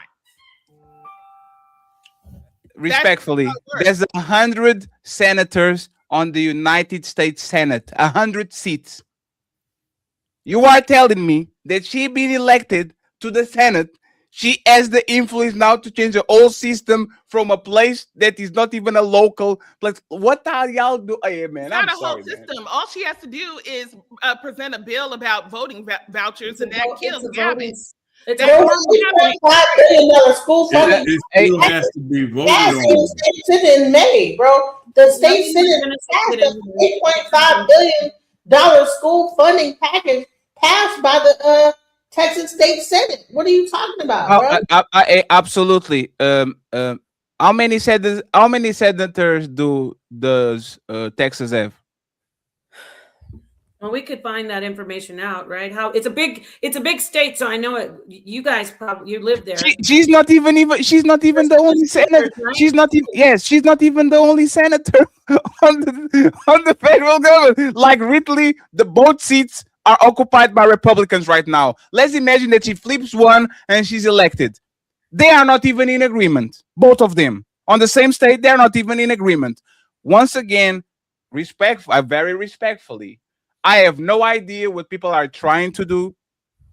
Respectfully, there's 100 senators on the United States Senate, 100 seats. You are telling me that she being elected to the Senate, she has the influence now to change the whole system from a place that is not even a local place. What are y'all doing? Hey, man, It's not a whole system. Man. All she has to do is present a bill about voting vouchers, and that kills Abbott. It's a $1.5 billion school funding. It still has to be voted on. In the state Senate in May, bro. The state Senate passed a $8.5 billion school funding package passed by the Texas State Senate. What are you talking about, bro? Absolutely. How many senators does Texas have? Well, we could find that information out, right? How it's a big state, so I know it. You guys you live there. She's not even the only senator. Right? She's not even the only senator on the federal government. Like literally, the both seats are occupied by Republicans right now. Let's imagine that she flips one and she's elected. They are not even in agreement. Both of them on the same state, they're not even in agreement. Once again, very respectfully. I have no idea what people are trying to do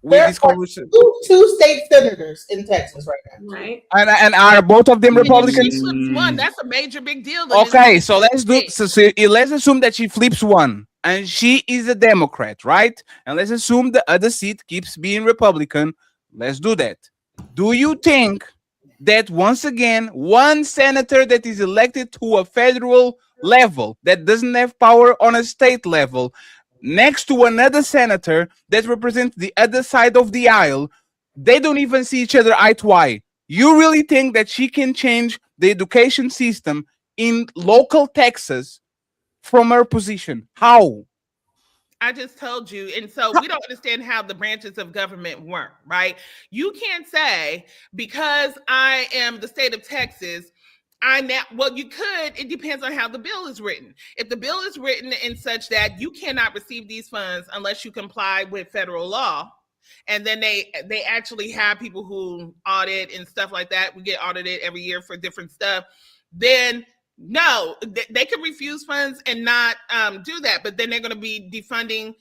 with this conversation. Two state senators in Texas right now, right? And are both of them Republicans? One, that's a major big deal. Okay, so let's assume that she flips one and she is a Democrat, right? And let's assume the other seat keeps being Republican. Let's do that. Do you think that once again, one senator that is elected to a federal level that doesn't have power on a state level, next to another senator that represents the other side of the aisle, they don't even see each other eye to eye. You really think that she can change the education system in local Texas from her position? How? I just told you. And so we don't understand how the branches of government work, right? You can't say because I am the state of Texas, you could. It depends on how the bill is written. If the bill is written in such that you cannot receive these funds unless you comply with federal law, and then they actually have people who audit and stuff like that. We get audited every year for different stuff. Then no, they could refuse funds and not do that. But then they're going to be defunding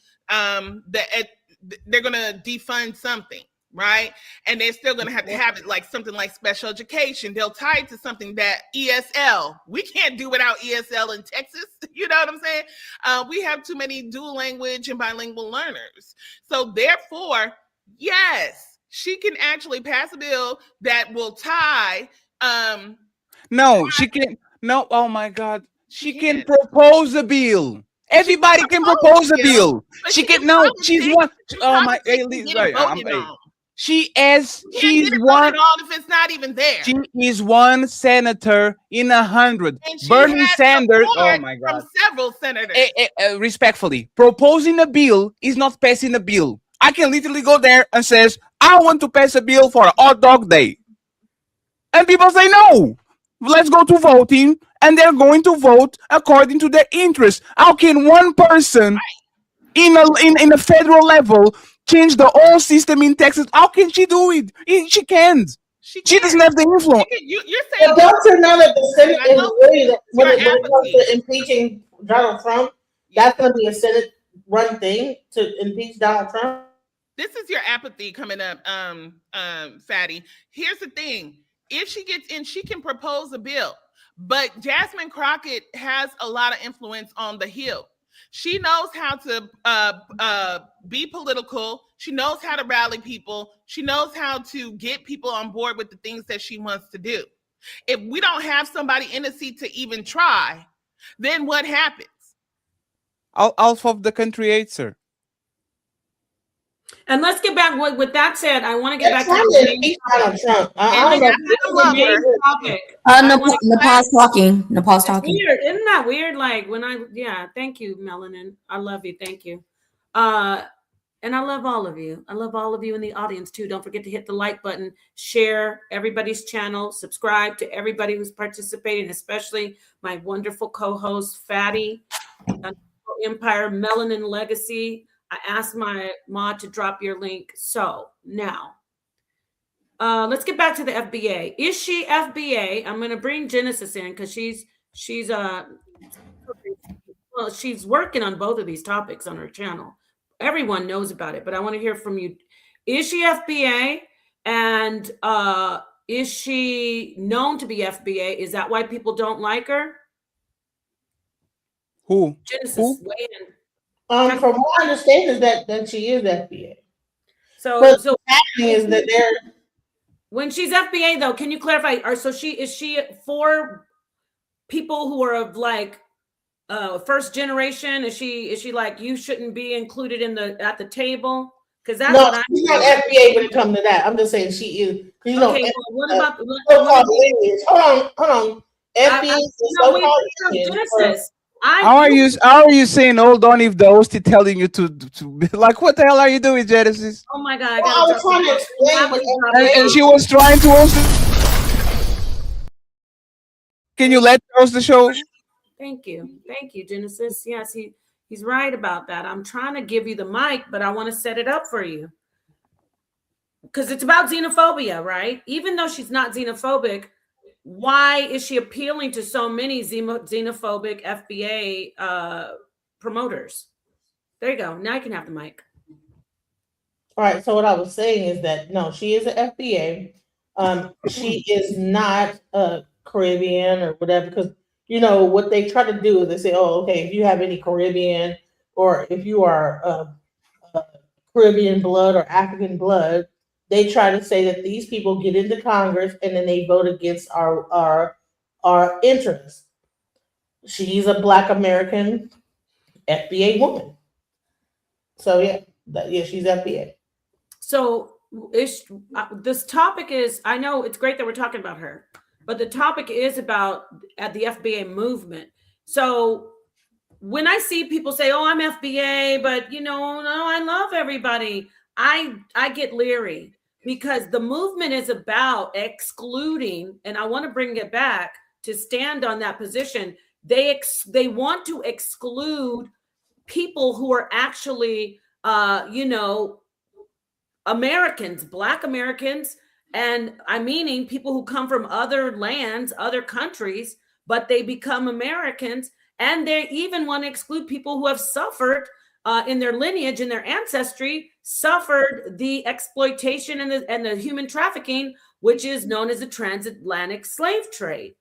they're going to defund something. Right. And they're still going to have it like something like special education. They'll tie it to something that ESL. We can't do without ESL in Texas. You know what I'm saying? We have too many dual language and bilingual learners. So therefore, yes, she can actually pass a bill that will tie. No, she can. No. Oh, my God. She can propose a bill. Everybody can propose a bill. She can. No, she's one. Oh, my. She's one. If it's not even there, she is one senator in 100. Bernie Sanders. Oh my God! From several senators. Respectfully, proposing a bill is not passing a bill. I can literally go there and says, "I want to pass a bill for a hot dog day," and people say no. Let's go to voting, and they're going to vote according to their interests. How can one person in a federal level change the whole system in Texas? How can she do it? She can't. She doesn't have the influence. You're saying don't you know that the Senate is really when it comes to impeaching Donald Trump, that's going to be a Senate-run thing to impeach Donald Trump? This is your apathy coming up, Fatty. Here's the thing. If she gets in, she can propose a bill. But Jasmine Crockett has a lot of influence on the Hill. She knows how to be political. She knows how to rally people. She knows how to get people on board with the things that she wants to do. If we don't have somebody in the seat to even try, then what happens? Half of the country hates her. And let's get back with that said, I want to get back to Trying the to main impeach topic. Donald Trump. I And don't know. back to the main topic. Nepal's talking. Nepal's It's talking. weird. Isn't that weird? Like when yeah, thank you, Melanin. I love you. Thank you. And I love all of you. I love all of you in the audience too. Don't forget to hit the like button, share everybody's channel, subscribe to everybody who's participating, especially my wonderful co-host, Fatty, Empire, Melanin Legacy. I asked my mod to drop your link. So now, let's get back to the FBA. Is she FBA? I'm going to bring Genesis in because she's well, she's working on both of these topics on her channel. Everyone knows about it, but I want to hear from you. Is she FBA? And is she known to be FBA? Is that why people don't like her? Who? Genesis, weigh in. From what I understand is that she is FBA. So happening is that they're when she's FBA though, can you clarify? Or so is she for people who are of like first generation? Is she like you shouldn't be included in at the table? Because that's what I'm she's not FBA when it comes to that. I'm just saying she is. You know, okay, well, what about so-called lineage? Hold on. FBA is so-called Genesis. How are you saying hold on if the host is telling you to like what the hell are you doing, Genesis? Oh my god! I was trying to explain and she was trying to host. Can you let her host the show? Thank you, Genesis. Yes, he's right about that. I'm trying to give you the mic, but I want to set it up for you because it's about xenophobia, right? Even though she's not xenophobic, why is she appealing to so many xenophobic FBA promoters? There you go. Now you can have the mic. All right. So what I was saying is that no, she is an FBA. She is not a Caribbean or whatever, because you know what they try to do is they say, "Oh, okay, if you have any Caribbean or if you are Caribbean blood or African blood," they try to say that these people get into Congress and then they vote against our interests. She's a Black American FBA woman, so yeah, she's FBA. So this topic is, I know it's great that we're talking about her, but the topic is about at the FBA movement. So when I see people say, "Oh, I'm FBA," but no, I love everybody. I get leery because the movement is about excluding, and I want to bring it back to stand on that position. They want to exclude people who are actually, Americans, Black Americans, and I'm meaning people who come from other lands, other countries, but they become Americans. And they even want to exclude people who have suffered in their lineage, in their ancestry, suffered the exploitation and the human trafficking, which is known as the transatlantic slave trade.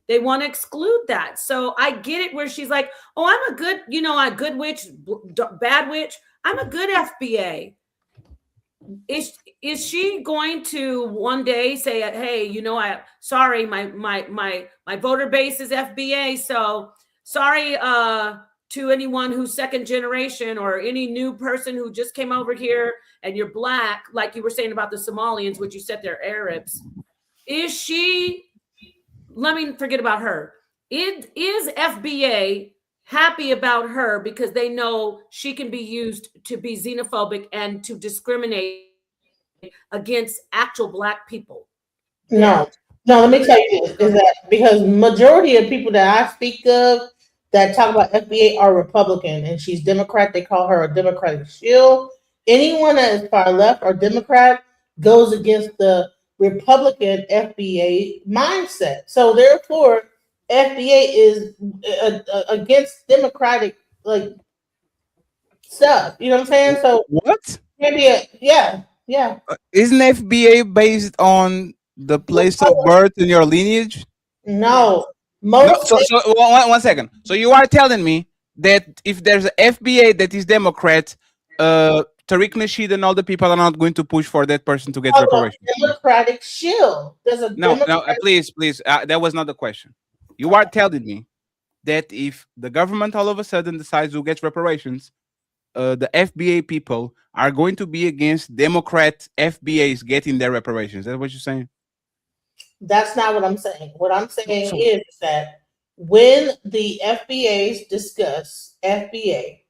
They want to exclude that. So I get it where she's like, "Oh, I'm a good, a good witch, bad witch. I'm a good FBA." Is she going to one day say, "Hey, sorry, my voter base is FBA, so sorry to anyone who's second generation or any new person who just came over here and you're Black," like you were saying about the Somalians, which you said they're Arabs. Is she? Let me forget about her. Is FBA happy about her because they know she can be used to be xenophobic and to discriminate against actual Black people? No, let me tell you this, is that because majority of people that I speak of that talk about FBA are Republican and she's Democrat. They call her a Democratic shield. Anyone that is far left or Democrat goes against the Republican FBA mindset. So therefore, FBA is against Democratic stuff. You know what I'm saying? So what? Maybe yeah. Isn't FBA based on the place of birth in your lineage? No. So 1 second. So you are telling me that if there's an FBA that is Democrat, Tariq Nasheed and all the people are not going to push for that person to get reparations? Democratic shield. No, please. That was not the question. You are telling me that if the government all of a sudden decides to get reparations, the FBA people are going to be against Democrat FBAs getting their reparations. Is that what you're saying? That's not what I'm saying. What I'm saying So is that when the FBAs discuss FBA,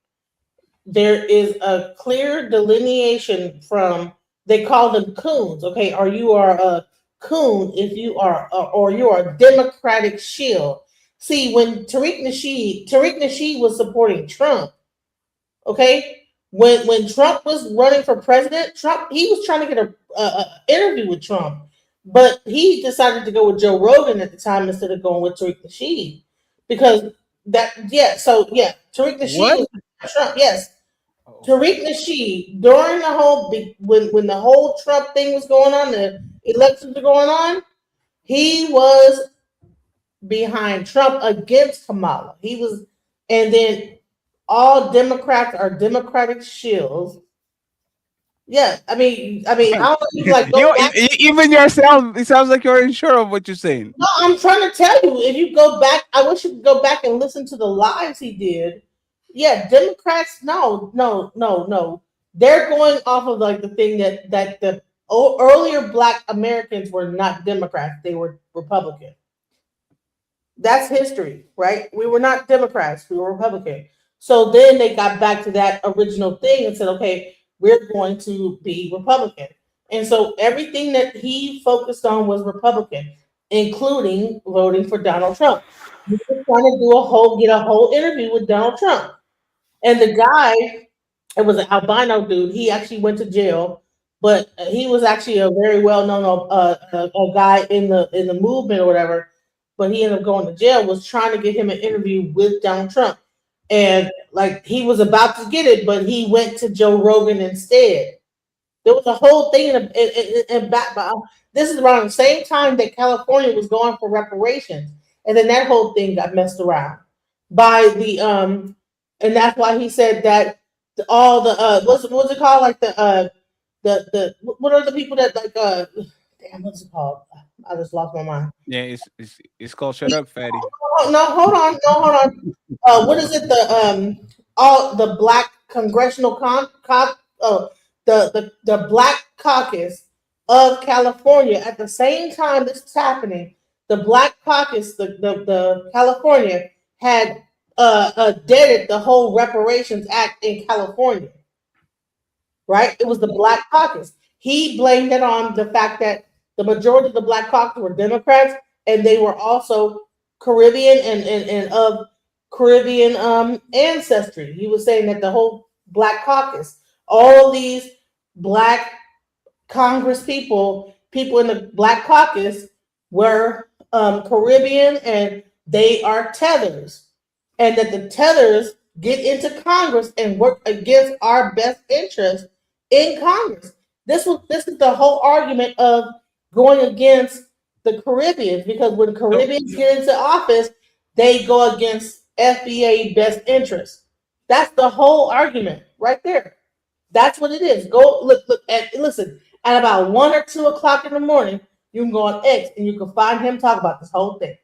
there is a clear delineation from, they call them coons, okay, or you are a coon if you are, or you are a Democratic shield. See, when Tariq Nasheed was supporting Trump, okay, when Trump was running for president, he was trying to get a interview with Trump, but he decided to go with Joe Rogan at the time instead of going with Tariq Nasheed because Tariq Nasheed what? was Trump, yes. Oh. Tariq Nasheed, during the whole when the whole Trump thing was going on, the elections were going on, he was behind Trump against Kamala. He was, and then all Democrats are Democratic shills. Yeah, how do you like go back? Even yourself, it sounds like you're unsure of what you're saying. No, I'm trying to tell you. If you go back, I wish you could go back and listen to the lives he did. Yeah, Democrats. No. They're going off of like the thing that the earlier Black Americans were not Democrats; they were Republican. That's history, right? We were not Democrats; we were Republican. So then they got back to that original thing and said, "Okay, we're going to be Republican." And so everything that he focused on was Republican, including voting for Donald Trump. He was trying to get a whole interview with Donald Trump. And the guy, it was an albino dude. He actually went to jail, but he was actually a very well known a guy in the movement or whatever. But he ended up going to jail. Was trying to get him an interview with Donald Trump, and like he was about to get it, but he went to Joe Rogan instead. There was a whole thing in back. This is around the same time that California was going for reparations, and then that whole thing got messed around by and that's why he said that all the what's it called, like the what are the people that like damn, what's it called? I just lost my mind. Yeah, it's called Shut Up, Fatty. No, hold on. What is it? All the Black Congressional the Black Caucus of California. At the same time this was happening, the Black Caucus, the California had deaded the whole Reparations Act in California. Right? It was the Black Caucus. He blamed it on the fact that the majority of the Black Caucus were Democrats, and they were also Caribbean and of Caribbean ancestry. He was saying that the whole Black Caucus, all of these Black Congress people in the Black Caucus were Caribbean, and they are tethers, and that the tethers get into Congress and work against our best interest in Congress. This is the whole argument of going against the Caribbeans, because when Caribbeans get into office, they go against FBA best interest. That's the whole argument right there. That's what it is. Go look and listen. At about 1 or 2 o'clock in the morning, you can go on X and you can find him talk about this whole thing.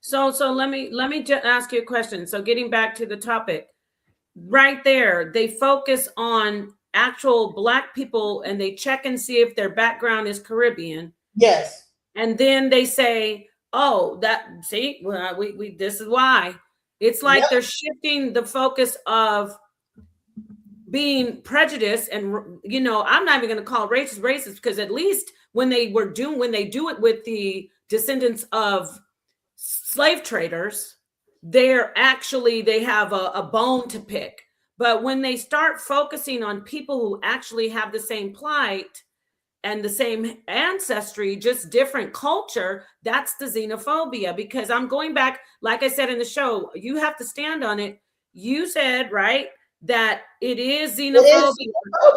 So let me just ask you a question. So getting back to the topic, right there, they focus on actual Black people and they check and see if their background is Caribbean. Yes. And then they say, "Oh, we this is why." It's like they're shifting the focus of being prejudiced, and I'm not even going to call racist because at least when they do it with the descendants of slave traders, they have a bone to pick. But when they start focusing on people who actually have the same plight and the same ancestry, just different culture, that's the xenophobia. Because I'm going back, like I said in the show, you have to stand on it. You said, right, that it is xenophobia.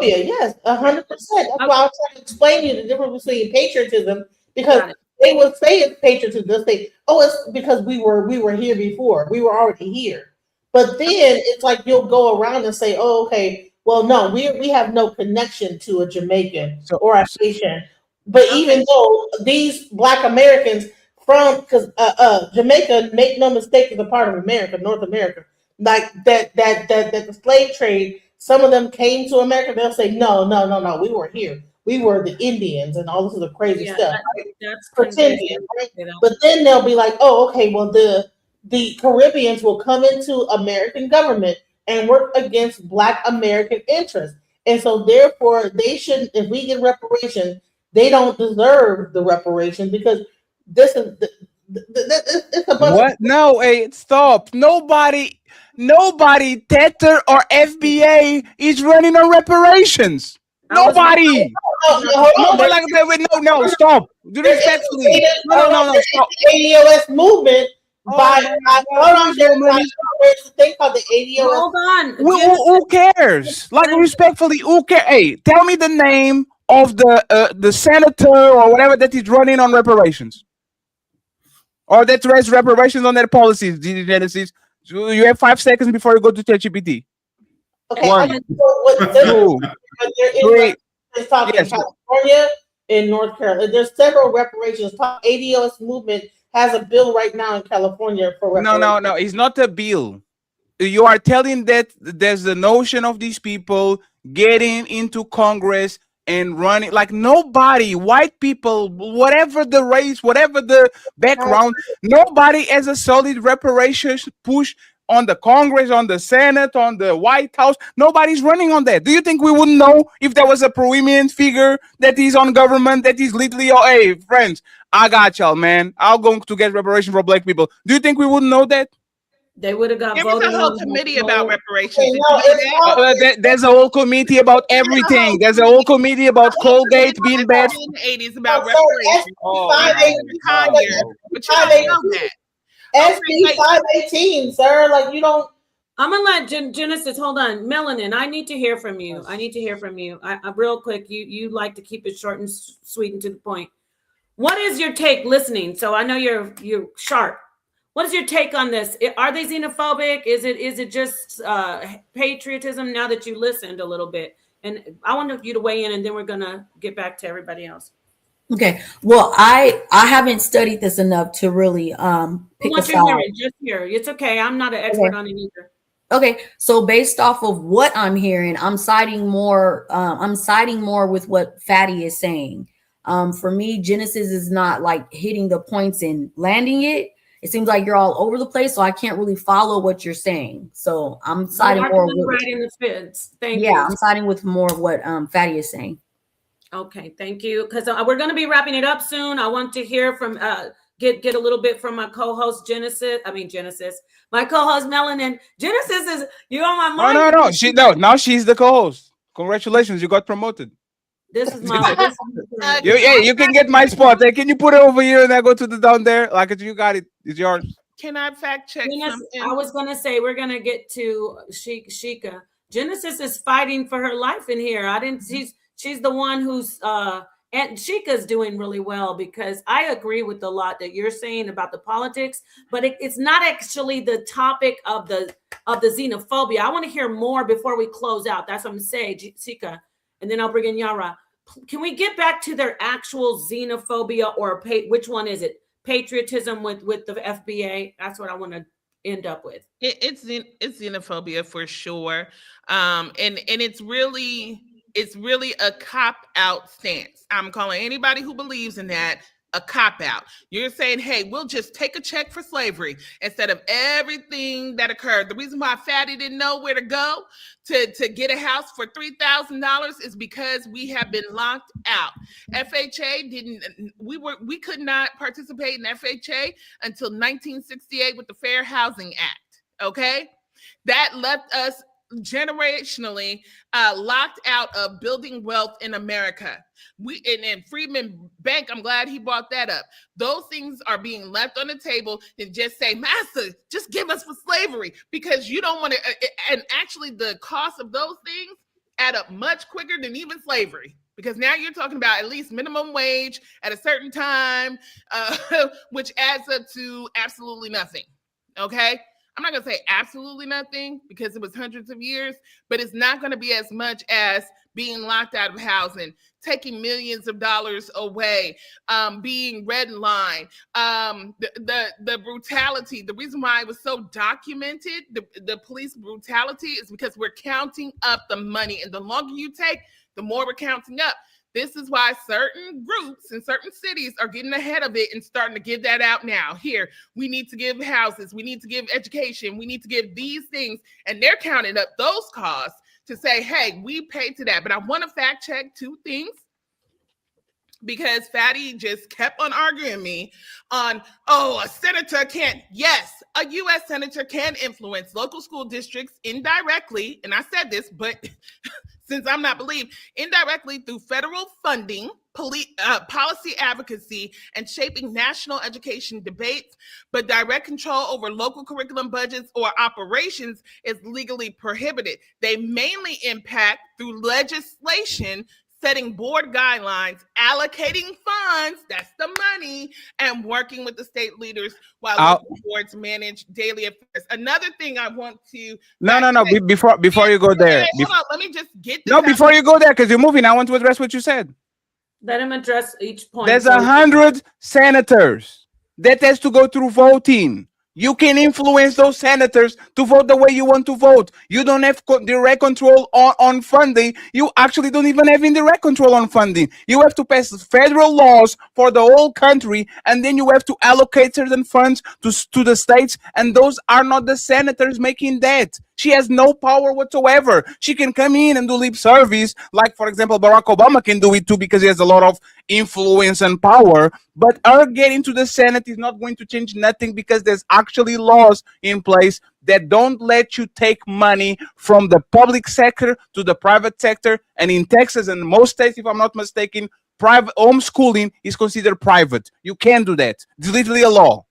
It is xenophobia, yes, 100%. That's why I was trying to explain to you the difference between patriotism, because they would say it's patriotism. They'll say, "Oh, it's because we were here before. We were already here." But then it's like you'll go around and say, "Oh, okay, well, no, we have no connection to a Jamaican or a Haitian." But even though these Black Americans because Jamaica, make no mistake, is a part of America, North America, like that the slave trade some of them came to America, they'll say, no, we were here. We were the Indians and all this other crazy stuff. That's pretending, right? But then they'll be like, oh, okay, well, the Caribbeans will come into American government and work against Black American interests. And so therefore they shouldn't, if we get reparations, they don't deserve the reparations because this is it's a bunch What? of No, hey, stop. Nobody, Tether or FBA is running on reparations. Nobody. No, stop. Do respectfully. No, stop. ADOS movement by hold on, there's a thing called the ADOS. Hold on. Who cares? Like respectfully, who cares? Hey, tell me the name of the senator or whatever that is running on reparations. Or that has reparations on their policies, Genesis. You have 5 seconds before you go to ChatGPT. Okay, 1, 2, 3. It's talking Yes. California and North Carolina. There's several reparations. ADOS movement has a bill right now in California for reparations. No. It's not a bill. You are telling that there's the notion of these people getting into Congress and running like nobody, white people, whatever the race, whatever the background, nobody has a solid reparations push on the Congress, on the Senate, on the White House. Nobody's running on that. Do you think we wouldn't know if there was a prominent figure that is on government that is literally, oh, hey, friends, I got y'all, man. I'll go to get reparation for Black people. Do you think we wouldn't know that? They would have got There was voted a whole on. committee about reparations. There's a whole committee about everything. There's a whole committee about Colgate being bad. In the 80s about reparations. But you don't know that. SB 518, sir. Like you don't. I'm gonna let Genesis. Hold on, Melanin. I need to hear from you. I real quick. You like to keep it short and sweet and to the point. What is your take listening? So I know you're sharp. What is your take on this? Are they xenophobic? Is it just patriotism? Now that you listened a little bit, and I want you to weigh in, and then we're gonna get back to everybody else. Okay. Well, I haven't studied this enough to really pick a side. Just here. It's okay. I'm not an expert on it either. Okay, so based off of what I'm hearing, I'm siding more with what Fatty is saying. For me, Genesis is not like hitting the points and landing it. It seems like you're all over the place, so I can't really follow what you're saying. So I'm siding more with right in the fence. Thank you. I'm siding with more of what Fatty is saying. Okay, thank you. Because we're going to be wrapping it up soon. I want to hear from get a little bit from my co-host Genesis. My co-host Melanin. Genesis is you on my mind. No. Now she's the co-host. Congratulations, you got promoted. This is my. You can get my spot. Can you put it over here and I go to the down there? Like you got it. It's yours. Can I fact check something? I was gonna say we're gonna get to Sheikah. Genesis is fighting for her life in here. She's the one who's and Sheikah's doing really well because I agree with a lot that you're saying about the politics, but it's not actually the topic of the xenophobia. I want to hear more before we close out. That's what I'm saying, Sheikah, and then I'll bring in Yara. Can we get back to their actual xenophobia or which one is it? Patriotism with the FBA. That's what I want to end up with. It's xenophobia for sure, and it's really a cop-out stance. I'm calling anybody who believes in that a cop-out. You're saying, hey, we'll just take a check for slavery instead of everything that occurred. The reason why Fatty didn't know where to go to get a house for $3,000 is because we have been locked out. FHA we could not participate in FHA until 1968 with the Fair Housing Act, okay? That left us generationally locked out of building wealth in America. And Freedman Bank, I'm glad he brought that up. Those things are being left on the table and just say, master, just give us for slavery because you don't want to. And actually the cost of those things add up much quicker than even slavery because now you're talking about at least minimum wage at a certain time, which adds up to absolutely nothing. Okay. I'm not going to say absolutely nothing because it was hundreds of years, but it's not going to be as much as being locked out of housing, taking millions of dollars away, being redlined, the brutality. The reason why it was so documented, the police brutality, is because we're counting up the money, and the longer you take, the more we're counting up. This is why certain groups in certain cities are getting ahead of it and starting to give that out now. Here, we need to give houses, we need to give education, we need to give these things, and they're counting up those costs to say, hey, we paid to that. But I want to fact check two things, because Fatty just kept on arguing me on, oh, a senator can't. Yes, a U.S. senator can influence local school districts indirectly, and I said this, but since I'm not believed, indirectly through federal funding, policy advocacy, and shaping national education debates, but direct control over local curriculum budgets or operations is legally prohibited. They mainly impact through legislation, setting board guidelines, allocating funds, that's the money, and working with the state leaders while local boards manage daily affairs. Another thing I want to... No. Before you go there. Hold on, let me just get this No, before you go there, because you're moving, I want to address what you said. Let him address each point. There's 100 senators that has to go through voting. You can influence those senators to vote the way you want to vote. You don't have direct control on funding. You actually don't even have indirect control on funding. You have to pass federal laws for the whole country, and then you have to allocate certain funds to the states, and those are not the senators making that. She has no power whatsoever. She can come in and do lip service, like, for example, Barack Obama can do it too, because he has a lot of influence and power. But her getting to the Senate is not going to change nothing, because there's actually laws in place that don't let you take money from the public sector to the private sector. And in Texas and most states, if I'm not mistaken, private homeschooling is considered private. You can't do that. It's literally a law.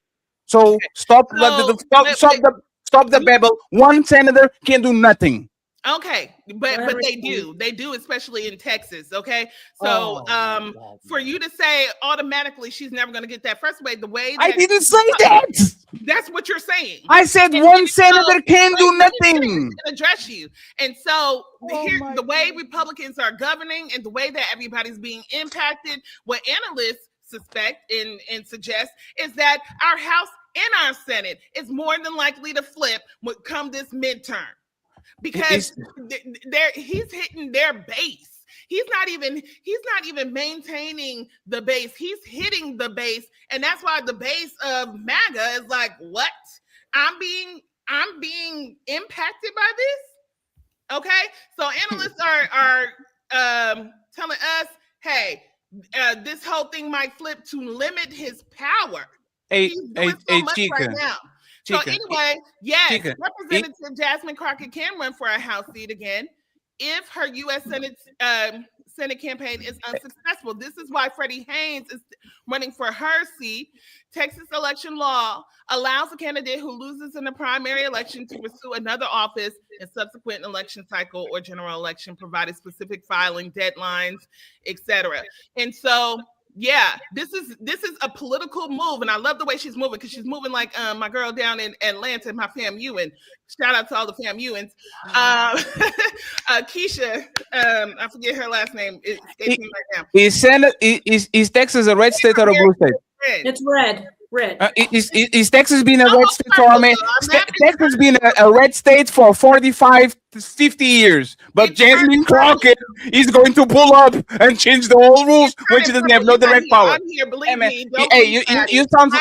So stop the babble. One senator can do nothing. Okay, but they do, especially in Texas. Okay, so for you to say automatically she's never going to get that, first way, the way I didn't say that. That's what you're saying. I said one senator can do nothing. Address you, and so the way Republicans are governing and the way that everybody's being impacted, what analysts suspect and suggest is that our House and our Senate is more than likely to flip when come this midterm. Because he's hitting their base. He's not even maintaining the base. He's hitting the base, and that's why the base of MAGA is like, what? I'm being impacted by this. Okay, so analysts are telling us, hey, this whole thing might flip to limit his power. He's doing so much right now. So anyway, yes, Representative Jasmine Crockett can run for a House seat again if her U.S. Senate campaign is unsuccessful. This is why Freddie Haynes is running for her seat. Texas election law allows a candidate who loses in the primary election to pursue another office in subsequent election cycle or general election, provided specific filing deadlines, etc. And so, yeah, this is a political move, and I love the way she's moving, because she's moving like my girl down in Atlanta, my FAMU, and shout out to all the FAMUans. Keisha, I forget her last name. It's escaping right now. Is Texas a red state or a blue state? It's red. Is Texas being a red state for Texas being a red state for 45 to 50 years, but Jasmine Crockett is going to pull up and change the whole rules when she doesn't have no direct power. I'm here, believe me. You sound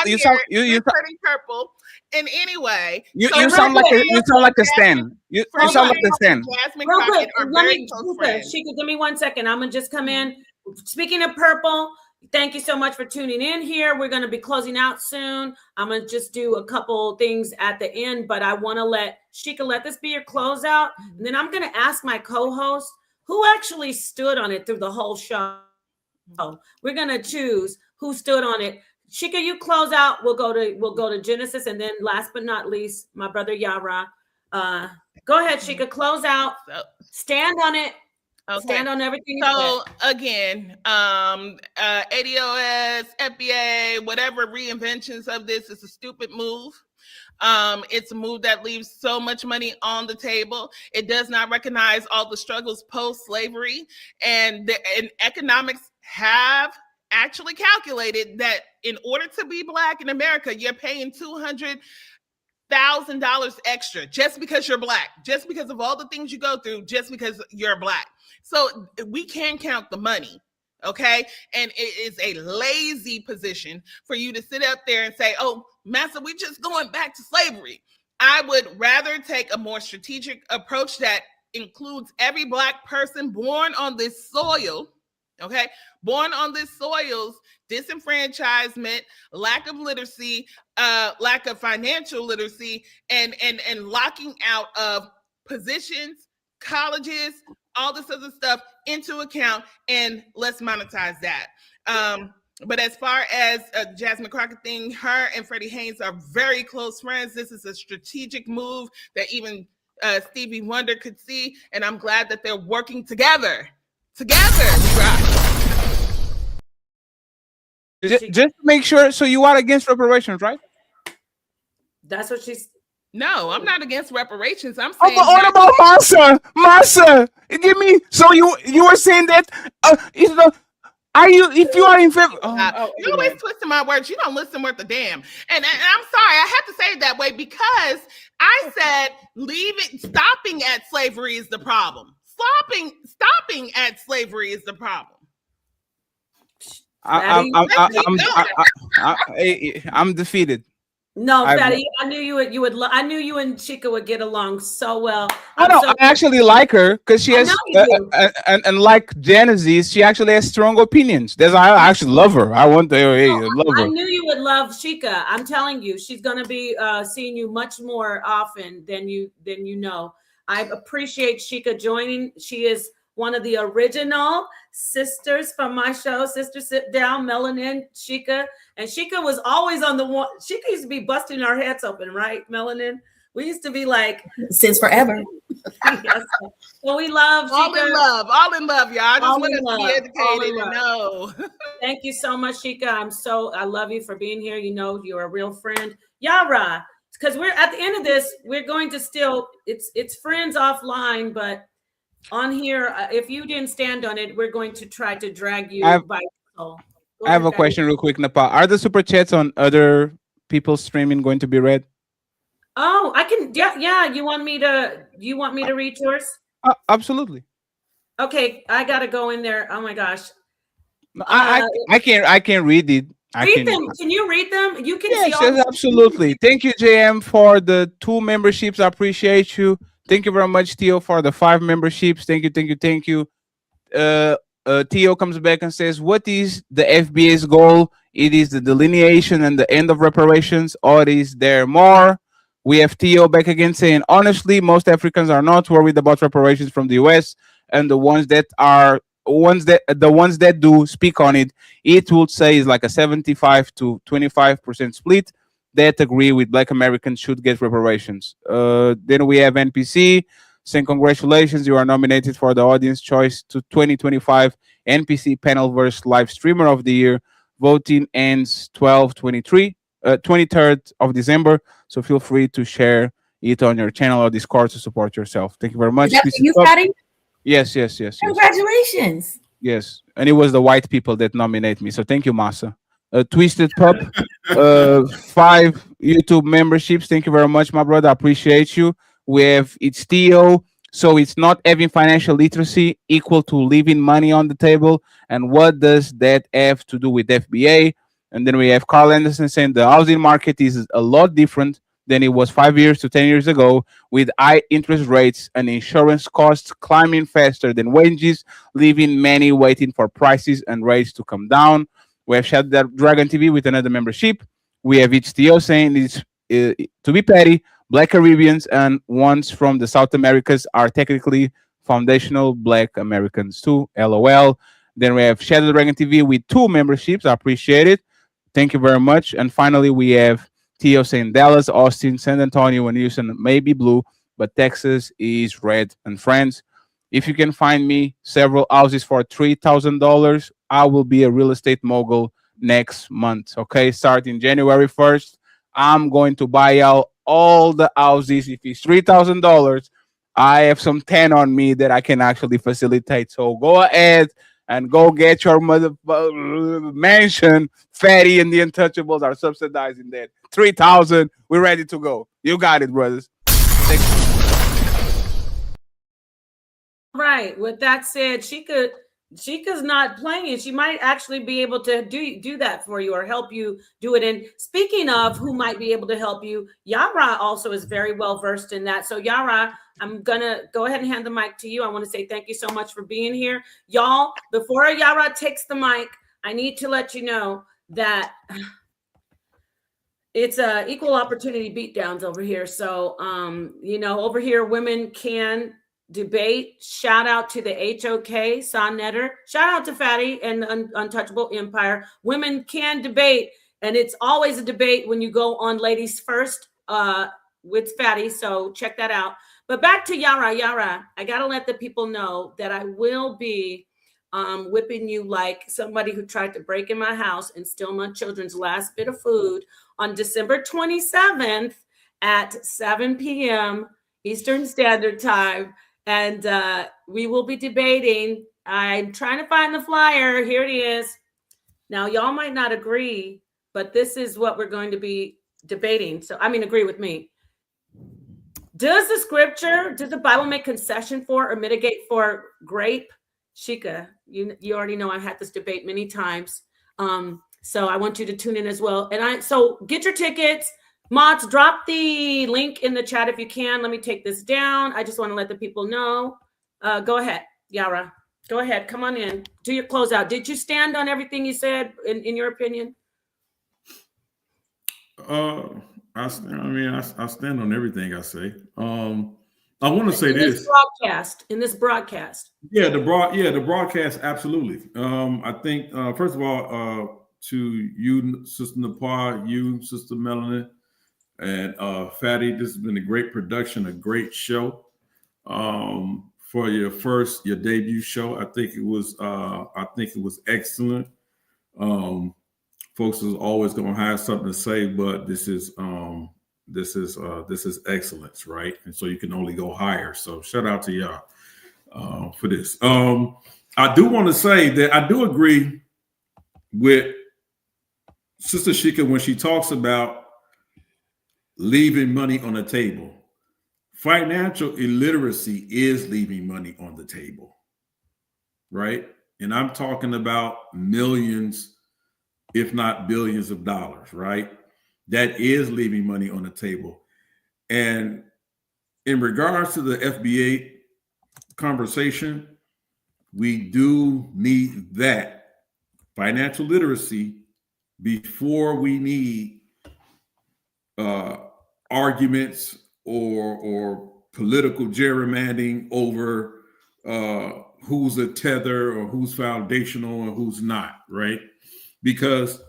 purple. And anyway, you sound like a Stan. You sound like a Stan. Real quick, Sheikah, give me 1 second. I'm gonna just come in. Speaking of purple, thank you so much for tuning in here. We're going to be closing out soon. I'm going to just do a couple things at the end, but I want to let this be your closeout. And then I'm going to ask my co-host who actually stood on it through the whole show. We're going to choose who stood on it. Sheikah, you close out. We'll go to Genesis. And then last but not least, my brother Yara. Go ahead, Sheikah, close out. Stand on it. Okay. Stand on everything. So again, ADOS, FBA, whatever reinventions of this is a stupid move. It's a move that leaves so much money on the table. It does not recognize all the struggles post-slavery, and economics have actually calculated that in order to be Black in America, you're paying $200,000 extra just because you're Black, just because of all the things you go through, just because you're Black. So we can count the money. Okay. And it is a lazy position for you to sit up there and say, oh, Massa, we just going back to slavery. I would rather take a more strategic approach that includes every Black person born on this soil. Okay. Born on this soil's disenfranchisement, lack of literacy, lack of financial literacy, and locking out of positions, colleges, all this other stuff into account, and let's monetize that. But as far as Jasmine Crockett thing, her and Freddie Haynes are very close friends. This is a strategic move that even Stevie Wonder could see, and I'm glad that they're working together. Just to make sure, so you are against reparations, right? That's what she's. No, I'm not against reparations. I'm saying. Oh, but what about Massa? Give me. So you were saying that is the. Are you? If you are in favor, you always twisting my words. You don't listen worth a damn. And I'm sorry, I have to say it that way because I said stopping at slavery is the problem. Stopping at slavery is the problem. I'm defeated. No, Fatty, I knew you would. I knew you and Chica would get along so well. I actually like her because she has, and like Genesis, she actually has strong opinions. I actually love her. I want to love her. I knew you would love Chica. I'm telling you, she's going to be seeing you much more often than you know. I appreciate Chica joining. She is one of the original sisters from my show, Sister Sit Down, Melanin, Chica. And Chica was always on the one. Chica used to be busting our heads open, right, Melanin? We used to be like. Since forever. Yes. So we love Chica. All in love, y'all. I just want us to be educated and know. Thank you so much, Chica. I love you for being here. You know, you're a real friend. Yara, because we're at the end of this, we're going to still, it's friends offline, but on here, if you didn't stand on it, we're going to try to drag you by the soul. I have a question real quick, Napah. Are the super chats on other people's streaming going to be read? Oh, I can. Yeah. You want me to read yours? Absolutely. Okay, I gotta go in there. Oh my gosh. I can't read it. Read them. Can you read them? You can see all. Yes, absolutely. Thank you, JM, for the 2 memberships. I appreciate you. Thank you very much, Theo, for the 5 memberships. Thank you. Theo comes back and says, what is the FBA's goal? It is the delineation and the end of reparations, or is there more? We have Theo back again saying, honestly, most Africans are not worried about reparations from the US, and the ones that do speak on it, it would say is like a 75 to 25% split that agree with Black Americans should get reparations. Then we have NPC saying, congratulations, you are nominated for the Audience Choice to 2025 NPC Panelverse Live Streamer of the Year. Voting ends 23rd of December. So feel free to share it on your channel or Discord to support yourself. Thank you very much. Is that for you, Patty? Yes. Congratulations. Yes. And it was the white people that nominate me. So thank you, Massa. Twisted Pup, 5 YouTube memberships. Thank you very much, my brother. I appreciate you. It's Theo. So it's not having financial literacy equal to leaving money on the table. And what does that have to do with FBA? And then we have Carl Anderson saying the housing market is a lot different than it was 5 years to 10 years ago, with high interest rates and insurance costs climbing faster than wages, leaving many waiting for prices and rates to come down. We have Shadow Dragon TV with another membership. We have Theo saying it's to be petty, Black Caribbeans and ones from the South Americas are technically foundational Black Americans too. LOL. Then we have Shadow Dragon TV with 2 memberships. I appreciate it. Thank you very much. And finally, we have Theo saying Dallas, Austin, San Antonio, and Houston may be blue, but Texas is red. And friends, if you can find me several houses for $3,000, I will be a real estate mogul next month. Okay, starting January 1st, I'm going to buy out all the houses. If it's $3,000, I have some 10 on me that I can actually facilitate. So go ahead and go get your mother mansion. Fatty and the Untouchables are subsidizing that 3,000. We're ready to go. You got it, brothers. Thank you. Right. With that said, Sheikah's not playing. She might actually be able to do that for you or help you do it. And speaking of who might be able to help you, Yara also is very well versed in that. So Yara, I'm gonna go ahead and hand the mic to you. I want to say thank you so much for being here. Y'all, before Yara takes the mic, I need to let you know that it's equal opportunity beatdowns over here. So over here, women can debate. Shout out to the HOK, Sonnetter. Shout out to Fatty and the Untouchable Empire. Women can debate, and it's always a debate when you go on Ladies First with Fatty. So check that out. But back to Yara. Yara, I gotta let the people know that I will be whipping you like somebody who tried to break in my house and steal my children's last bit of food on December 27th at 7 p.m. Eastern Standard Time. And we will be debating. I'm trying to find the flyer. Here it is. Now, y'all might not agree, but this is what we're going to be debating. So, agree with me. Does the Bible make concession for or mitigate for grape? Sheikah, you already know I've had this debate many times. So I want you to tune in as well. So get your tickets. Mods, drop the link in the chat if you can. Let me take this down. I just want to let the people know. Go ahead, Yara. Go ahead. Come on in. Do your closeout. Did you stand on everything you said, in your opinion? I stand on everything I say. I want to say this. In this broadcast. Yeah, the broadcast, absolutely. I think first of all, to you, Sister Napah, you, Sister Melanin, and Fatty, this has been a great production, a great show. For your debut show, I think it was excellent. Folks is always going to have something to say, but this is excellence, right? And so you can only go higher. So shout out to y'all for this. I do want to say that I do agree with Sister Sheikah when she talks about leaving money on the table. Financial illiteracy is leaving money on the table, right? And I'm talking about millions, if not billions of dollars, right? That is leaving money on the table. And in regards to the FBA conversation, we do need that financial literacy before we need arguments or political gerrymandering over who's a tether or who's foundational and who's not, right? Because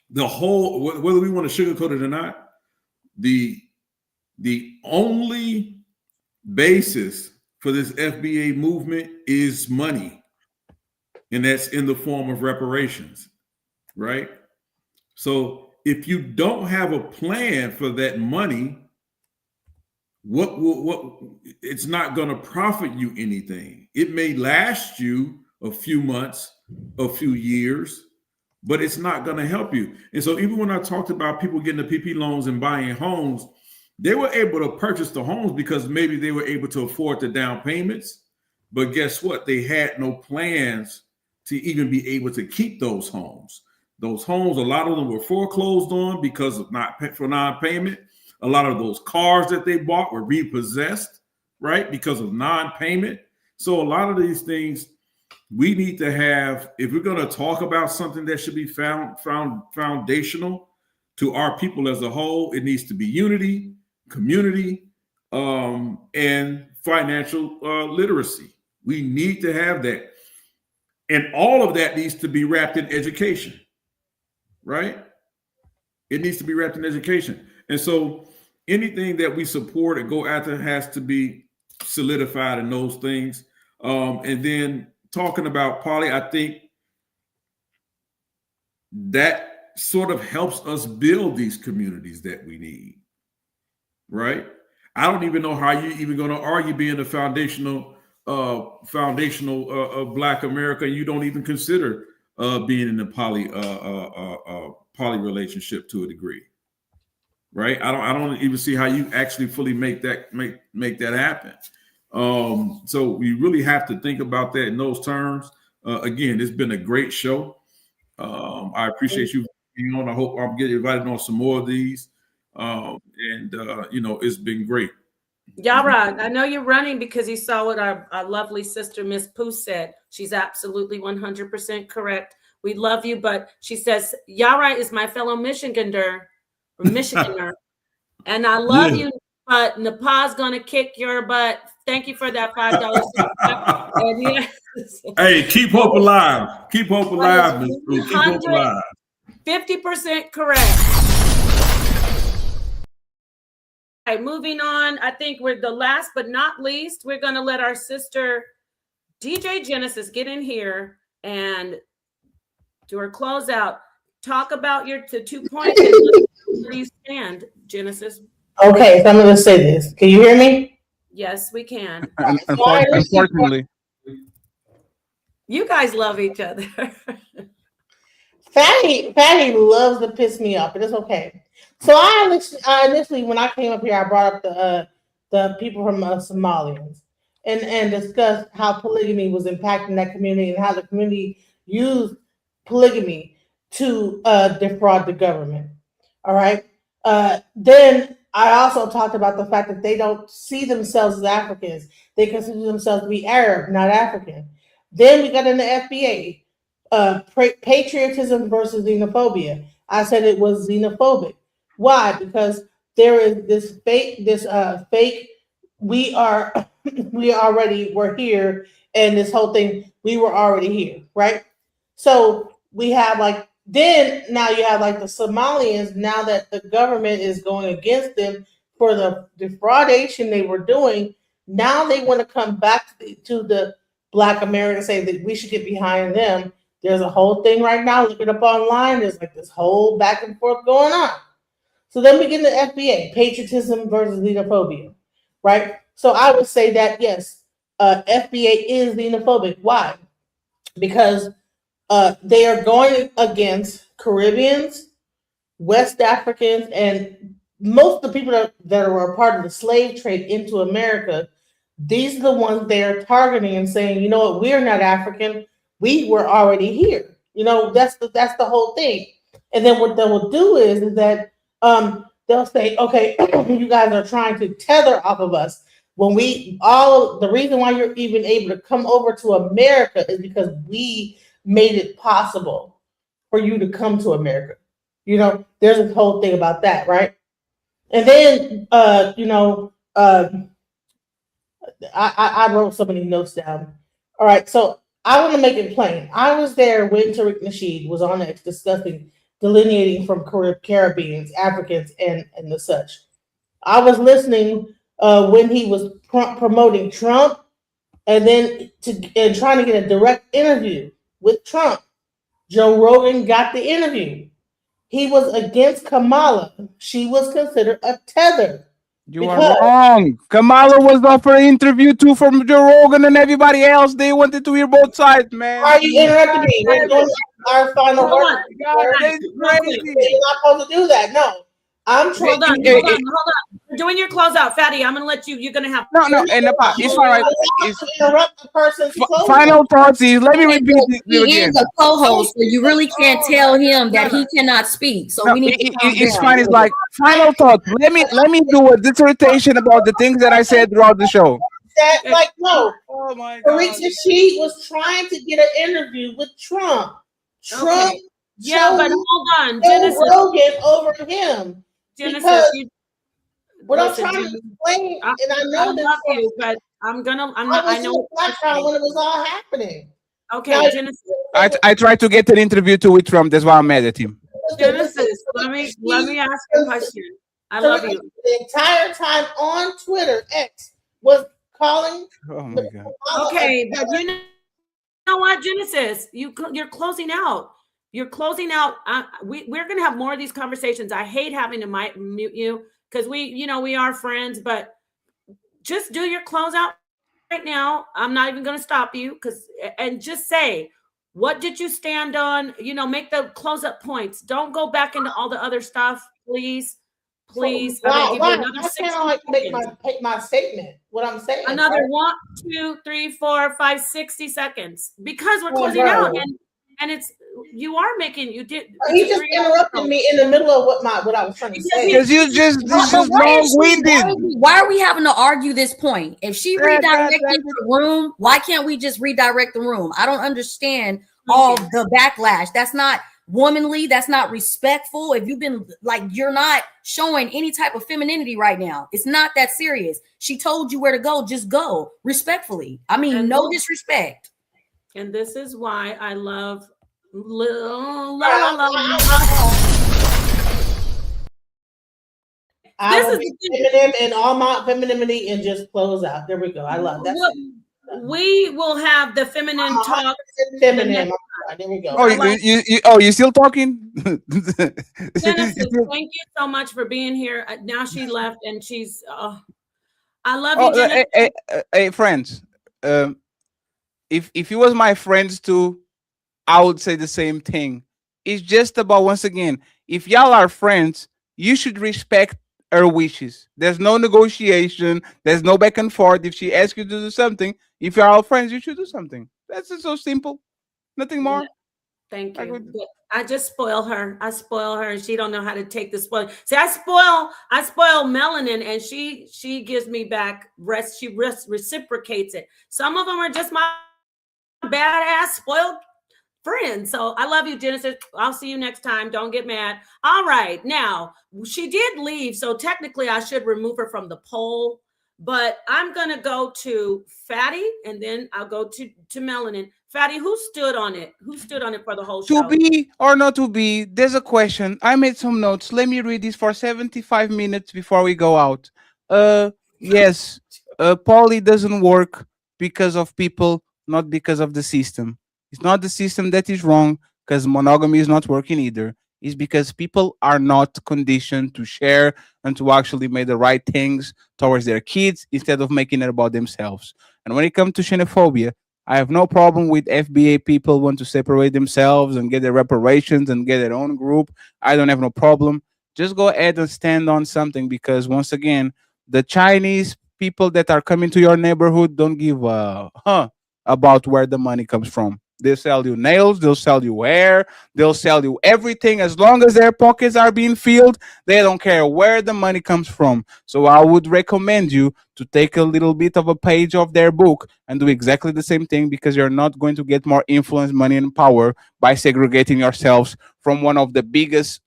the whole, whether we want to sugarcoat it or not, the only basis for this FBA movement is money, and that's in the form of reparations, right? So if you don't have a plan for that money, what it's not going to profit you anything. It may last you a few months, a few years, but it's not going to help you. And so even when I talked about people getting the PP loans and buying homes, they were able to purchase the homes because maybe they were able to afford the down payments. But guess what? They had no plans to even be able to keep those homes. Those homes, a lot of them were foreclosed on because of non-payment. A lot of those cars that they bought were repossessed, right? Because of non-payment. So a lot of these things we need to have, if we're going to talk about something that should be foundational to our people as a whole, it needs to be unity, community, and financial literacy. We need to have that. And all of that needs to be wrapped in education, right? It needs to be wrapped in education. And so anything that we support and go after has to be solidified in those things. And then talking about poly, I think that sort of helps us build these communities that we need. right? I don't even know how you even going to argue being the foundational Black America. You don't even consider being in a poly relationship to a degree, right? I don't even see how you actually fully make that happen. So we really have to think about that in those terms. Again, it's been a great show. I appreciate you being on. I hope I'm getting invited on some more of these. It's been great. Yara, I know you're running because you saw what our lovely sister, Miss Pooh, said. She's absolutely 100% correct. We love you, but she says, Yara is my fellow Michigander, and I love you, but Napah's going to kick your butt. Thank you for that $5. Hey, keep hope alive. Keep hope alive, Miss Pooh. Keep hope alive. 50% correct. All right, moving on. I think we're the last but not least. We're going to let our sister DJ Genesis get in here and do her closeout. Talk about the 2 points and where you stand, Genesis. Okay, so I'm going to say this. Can you hear me? Yes, we can. Unfortunately. You guys love each other. Fatty loves to piss me off, but it's okay. So I initially, when I came up here, I brought up the people from Somalians and discussed how polygamy was impacting that community and how the community used polygamy to defraud the government. All right. Then I also talked about the fact that they don't see themselves as Africans. They consider themselves to be Arab, not African. Then we got in the FBA. Patriotism versus xenophobia. I said it was xenophobic. Why? Because there is this fake. We were here, and this whole thing, we were already here, right? So we have now you have the Somalians. Now that the government is going against them for the defraudation they were doing, now they want to come back to the Black America and say that we should get behind them. There's a whole thing right now. Look it up online. There's this whole back and forth going on. So then we get into FBA, patriotism versus xenophobia, right? So I would say that, yes, FBA is xenophobic. Why? Because they are going against Caribbeans, West Africans, and most of the people that were a part of the slave trade into America. These are the ones they're targeting and saying, you know what, we're not African. We were already here. That's the whole thing. And then what they will do is that they'll say, okay, you guys are trying to tether off of us. When the reason why you're even able to come over to America is because we made it possible for you to come to America. There's a whole thing about that, right? And then, I wrote so many notes down. All right, so I want to make it plain. I was there when Tariq Nasheed was on X discussing delineating from Caribbeans, Africans, and the such. I was listening when he was promoting Trump, and then trying to get a direct interview with Trump. Joe Rogan got the interview. He was against Kamala. She was considered a tether. You are wrong. Kamala was up for an interview too from Joe Rogan and everybody else. They wanted to hear both sides, man. Are you interrupting me? We're doing our final word. This is crazy. You're not supposed to do that. No. I'm trying. Hold on. You're doing your closeout, Fatty. I'm gonna let you. You're gonna have no. And it's all right. Interrupt the person's final thoughts. Let me repeat this He is a co-host, so you really can't tell him that he cannot speak. So we need to calm it's down. fine. It's like final thoughts. Let me do a dissertation about the things that I said throughout the show. No. Oh my God. Tariq Nasheed was trying to get an interview with Trump. Trump. Okay. Yeah, but hold on. Genesis Rogan over him. Genesis, what I'm trying to explain, and I know this, you, but I know background when it was all happening. Okay, now, Genesis. I tried to get an interview too with Trump. That's why I'm mad at him. Genesis, let me ask you a question. I love you. The entire time on Twitter, X was calling. Oh my God. Okay, but you know what, Genesis? You're closing out. You're closing out. We're going to have more of these conversations. I hate having to mute you because we are friends, but just do your closeout right now. I'm not even going to stop you and just say, what did you stand on? Make the close up points. Don't go back into all the other stuff, please. Please. I'm going to give you another 60 seconds. Make my statement, what I'm saying. Another 1, 2, 3, 4, 5, 60 seconds, because we're closing out, and you did. He just interrupted me in the middle of what I was trying to say. Because this is long-winded. Why are we having to argue this point? If she redirected the room, why can't we just redirect the room? I don't understand all the backlash. That's not womanly. That's not respectful. If you've been you're not showing any type of femininity right now. It's not that serious. She told you where to go. Just go respectfully. I mean, no disrespect. And this is why I love. I will be feminine and all my femininity and just close out. There we go. I love that. We will have the feminine talk. Feminine. There we go. You still talking? Genesis, thank you so much for being here. Now she left, and she's. I love you, Genesis. Hey, friends. If you was my friends too, I would say the same thing. It's just about, once again, if y'all are friends, you should respect her wishes. There's no negotiation. There's no back and forth. If she asks you to do something, if you're all friends, you should do something. That's just so simple. Nothing more. Thank you. I just spoil her. I spoil her, and she don't know how to take the spoil. See, I spoil Melanin, and she gives me back rest. She reciprocates it. Some of them are just my badass spoiled friends. So I love you, Genesis. I'll see you next time. Don't get mad. All right. Now, she did leave, so technically I should remove her from the poll, but I'm going to go to Fatty, and then I'll go to Melanin. Fatty, who stood on it? Who stood on it for the whole show? To be or not to be, there's a question. I made some notes. Let me read this for 75 minutes before we go out. Yes, poly doesn't work because of people, not because of the system. It's not the system that is wrong, because monogamy is not working either. It's because people are not conditioned to share and to actually make the right things towards their kids instead of making it about themselves. And when it comes to xenophobia, I have no problem with FBA people want to separate themselves and get their reparations and get their own group. I don't have no problem. Just go ahead and stand on something, because once again, the Chinese people that are coming to your neighborhood don't give a about where the money comes from. They'll sell you nails, they'll sell you hair, they'll sell you everything. As long as their pockets are being filled, they don't care where the money comes from. So I would recommend you to take a little bit of a page of their book and do exactly the same thing, because you're not going to get more influence, money, and power by segregating yourselves from one of the biggest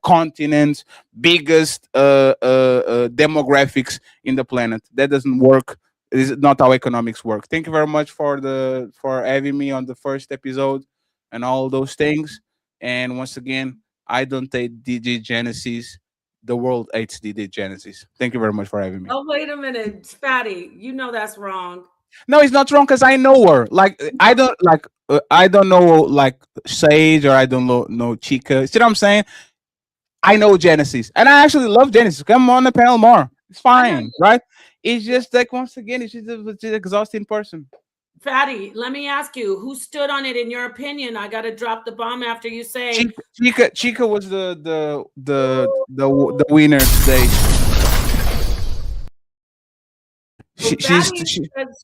continents, biggest demographics in the planet. That doesn't work. It is not how economics work. Thank you very much for having me on the first episode and all those things. And once again, I don't hate DJ Genesis. The world hates DJ Genesis. Thank you very much for having me. Oh, wait a minute, Fatty. You know that's wrong. No, it's not wrong, because I know her. I don't know like Sage, or I don't know Chica. See what I'm saying? I know Genesis, and I actually love Genesis. Come on the panel more. It's fine, right? It's just once again, it's just an exhausting person. Fatty, let me ask you, who stood on it in your opinion? I got to drop the bomb after you say. Chica was the winner today.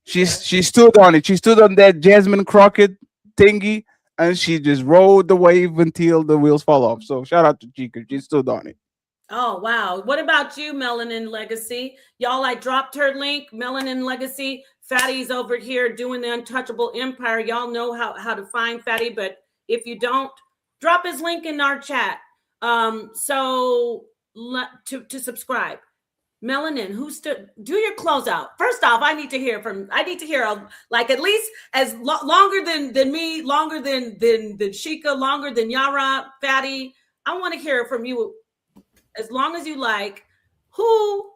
She stood on it. She stood on that Jasmine Crockett thingy, and she just rode the wave until the wheels fall off. So shout out to Chica. She stood on it. Oh, wow. What about you, Melanin Legacy? Y'all, I dropped her link, Melanin Legacy. Fatty's over here doing the Untouchable Empire. Y'all know how to find Fatty, but if you don't, drop his link in our chat. To subscribe. Melanin, who stood? Do your closeout. First off, I need to hear at least as longer than me, longer than Sheikah, longer than Yara, Fatty. I want to hear from you as long as you like. Who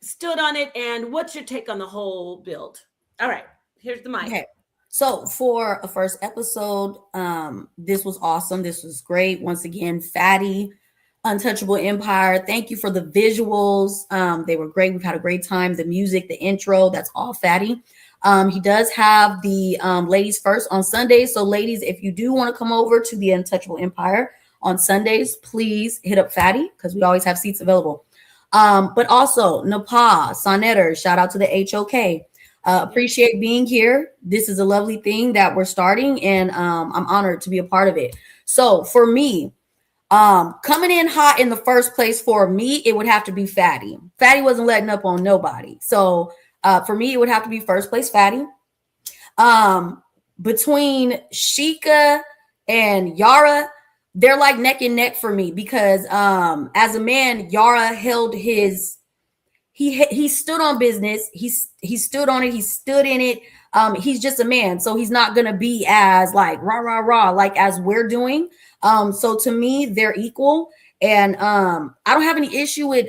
stood on it, and what's your take on the whole build? All right, here's the mic. Okay. So for a first episode, this was awesome. This was great. Once again, Fatty Untouchable Empire. Thank you for the visuals. They were great. We've had a great time. The music, the intro, that's all Fatty. He does have the ladies first on Sundays. So ladies, if you do want to come over to the Untouchable Empire on Sundays, please hit up Fatty because we always have seats available. But also Napah, Sonetter, shout out to the HOK. Appreciate being here. This is a lovely thing that we're starting, and I'm honored to be a part of it. So for me, coming in hot in the first place for me, it would have to be Fatty. Fatty wasn't letting up on nobody. So for me, it would have to be first place Fatty. Between Sheikah and Yara, they're like neck and neck for me because as a man, Yara held his he stood on business. He stood on it. He stood in it. He's just a man, so he's not gonna be as like rah rah rah like as we're doing. So to me, they're equal, and I don't have any issue with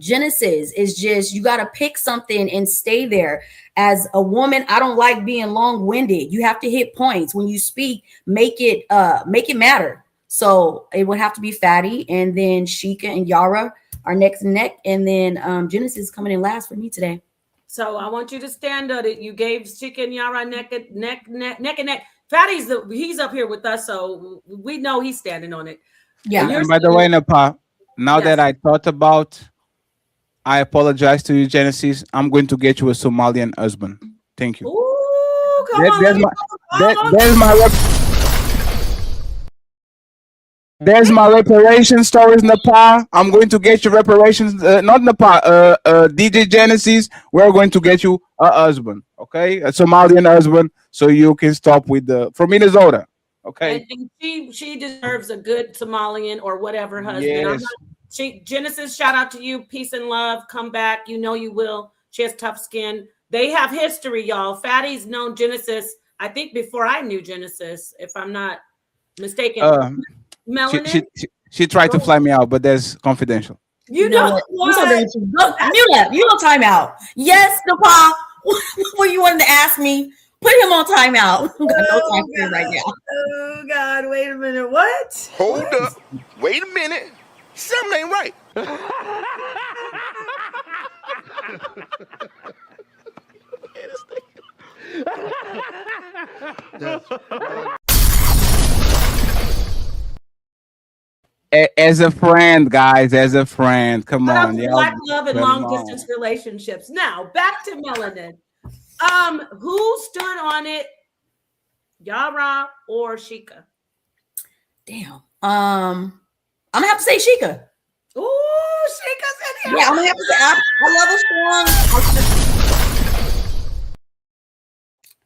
Genesis. It's just you got to pick something and stay there. As a woman, I don't like being long-winded. You have to hit points when you speak. Make it matter. So it would have to be Fatty, and then Sheikah and Yara are next and neck, and then Genesis coming in last for me today. So I want you to stand on it. You gave Sheikah and Yara neck and neck. Fatty's he's up here with us, so we know he's standing on it. Yeah. And by the way, Napah, now Yes. that I thought about, I apologize to you, Genesis. I'm going to get you a Somalian husband. Thank you. Ooh, come on. There's my reparation stories, Napah. I'm going to get you reparations. Not Napah, DJ Genesis. We're going to get you a husband, okay? A Somalian husband, so you can stop with from Minnesota, okay? And she deserves a good Somalian or whatever husband. Yes. Genesis, shout out to you. Peace and love. Come back. You know you will. She has tough skin. They have history, y'all. Fatty's known Genesis, I think, before I knew Genesis, if I'm not mistaken. Melanin. She tried to fly me out, but that's confidential. You know what? Look, you on timeout. Yes, Napah. What you wanted to ask me? Put him on timeout. I've got no time for him right now. Oh God! Wait a minute. What? Hold up. Wait a minute. Something ain't right. As a friend, guys, as a friend. Come on. Black love and long distance relationships. Now back to Melanin. Who stood on it? Yara or Sheikah? Damn. I'm gonna have to say Sheikah. Ooh, Sheikah's in here. Yeah, I'm gonna have to say I love her strong.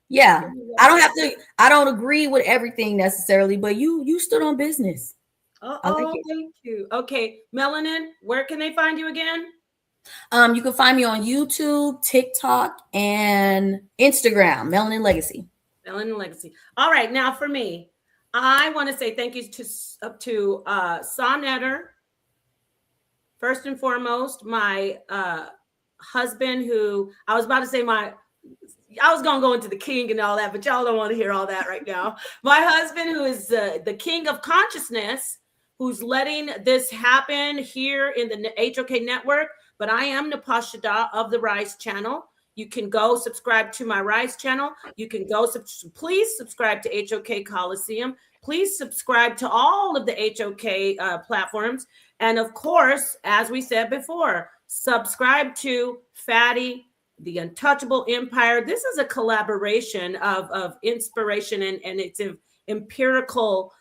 Yeah, I don't agree with everything necessarily, but you stood on business. Thank you. Okay, Melanin, where can they find you again? You can find me on YouTube, TikTok, and Instagram, Melanin Legacy. Melanin Legacy. All right, now for me, I want to say thank you to Sonetter. First and foremost, my husband, who I was about to say I was going to go into the king and all that, but y'all don't want to hear all that right now. My husband, who is the king of consciousness, who's letting this happen here in the HOK network. But I am Napah Shadah of the Rise channel. You can go subscribe to my Rise channel. You can go, please subscribe to HOK Coliseum. Please subscribe to all of the HOK platforms. And of course, as we said before, subscribe to Fatty, the Untouchable Empire. This is a collaboration of inspiration and it's empirical,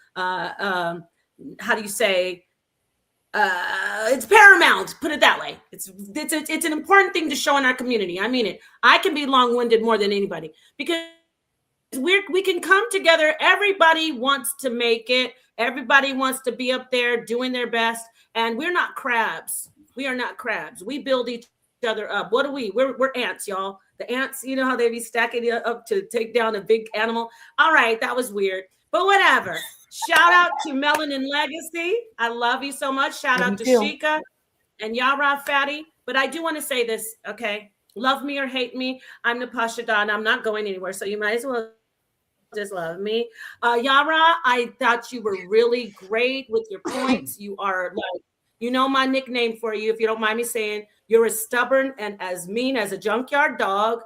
how do you say, it's paramount, put it that way. It's an important thing to show in our community. I mean it. I can be long-winded more than anybody because we can come together. Everybody wants to make it. Everybody wants to be up there doing their best. And we're not crabs. We are not crabs. We build each other up. What are we? We're ants, y'all. The ants, you know how they be stacking it up to take down a big animal. All right, that was weird, but whatever. Shout out to Melanin Legacy. I love you so much. Shout out to Sheikah and Yara Fatty. But I do want to say this, okay? Love me or hate me, I'm Napah Shadah, and I'm not going anywhere. So you might as well just love me. Yara, I thought you were really great with your points. You are like You know my nickname for you, if you don't mind me saying. You're as stubborn and as mean as a junkyard dog.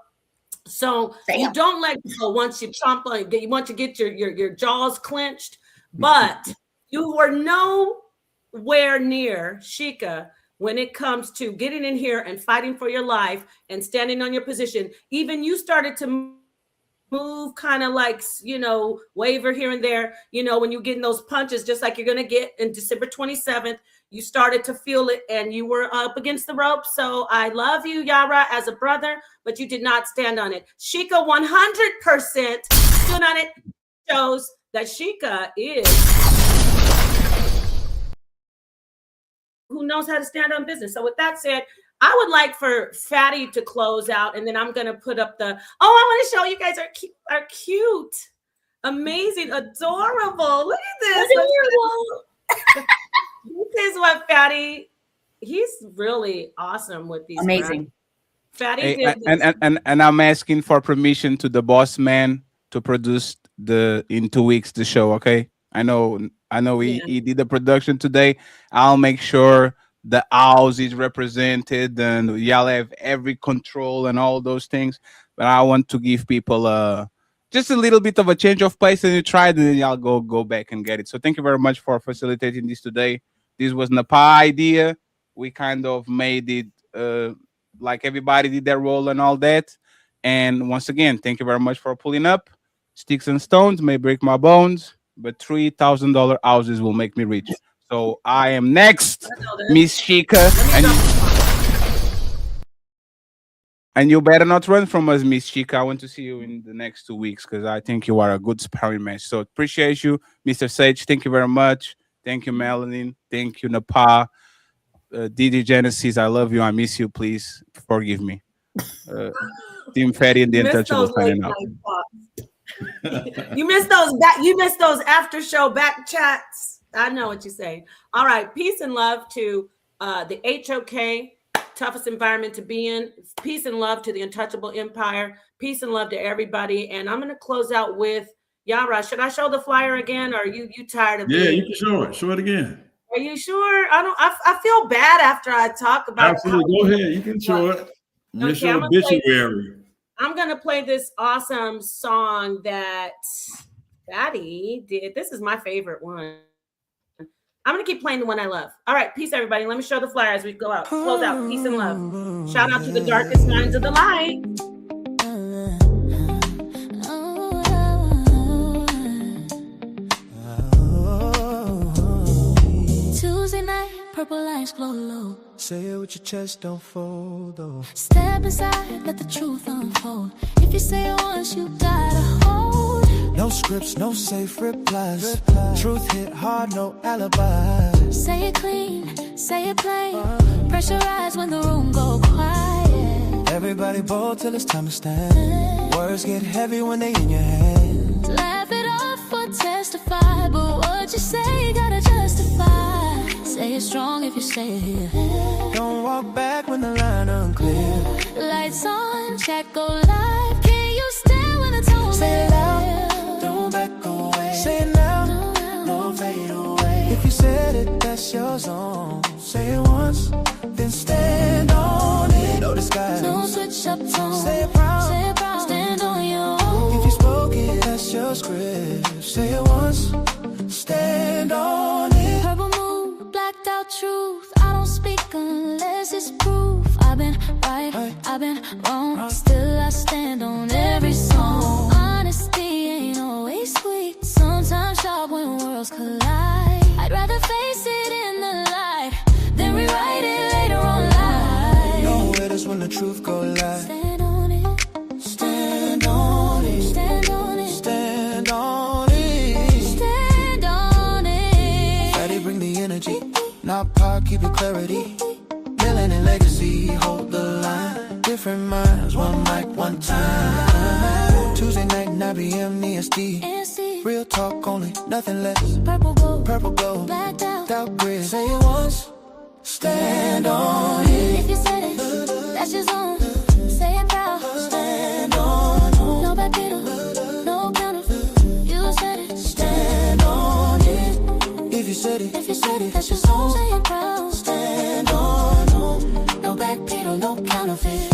So you don't let go once you chomp on. You want to get your jaws clenched, but you were nowhere near Sheikah when it comes to getting in here and fighting for your life and standing on your position. Even you started to move kind of like, waver here and there, when you getting those punches, just like you're going to get in December 27th. You started to feel it and you were up against the rope. So I love you, Yara, as a brother, but you did not stand on it. Sheikah 100% stood on it. Shows that Sheikah is who knows how to stand on business. So with that said, I would like for Fatty to close out, and then I'm going to put up I want to show you guys are cute, amazing, adorable. Look at this. This is what Fatty, he's really awesome with these. Amazing. Fatty Hey, and I'm asking for permission to the boss man to produce in 2 weeks the show. Okay, I know he did the production today. I'll make sure the house is represented and y'all have every control and all those things. But I want to give people just a little bit of a change of pace, and you try it, and then y'all go back and get it. So thank you very much for facilitating this today. This was Napah idea. We kind of made it like everybody did their role and all that. And once again, thank you very much for pulling up. Sticks and stones may break my bones, but $3,000 houses will make me rich. So I am next, Miss Sheikah, and you better not run from us, Miss Sheikah. I want to see you in the next 2 weeks because I think you are a good sparring match. So appreciate you, Mr. Sage. Thank you very much. Thank you, Melanin. Thank you, Napah. DJ Genesis, I love you. I miss you. Please forgive me. Team Fatty and the Untouchable signing out. You missed those after show back chats. I know what you're saying. All right. Peace and love to the HOK, toughest environment to be in. Peace and love to the Untouchable Empire. Peace and love to everybody. And I'm going to close out with Yara. Should I show the flyer again, or are you tired of you can show it. Show it again. Are you sure? I feel bad after I talk about Absolutely. Go ahead. You can show it. Miss your obituary. I'm going to play this awesome song that Fatty did. This is my favorite one. I'm going to keep playing the one I love. All right. Peace, everybody. Let me show the flyer as we go out. Close out. Peace and love. Shout out to the darkest minds of the light. Tuesday night, purple lights glow low. Say it with your chest, don't fold, though. Step inside, let the truth unfold. If you say it once, you gotta hold. No scripts, no safe replies. Truth hit hard, no alibi. Say it clean, say it plain. Pressurize when the room go quiet. Everybody bold till it's time to stand. Words get heavy when they in your hands. Laugh it off or testify, but what you say you gotta justify. Say it strong if you say it here. Don't walk back when the line unclear. Lights on, check, go live. Can you stand when the tone say it loud, don't back away. Say it now, no fade away. If you said it, that's your zone. Say it once, then stand on it. No disguise, no switch up tone. Say it proud, stand on your own. If you spoke it, that's your script. Say it once, stand on it. Purple moon, blacked out truth. I don't speak unless it's proof. I've been right, I've been wrong. Still I stand on every song. Honesty ain't always sweet. Sometimes sharp when worlds collide. I'd rather face it in the light than rewrite it later on live. No hitters when the truth go live. Stand on it, stand on it, stand on it, stand on it, stand on it. Fatty, bring the energy. Napah, keep it clarity. Melanin legacy, hold the line. Different minds, one mic, one time. Tuesday night, 9 p.m. EST. Real talk only, nothing less. Purple glow, blacked out, dark grid. Say it once, stand on it. If you said it, that's your zone. Say it proud, stand on it. No back no counter. You said it, stand on it. If you said it, that's your zone. Say it proud. counterfeit.